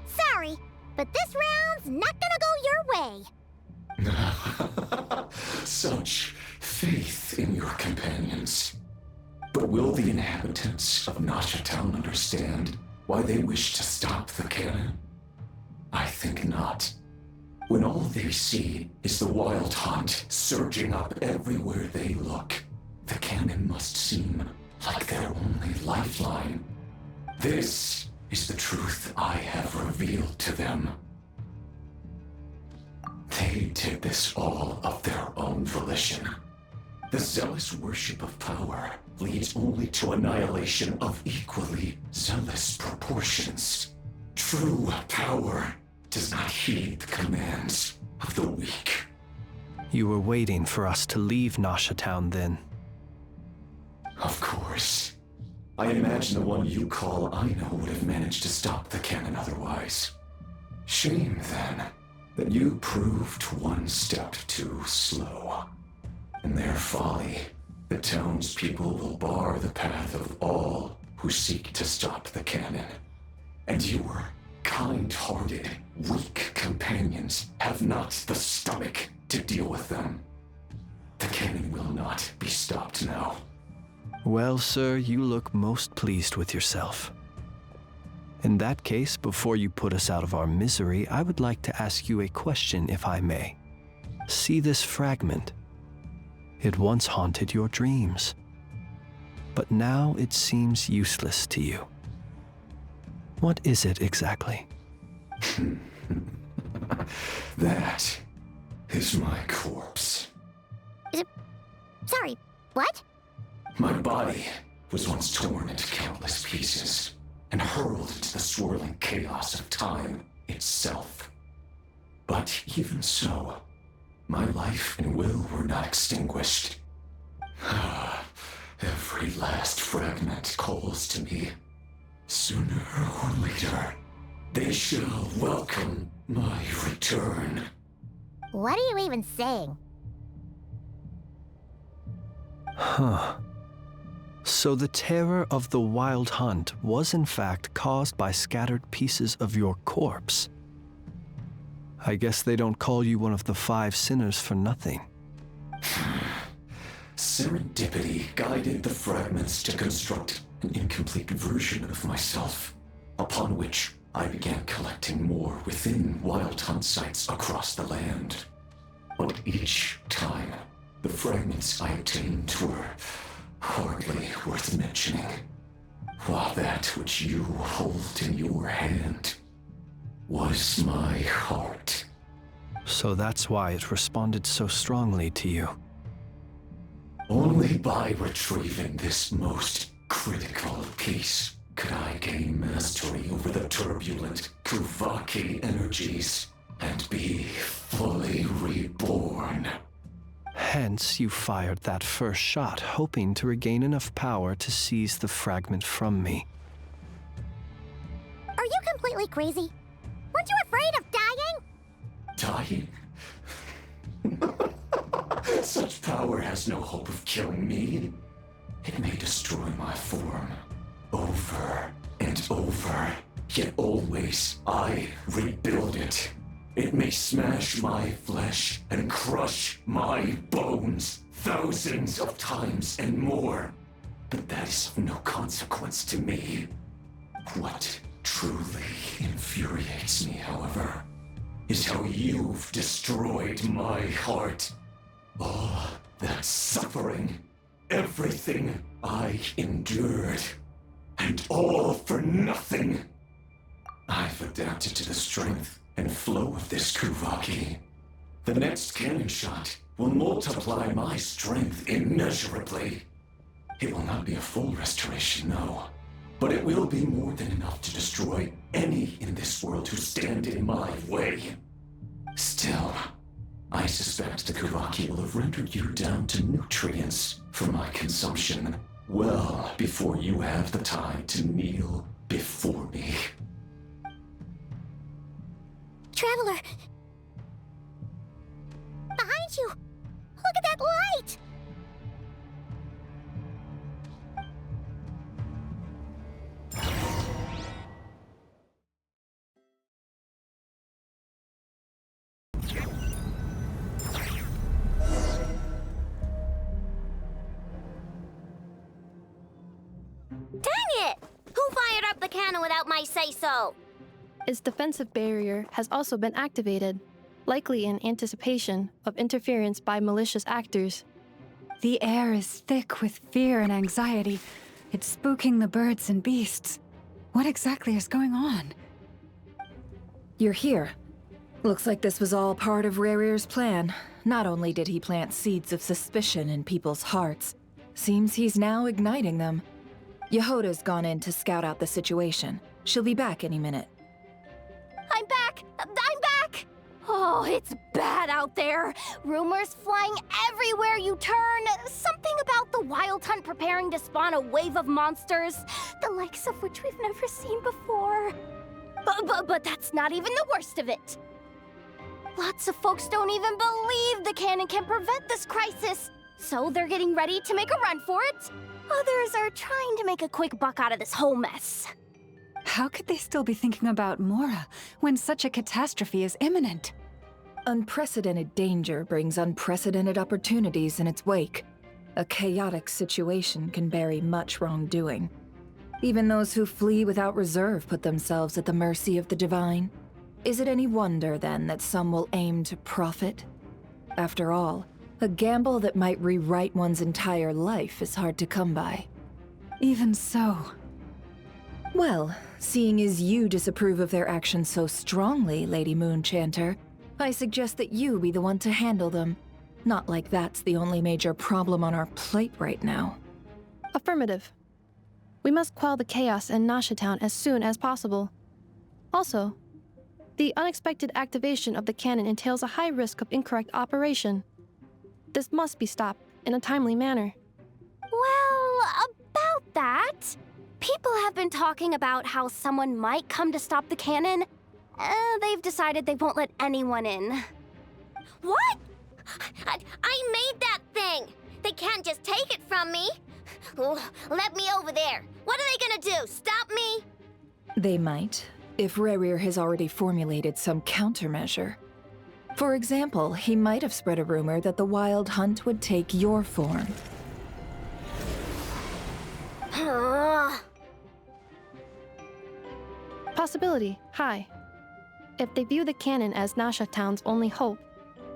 Sorry, but this round's not gonna go your way. Such faith in your companions. But will the inhabitants of Nasha Town understand why they wish to stop the cannon? I think not. When all they see is the wild hunt surging up everywhere they look, the cannon must seem like their only lifeline. This is the truth I have revealed to them. They did this all of their own volition. The zealous worship of power leads only to annihilation of equally zealous proportions. True power does not heed the commands of the weak. You were waiting for us to leave Nasha Town then. Of course. I imagine the one you call Aino would have managed to stop the cannon otherwise. Shame, then, that you proved one step too slow. In their folly, the townspeople will bar the path of all who seek to stop the cannon. And your kind-hearted, weak companions have not the stomach to deal with them. The cannon will not be stopped now. Well, sir, you look most pleased with yourself. In that case, before you put us out of our misery, I would like to ask you a question, if I may. See this fragment? It once haunted your dreams, but now it seems useless to you. What is it exactly? That is my corpse. Sorry, what? My body was once torn into countless pieces and hurled into the swirling chaos of time itself. But even so, my life and will were not extinguished. Every last fragment calls to me. Sooner or later, they shall welcome my return. What are you even saying? Huh. So the terror of the wild hunt was in fact caused by scattered pieces of your corpse. I guess they don't call you one of the 5 sinners for nothing. Serendipity guided the fragments to construct an incomplete version of myself, upon which I began collecting more within wild hunt sites across the land. But each time, the fragments I obtained were hardly worth mentioning, while that which you hold in your hand was my heart. So that's why it responded so strongly to you. Only by retrieving this most critical piece could I gain mastery over the turbulent Kuvaki energies and be fully reborn. Hence, you fired that first shot, hoping to regain enough power to seize the fragment from me. Are you completely crazy? Weren't you afraid of dying? Dying? Such power has no hope of killing me. It may destroy my form over and over, yet always I rebuild it. It may smash my flesh and crush my bones thousands of times and more, but that is of no consequence to me. What truly infuriates me, however, is how you've destroyed my heart. All that suffering, everything I endured, and all for nothing. I've adapted to the strength and flow of this Kuvaki. The next cannon shot will multiply my strength immeasurably. It will not be a full restoration, no, but it will be more than enough to destroy any in this world who stand in my way. Still, I suspect the Kuvaki will have rendered you down to nutrients for my consumption well before you have the time to kneel before me. Traveler! Behind you! Look at that light! Dang it! Who fired up the cannon without my say-so? Its defensive barrier has also been activated, likely in anticipation of interference by malicious actors. The air is thick with fear and anxiety. It's spooking the birds and beasts. What exactly is going on? You're here. Looks like this was all part of Rarir's plan. Not only did he plant seeds of suspicion in people's hearts, seems he's now igniting them. Yehoda's gone in to scout out the situation. She'll be back any minute. I'm back! I'm back! Oh, it's bad out there. Rumors flying everywhere you turn. Something about the Wild Hunt preparing to spawn a wave of monsters, the likes of which we've never seen before. But that's not even the worst of it. Lots of folks don't even believe the cannon can prevent this crisis, so they're getting ready to make a run for it. Others are trying to make a quick buck out of this whole mess. How could they still be thinking about Mora when such a catastrophe is imminent? Unprecedented danger brings unprecedented opportunities in its wake. A chaotic situation can bury much wrongdoing. Even those who flee without reserve put themselves at the mercy of the divine. Is it any wonder, then, that some will aim to profit? After all, a gamble that might rewrite one's entire life is hard to come by. Even so. Well, seeing as you disapprove of their actions so strongly, Lady Moonchanter, I suggest that you be the one to handle them. Not like that's the only major problem on our plate right now. Affirmative. We must quell the chaos in Nasha Town as soon as possible. Also, the unexpected activation of the cannon entails a high risk of incorrect operation. This must be stopped in a timely manner. Well, about that, people have been talking about how someone might come to stop the cannon. They've decided they won't let anyone in. What? I made that thing! They can't just take it from me! Let me over there! What are they gonna do? Stop me? They might, if Rarir has already formulated some countermeasure. For example, he might have spread a rumor that the Wild Hunt would take your form. Possibility high. If they view the cannon as Nasha Town's only hope,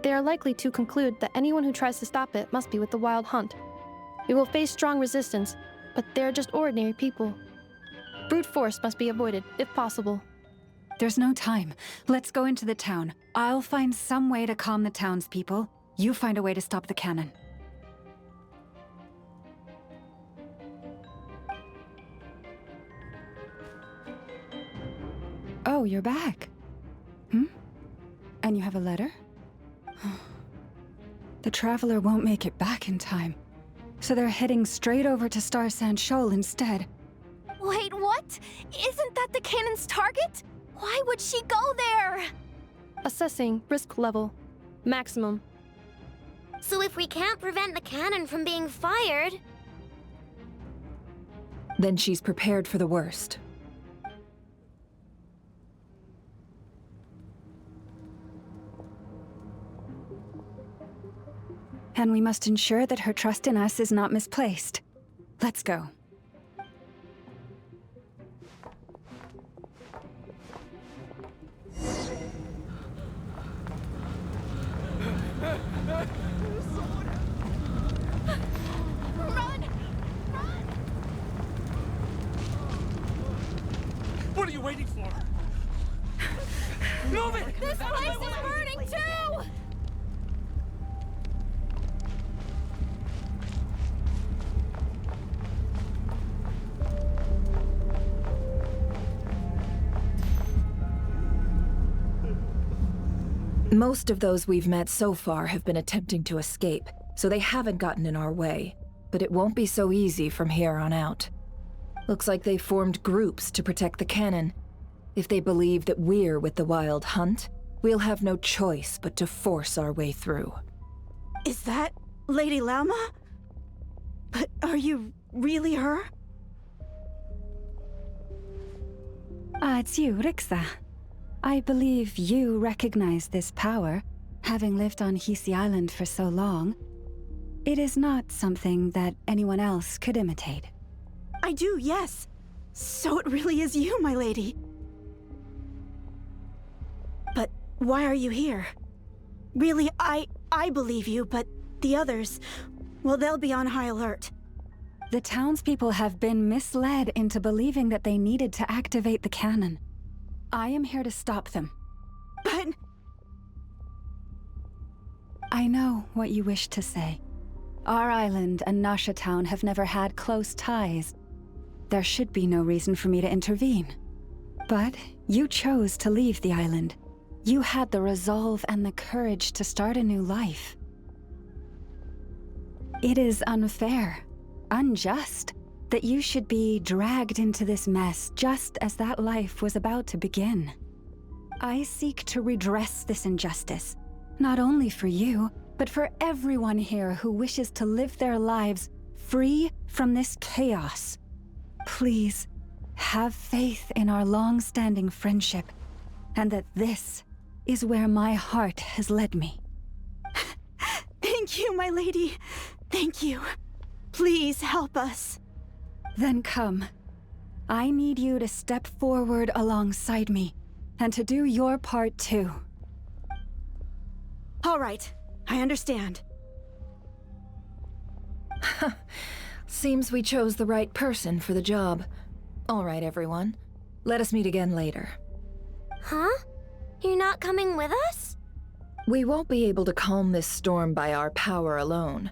they are likely to conclude that anyone who tries to stop it must be with the Wild Hunt. We will face strong resistance, but they're just ordinary people. Brute force must be avoided, if possible. There's no time. Let's go into the town. I'll find some way to calm the townspeople. You find a way to stop the cannon. Oh, you're back. And you have a letter? The Traveler won't make it back in time. So they're heading straight over to Star Sand Shoal instead. Wait, what? Isn't that the cannon's target? Why would she go there? Assessing risk level. Maximum. So if we can't prevent the cannon from being fired... Then she's prepared for the worst. And we must ensure that her trust in us is not misplaced. Let's go. What are you waiting for? Move it! This place is burning too! Most of those we've met so far have been attempting to escape, so they haven't gotten in our way. But it won't be so easy from here on out. Looks like they formed groups to protect the cannon. If they believe that we're with the Wild Hunt, we'll have no choice but to force our way through. Is that Lady Lauma? But are you really her? It's you, Rixa. I believe you recognize this power, having lived on Hisi Island for so long. It is not something that anyone else could imitate. I do, yes. So it really is you, my lady. Why are you here? Really, I believe you, but the others, well, they'll be on high alert. The townspeople have been misled into believing that they needed to activate the cannon. I am here to stop them. But... I know what you wish to say. Our island and Nasha Town have never had close ties. There should be no reason for me to intervene. But you chose to leave the island. You had the resolve and the courage to start a new life. It is unfair, unjust, that you should be dragged into this mess just as that life was about to begin. I seek to redress this injustice, not only for you, but for everyone here who wishes to live their lives free from this chaos. Please, have faith in our long-standing friendship, and that this is where my heart has led me. Thank you, my lady. Thank you. Please help us. Then come. I need you to step forward alongside me, and to do your part too. All right, I understand. Seems we chose the right person for the job. All right, everyone. Let us meet again later. Huh? You're not coming with us? We won't be able to calm this storm by our power alone.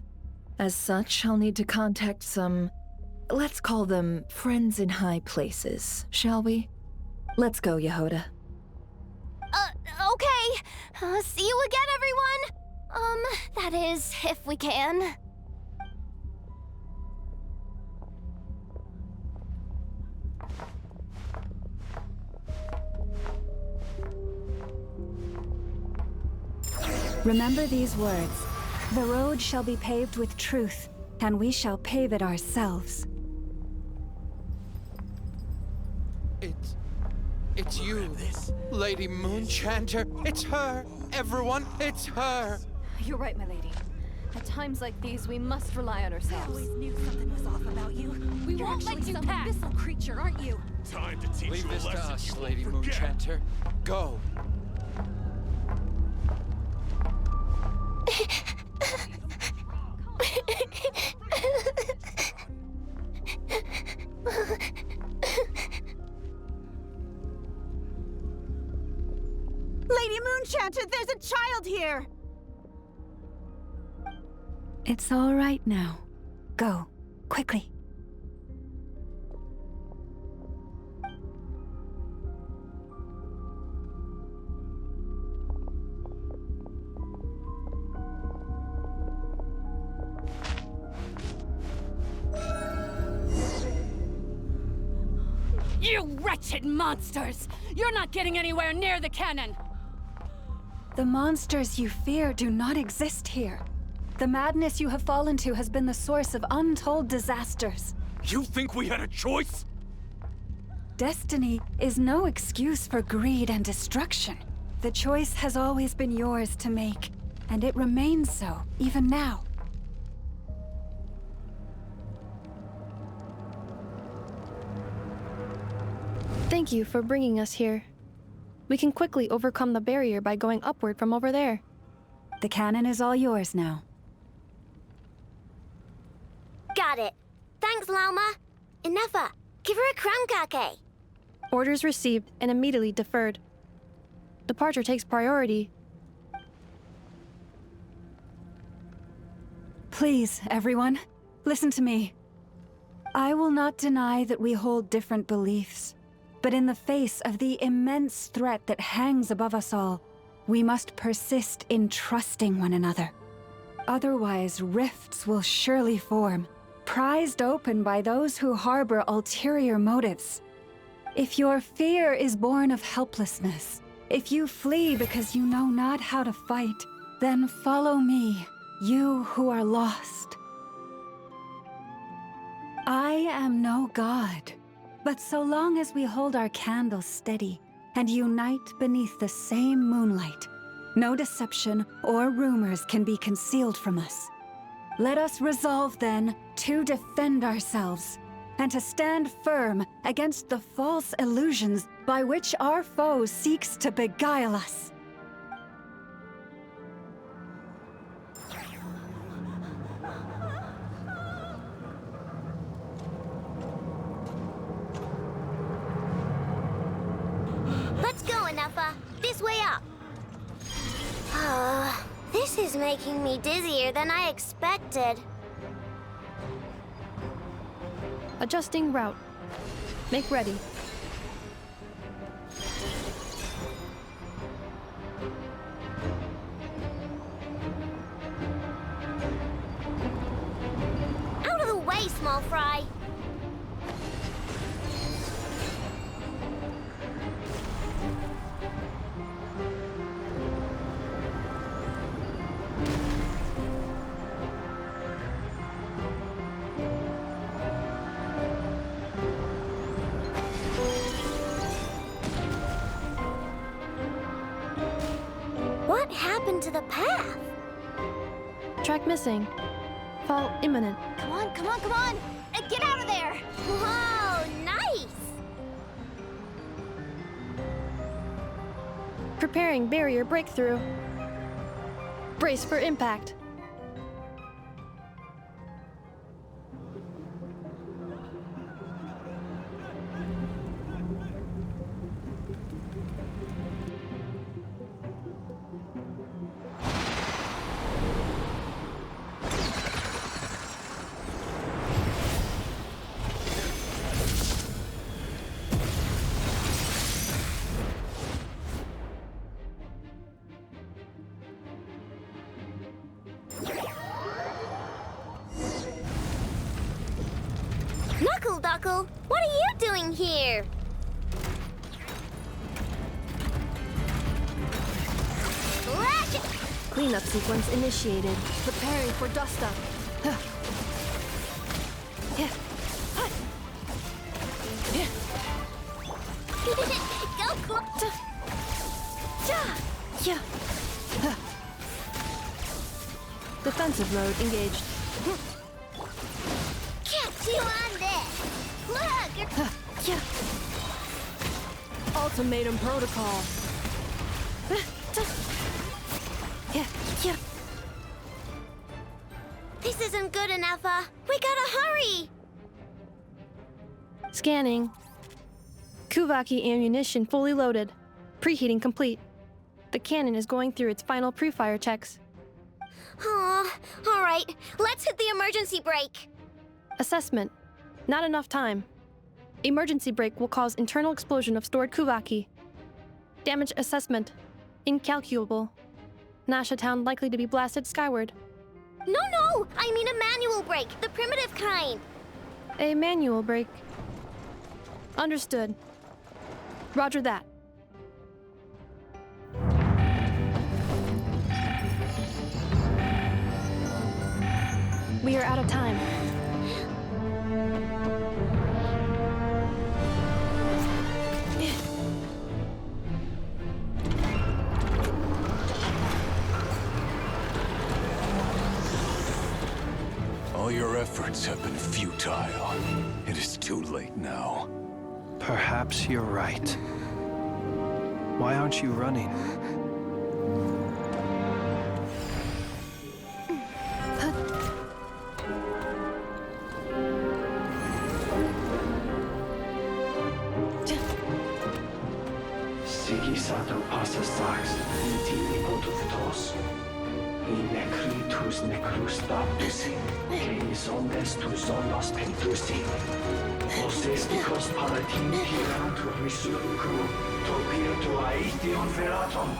As such, I'll need to contact some... let's call them friends in high places, shall we? Let's go, Yehoda. Okay. See you again, everyone. That is, if we can. Remember these words. The road shall be paved with truth, and we shall pave it ourselves. It's you, Lady Moonchanter. It's her. Everyone, it's her. You're right, my lady. At times like these, we must rely on ourselves. I always knew something was off about you. We won't let you pass. Abyssal creature, aren't you? Time to teach Leave you a this to lesson us, you Lady won't forget. Moonchanter. Go. Lady Moonchanter, there's a child here! It's all right now. Go, quickly. You wretched monsters! You're not getting anywhere near the cannon! The monsters you fear do not exist here. The madness you have fallen to has been the source of untold disasters. You think we had a choice? Destiny is no excuse for greed and destruction. The choice has always been yours to make, and it remains so, even now. Thank you for bringing us here. We can quickly overcome the barrier by going upward from over there. The cannon is all yours now. Got it. Thanks, Lauma. Inefa, give her a crankake. Orders received and immediately deferred. Departure takes priority. Please, everyone, listen to me. I will not deny that we hold different beliefs. But in the face of the immense threat that hangs above us all, we must persist in trusting one another. Otherwise, rifts will surely form, prized open by those who harbor ulterior motives. If your fear is born of helplessness, if you flee because you know not how to fight, then follow me, you who are lost. I am no god. But so long as we hold our candles steady and unite beneath the same moonlight, no deception or rumors can be concealed from us. Let us resolve then to defend ourselves and to stand firm against the false illusions by which our foe seeks to beguile us. Anuffa. This way up. This is making me dizzier than I expected. Adjusting route. Make ready. Out of the way, small fry. What happened to the path? Track missing. Fall imminent. Come on, come on, come on! Get out of there! Whoa, nice! Preparing barrier breakthrough. Brace for impact. Knuckle, what are you doing here? Ratchet! Cleanup sequence initiated. Preparing for dust up. Go, Cl- Defensive mode engaged. Catch you on this! Look! Ultimatum protocol. This isn't good enough, we gotta hurry! Scanning. Kuvaki ammunition fully loaded. Preheating complete. The cannon is going through its final pre-fire checks. Aw, alright, let's hit the emergency brake. Assessment. Not enough time. Emergency brake will cause internal explosion of stored Kuvaki. Damage assessment. Incalculable. Nasha Town likely to be blasted skyward. No, I mean a manual brake, the primitive kind. A manual brake. Understood. Roger that. We are out of time. All your efforts have been futile. It is too late now. Perhaps you're right. Why aren't you running? Sigisato passa sax, intimi potuftos. In necritus necrus baptisi, cenis omnes tu zonos pentusi. Osesticos palatin piratur resurcu, topirtu aetion veratum.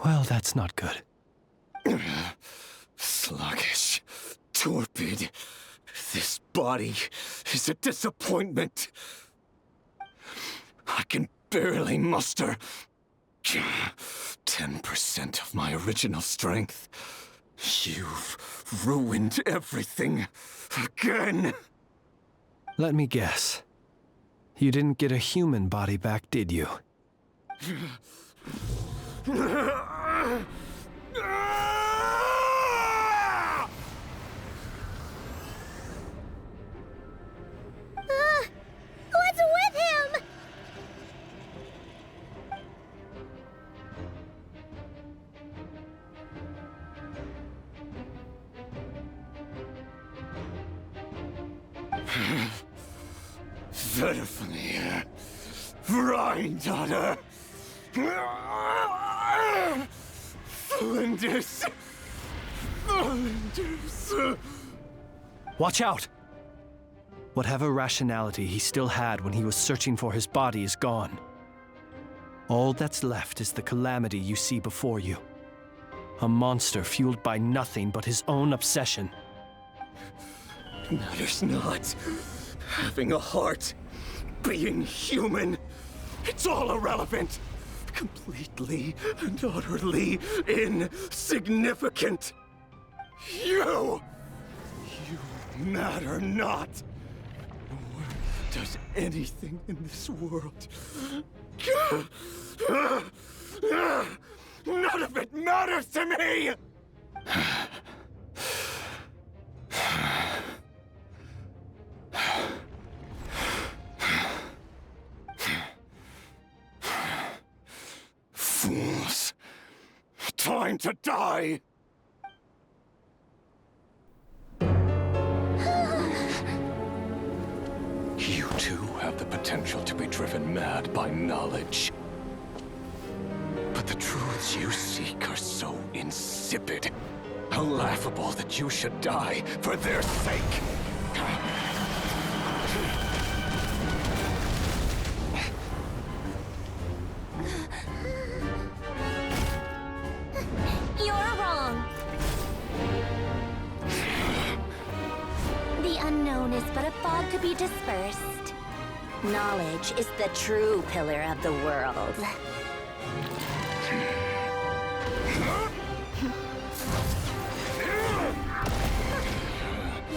Well, that's not good. Sluggish, torpid. This body is a disappointment. I can barely muster 10% of my original strength. You've ruined everything again. Let me guess. You didn't get a human body back, did you? What's with him? Verfnir, Rheindaughter, Flinders. Watch out! Whatever rationality he still had when he was searching for his body is gone. All that's left is the calamity you see before you. A monster fueled by nothing but his own obsession. Matters not. Having a heart, being human, it's all irrelevant. Completely and utterly insignificant. You matter not. Nor does anything in this world. None of it matters to me! Fools. Time to die! You too have the potential to be driven mad by knowledge. But the truths you seek are so insipid, how laughable that you should die for their sake. You're wrong. The unknown is but a fog to be dispersed. Knowledge is the true pillar of the world.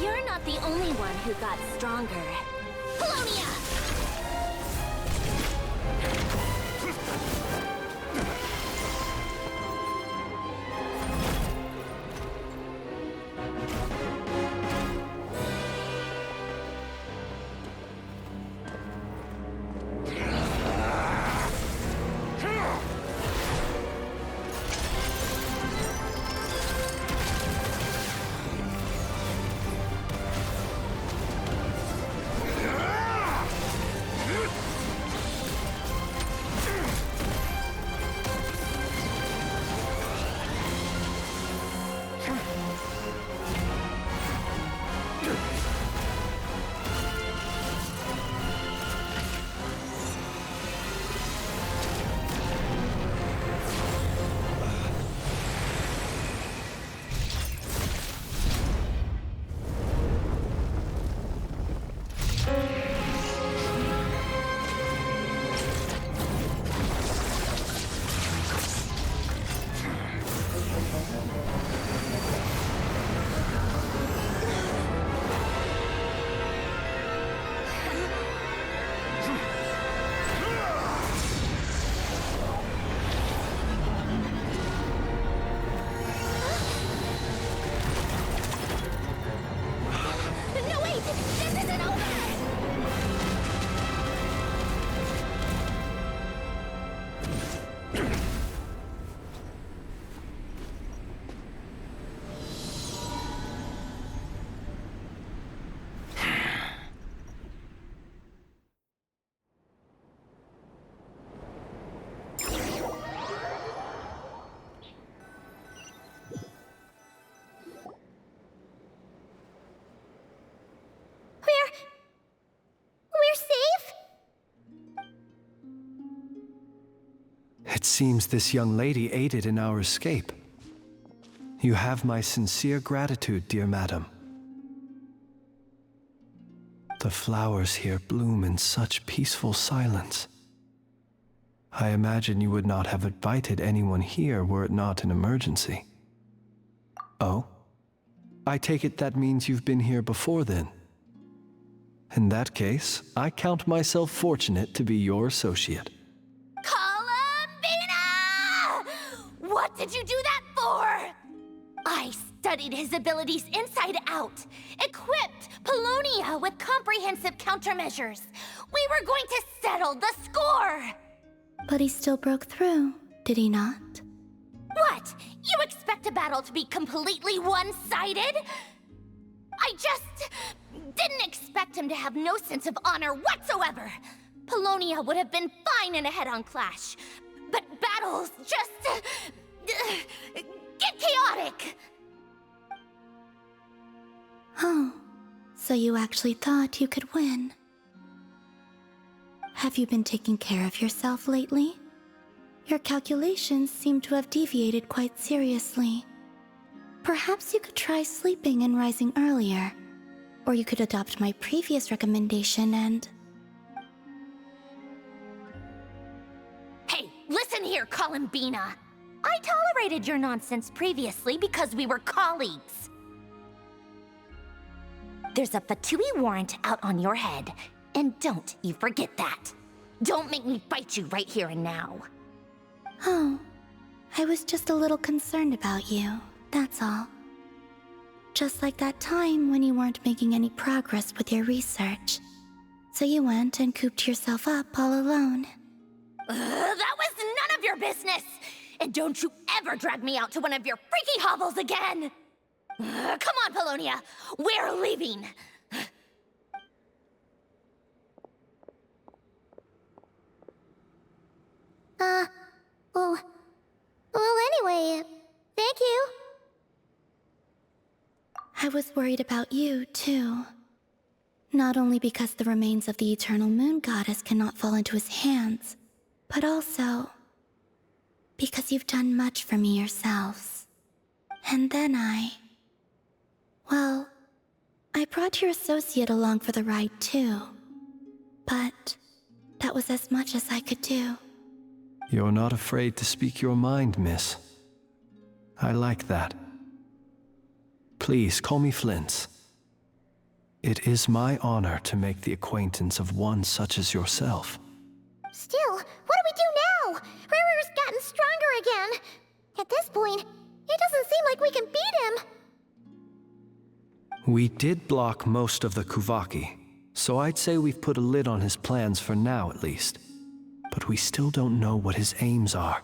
You're not the only one who got stronger. Polonia! It seems this young lady aided in our escape. You have my sincere gratitude, dear madam. The flowers here bloom in such peaceful silence. I imagine you would not have invited anyone here were it not an emergency. Oh? I take it that means you've been here before then. In that case, I count myself fortunate to be your associate. Columbina! What did you do that for? I studied his abilities inside out, equipped Polonia with comprehensive countermeasures. We were going to settle the score! But he still broke through, did he not? What? You expect a battle to be completely one-sided? I just didn't expect him to have no sense of honor whatsoever. Polonia would have been fine in a head-on clash, but battles just get chaotic. Oh, so you actually thought you could win. Have you been taking care of yourself lately? Your calculations seem to have deviated quite seriously. Perhaps you could try sleeping and rising earlier. Or you could adopt my previous recommendation and... Hey, listen here, Columbina. I tolerated your nonsense previously because we were colleagues. There's a Fatui warrant out on your head, and don't you forget that. Don't make me fight you right here and now. Oh, I was just a little concerned about you, that's all. Just like that time when you weren't making any progress with your research. So you went and cooped yourself up all alone. That was none of your business! And don't you ever drag me out to one of your freaky hovels again! Come on, Polonia! We're leaving! Well, anyway, thank you. I was worried about you, too. Not only because the remains of the Eternal Moon Goddess cannot fall into his hands, but also because you've done much for me yourselves. And then well, I brought your associate along for the ride, too. But that was as much as I could do. You're not afraid to speak your mind, miss. I like that. Please call me Flint's. It is my honor to make the acquaintance of one such as yourself. Still, what do we do now? Riri's gotten stronger again. At this point, it doesn't seem like we can beat him. We did block most of the Kuvaki, so I'd say we've put a lid on his plans for now at least. But we still don't know what his aims are,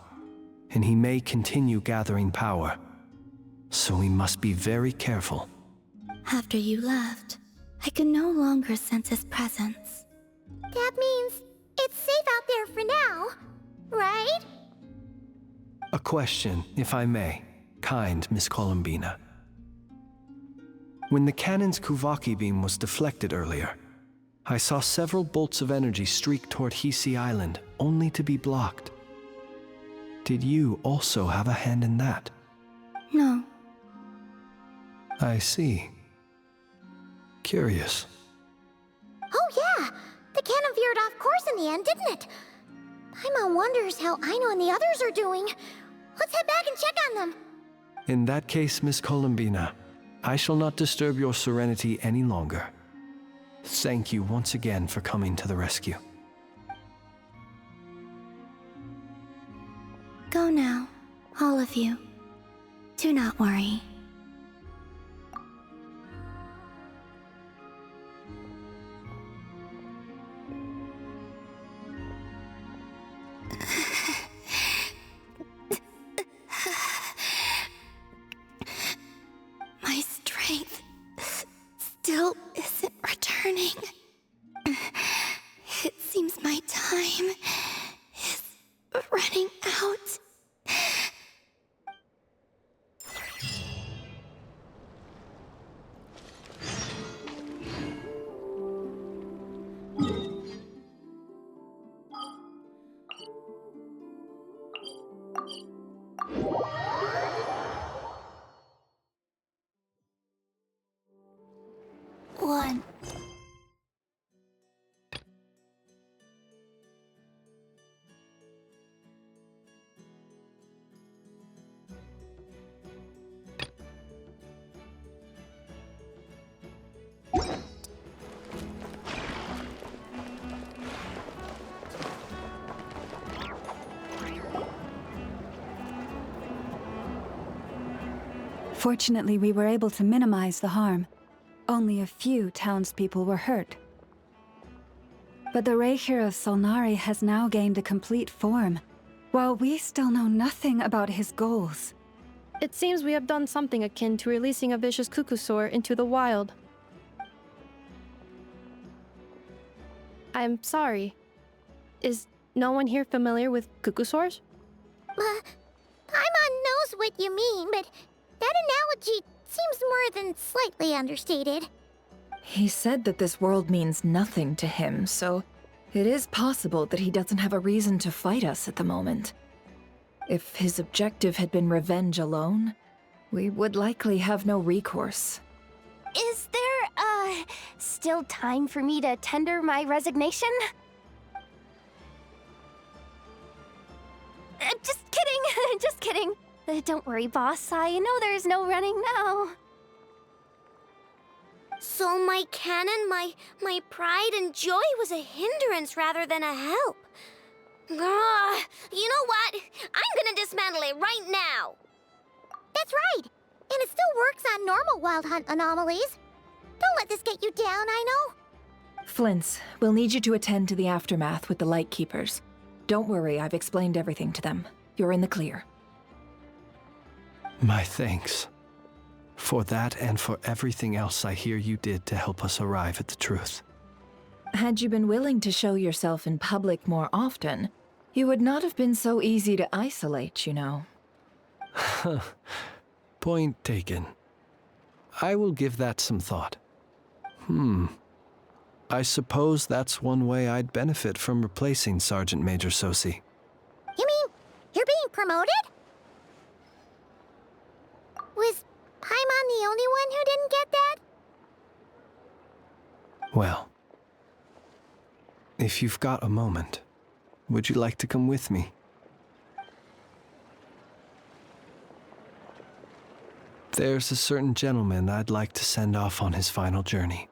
and he may continue gathering power. So we must be very careful. After you left, I could no longer sense his presence. That means it's safe out there for now, right? A question, if I may, kind Miss Columbina. When the cannon's Kuvaki beam was deflected earlier, I saw several bolts of energy streak toward Hisi Island, only to be blocked. Did you also have a hand in that? No. I see. Curious. Oh yeah! The cannon veered off course in the end, didn't it? Paimon wonders how Aino and the others are doing. Let's head back and check on them. In that case, Miss Columbina, I shall not disturb your serenity any longer. Thank you once again for coming to the rescue. Go now, all of you. Do not worry. My strength still isn't returning. It seems my time is running out. Fortunately, we were able to minimize the harm. Only a few townspeople were hurt. But the Reikir of Solnari has now gained a complete form, while we still know nothing about his goals. It seems we have done something akin to releasing a vicious Kukusaur into the wild. I'm sorry. Is no one here familiar with Kukusaurs? Paimon knows what you mean, but that analogy seems more than slightly understated. He said that this world means nothing to him, so it is possible that he doesn't have a reason to fight us at the moment. If his objective had been revenge alone, we would likely have no recourse. Is there, still time for me to tender my resignation? Just kidding, just kidding. Don't worry, boss. I know there's no running now. So my canon, my pride and joy was a hindrance rather than a help. You know what? I'm gonna dismantle it right now. That's right. And it still works on normal wild hunt anomalies. Don't let this get you down, I know. Flint's, we'll need you to attend to the aftermath with the Lightkeepers. Don't worry, I've explained everything to them. You're in the clear. My thanks. For that and for everything else I hear you did to help us arrive at the truth. Had you been willing to show yourself in public more often, you would not have been so easy to isolate, you know. Point taken. I will give that some thought. I suppose that's one way I'd benefit from replacing Sergeant Major Sosi. You mean you're being promoted? Was Paimon the only one who didn't get that? Well, if you've got a moment, would you like to come with me? There's a certain gentleman I'd like to send off on his final journey.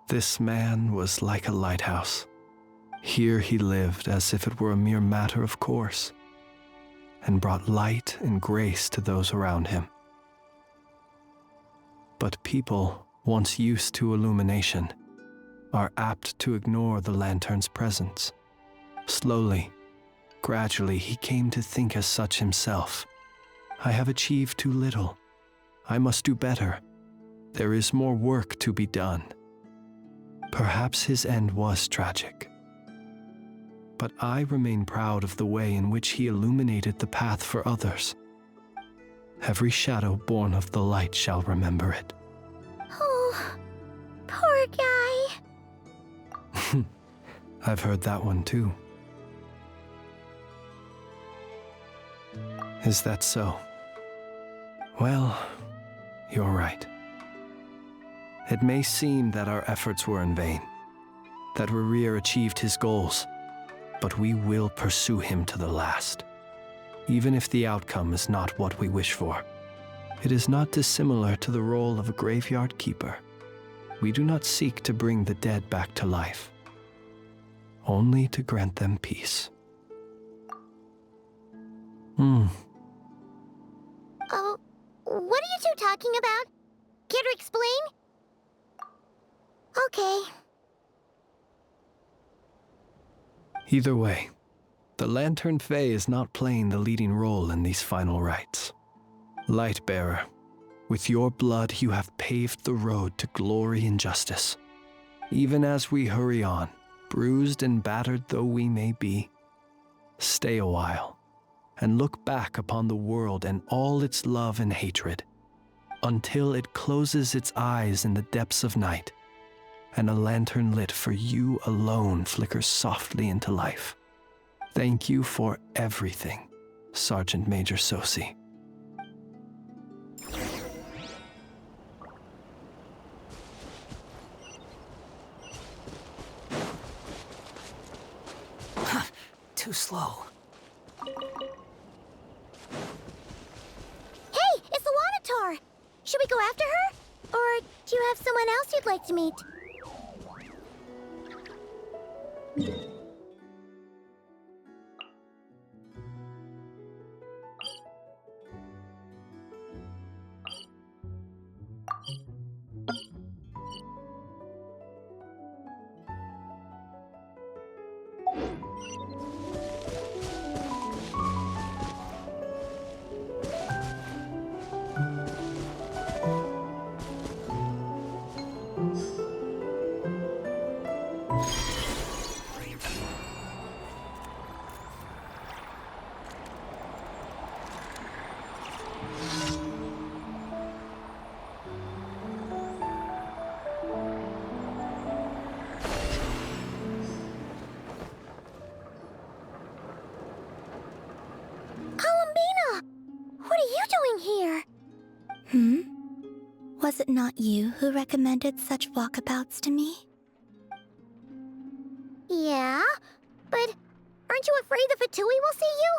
This man was like a lighthouse. Here he lived as if it were a mere matter of course, and brought light and grace to those around him. But people, once used to illumination, are apt to ignore the lantern's presence. Slowly, gradually, he came to think as such himself. I have achieved too little. I must do better. There is more work to be done. Perhaps his end was tragic. But I remain proud of the way in which he illuminated the path for others. Every shadow born of the light shall remember it. Oh, poor guy. I've heard that one too. Is that so? Well, you're right. It may seem that our efforts were in vain, that Rerir achieved his goals, but we will pursue him to the last, even if the outcome is not what we wish for. It is not dissimilar to the role of a graveyard keeper. We do not seek to bring the dead back to life, only to grant them peace. Oh, what are you two talking about? Care to explain? Okay. Either way, the Lantern Fae is not playing the leading role in these final rites. Lightbearer, with your blood you have paved the road to glory and justice. Even as we hurry on, bruised and battered though we may be, stay a while and look back upon the world and all its love and hatred, until it closes its eyes in the depths of night, and a lantern lit for you alone flickers softly into life. Thank you for everything, Sergeant Major Sosi. Too slow. go after her? Or do you have someone else you'd like to meet? What are you doing here? Was it not you who recommended such walkabouts to me? Yeah, but aren't you afraid the Fatui will see you?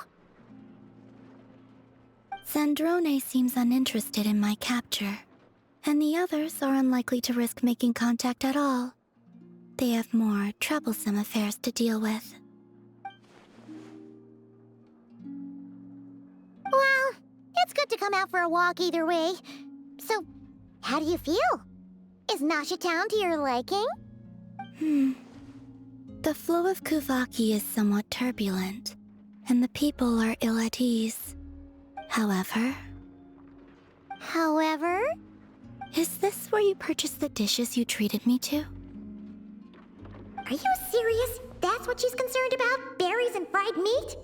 Sandrone seems uninterested in my capture, and the others are unlikely to risk making contact at all. They have more troublesome affairs to deal with. Well, it's good to come out for a walk either way. So, how do you feel? Is Nasha Town to your liking? The flow of Kuvaki is somewhat turbulent, and the people are ill at ease. However... Is this where you purchased the dishes you treated me to? Are you serious? That's what she's concerned about? Berries and fried meat?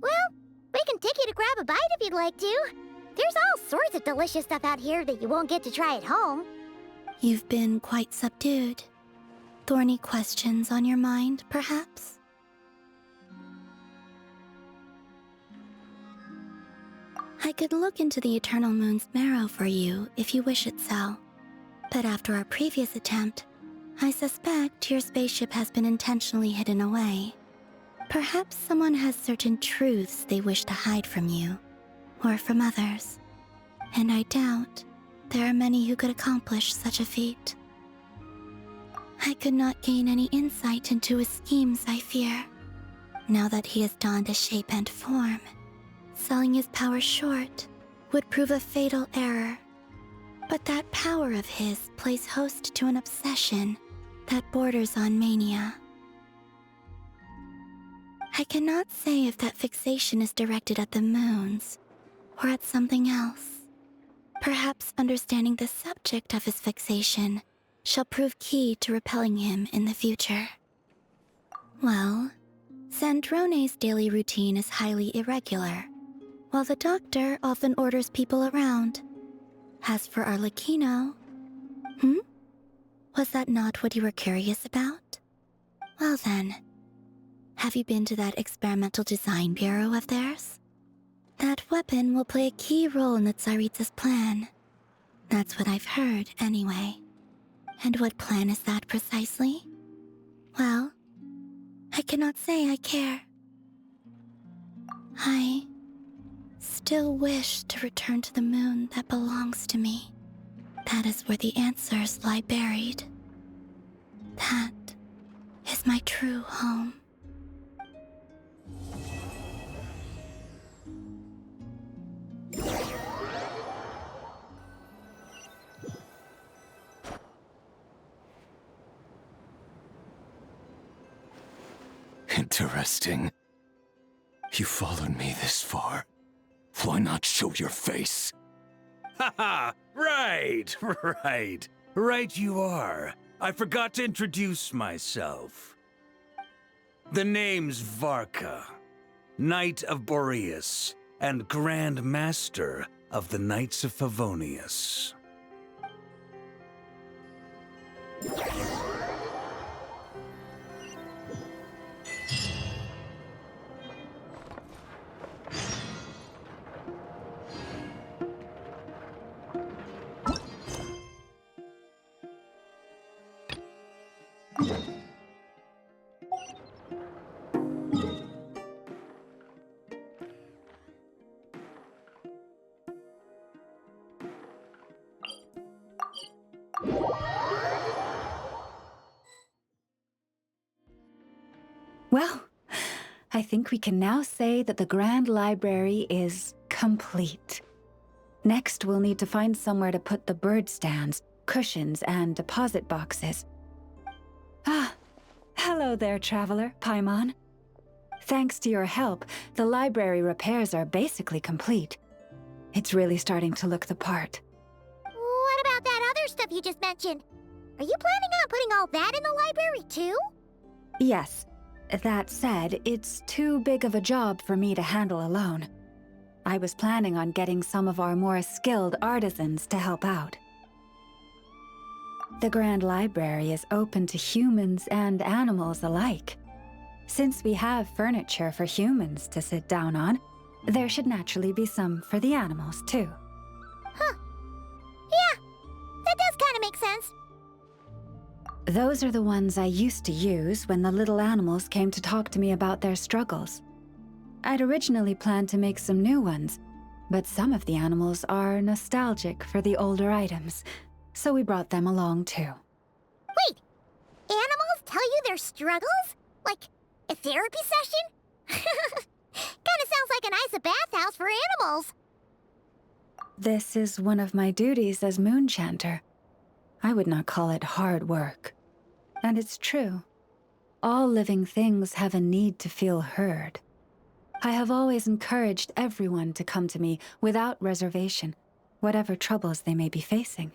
Well, we can take you to grab a bite if you'd like to. There's all sorts of delicious stuff out here that you won't get to try at home. You've been quite subdued. Thorny questions on your mind, perhaps? I could look into the Eternal Moon's marrow for you if you wish it so. But after our previous attempt, I suspect your spaceship has been intentionally hidden away. Perhaps someone has certain truths they wish to hide from you, or from others. And I doubt there are many who could accomplish such a feat. I could not gain any insight into his schemes, I fear. Now that he has donned a shape and form, selling his power short would prove a fatal error. But that power of his plays host to an obsession that borders on mania. I cannot say if that fixation is directed at the moons or at something else. Perhaps understanding the subject of his fixation shall prove key to repelling him in the future. Well, Sandrone's daily routine is highly irregular, while the doctor often orders people around. As for Arlecchino... Was that not what you were curious about? Well then, have you been to that experimental design bureau of theirs? That weapon will play a key role in the Tsaritsa's plan. That's what I've heard, anyway. And what plan is that precisely? Well, I cannot say I care. I still wish to return to the moon that belongs to me. That is where the answers lie buried. That is my true home. Interesting. You followed me this far. Why not show your face? Haha! Right, right. Right you are. I forgot to introduce myself. The name's Varka, Knight of Boreas, and Grand Master of the Knights of Favonius. Well, I think we can now say that the Grand Library is complete. Next, we'll need to find somewhere to put the bird stands, cushions, and deposit boxes. Ah, hello there, traveler, Paimon. Thanks to your help, the library repairs are basically complete. It's really starting to look the part. What about that other stuff you just mentioned? Are you planning on putting all that in the library too? Yes. That said, it's too big of a job for me to handle alone. I was planning on getting some of our more skilled artisans to help out. The Grand Library is open to humans and animals alike. Since we have furniture for humans to sit down on, there should naturally be some for the animals too. Huh. Yeah, that does kind of make sense. Those are the ones I used to use when the little animals came to talk to me about their struggles. I'd originally planned to make some new ones, but some of the animals are nostalgic for the older items, so we brought them along too. Wait, animals tell you their struggles? Like a therapy session? Kinda sounds like a nice bathhouse for animals. This is one of my duties as Moonchanter. I would not call it hard work. And it's true. All living things have a need to feel heard. I have always encouraged everyone to come to me without reservation, whatever troubles they may be facing.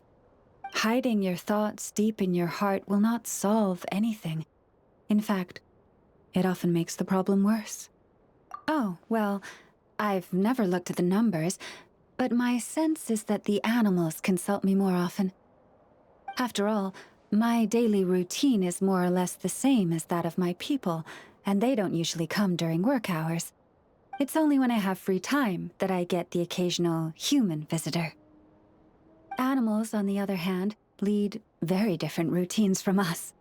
Hiding your thoughts deep in your heart will not solve anything. In fact, it often makes the problem worse. Oh, well, I've never looked at the numbers, but my sense is that the animals consult me more often. After all, my daily routine is more or less the same as that of my people, and they don't usually come during work hours. It's only when I have free time that I get the occasional human visitor. Animals, on the other hand, lead very different routines from us.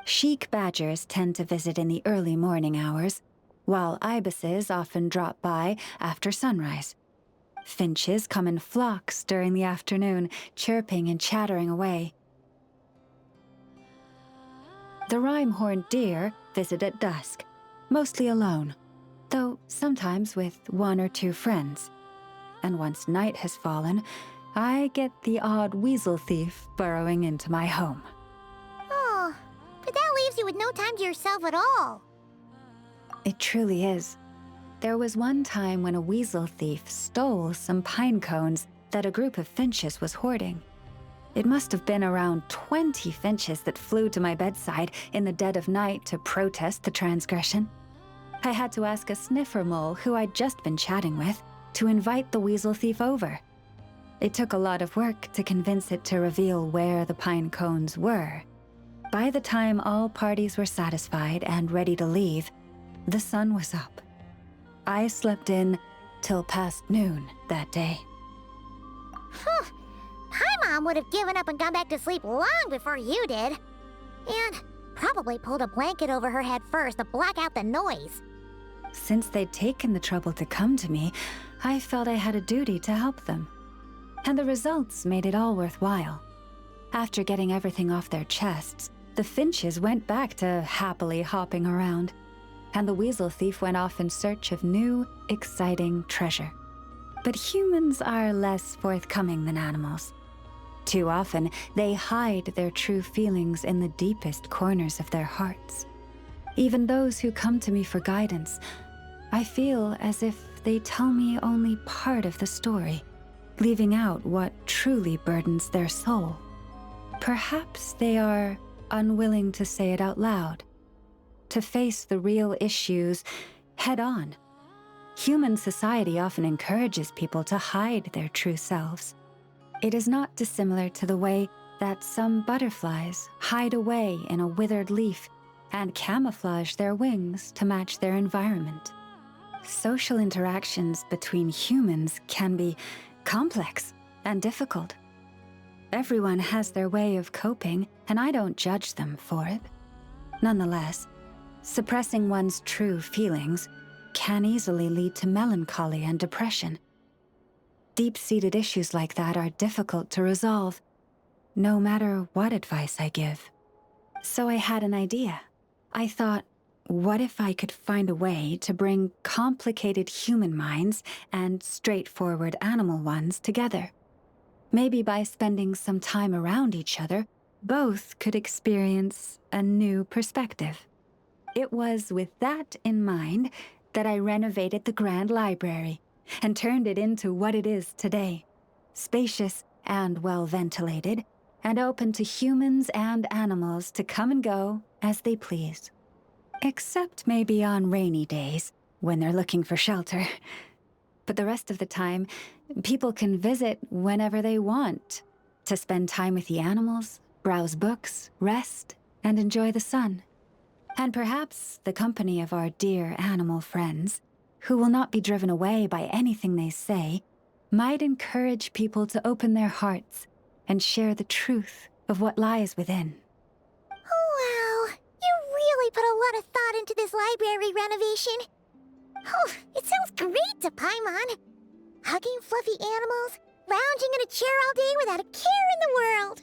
Sheik badgers tend to visit in the early morning hours, while ibises often drop by after sunrise. Finches come in flocks during the afternoon, chirping and chattering away. The rhyme-horned deer visit at dusk, mostly alone, though sometimes with one or two friends. And once night has fallen, I get the odd weasel thief burrowing into my home. Oh, but that leaves you with no time to yourself at all. It truly is. There was one time when a weasel thief stole some pine cones that a group of finches was hoarding. It must have been around 20 finches that flew to my bedside in the dead of night to protest the transgression. I had to ask a sniffer mole who I'd just been chatting with to invite the weasel thief over. It took a lot of work to convince it to reveal where the pine cones were. By the time all parties were satisfied and ready to leave, the sun was up. I slept in till past noon that day. Huh. My mom would have given up and gone back to sleep long before you did. And probably pulled a blanket over her head first to block out the noise. Since they'd taken the trouble to come to me, I felt I had a duty to help them. And the results made it all worthwhile. After getting everything off their chests, the finches went back to happily hopping around, and the weasel thief went off in search of new, exciting treasure. But humans are less forthcoming than animals. Too often, they hide their true feelings in the deepest corners of their hearts. Even those who come to me for guidance, I feel as if they tell me only part of the story, leaving out what truly burdens their soul. Perhaps they are unwilling to say it out loud, to face the real issues head on. Human society often encourages people to hide their true selves. It is not dissimilar to the way that some butterflies hide away in a withered leaf and camouflage their wings to match their environment. Social interactions between humans can be complex and difficult. Everyone has their way of coping, and I don't judge them for it. Nonetheless, suppressing one's true feelings can easily lead to melancholy and depression. Deep-seated issues like that are difficult to resolve, no matter what advice I give. So I had an idea. I thought, what if I could find a way to bring complicated human minds and straightforward animal ones together? Maybe by spending some time around each other, both could experience a new perspective. It was with that in mind that I renovated the Grand Library and turned it into what it is today. Spacious and well-ventilated, and open to humans and animals to come and go as they please. Except maybe on rainy days, when they're looking for shelter. But the rest of the time, people can visit whenever they want, to spend time with the animals, browse books, rest, and enjoy the sun. And perhaps the company of our dear animal friends, who will not be driven away by anything they say, might encourage people to open their hearts and share the truth of what lies within. Wow, you really put a lot of thought into this library renovation. Oh, it sounds great to Paimon. Hugging fluffy animals, lounging in a chair all day without a care in the world.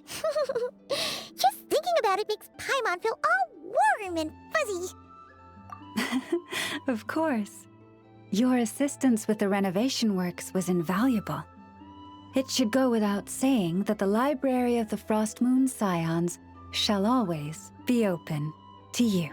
Just thinking about it makes Paimon feel all warm and fuzzy. Of course. Your assistance with the renovation works was invaluable. It should go without saying that the Library of the Frostmoon Scions shall always be open to you.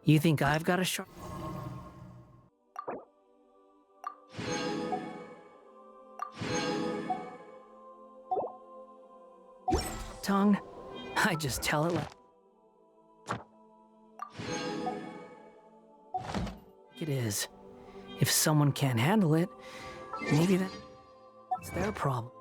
You think I've got a sharp tongue? I just tell it like it is. If someone can't handle it, maybe that's their problem.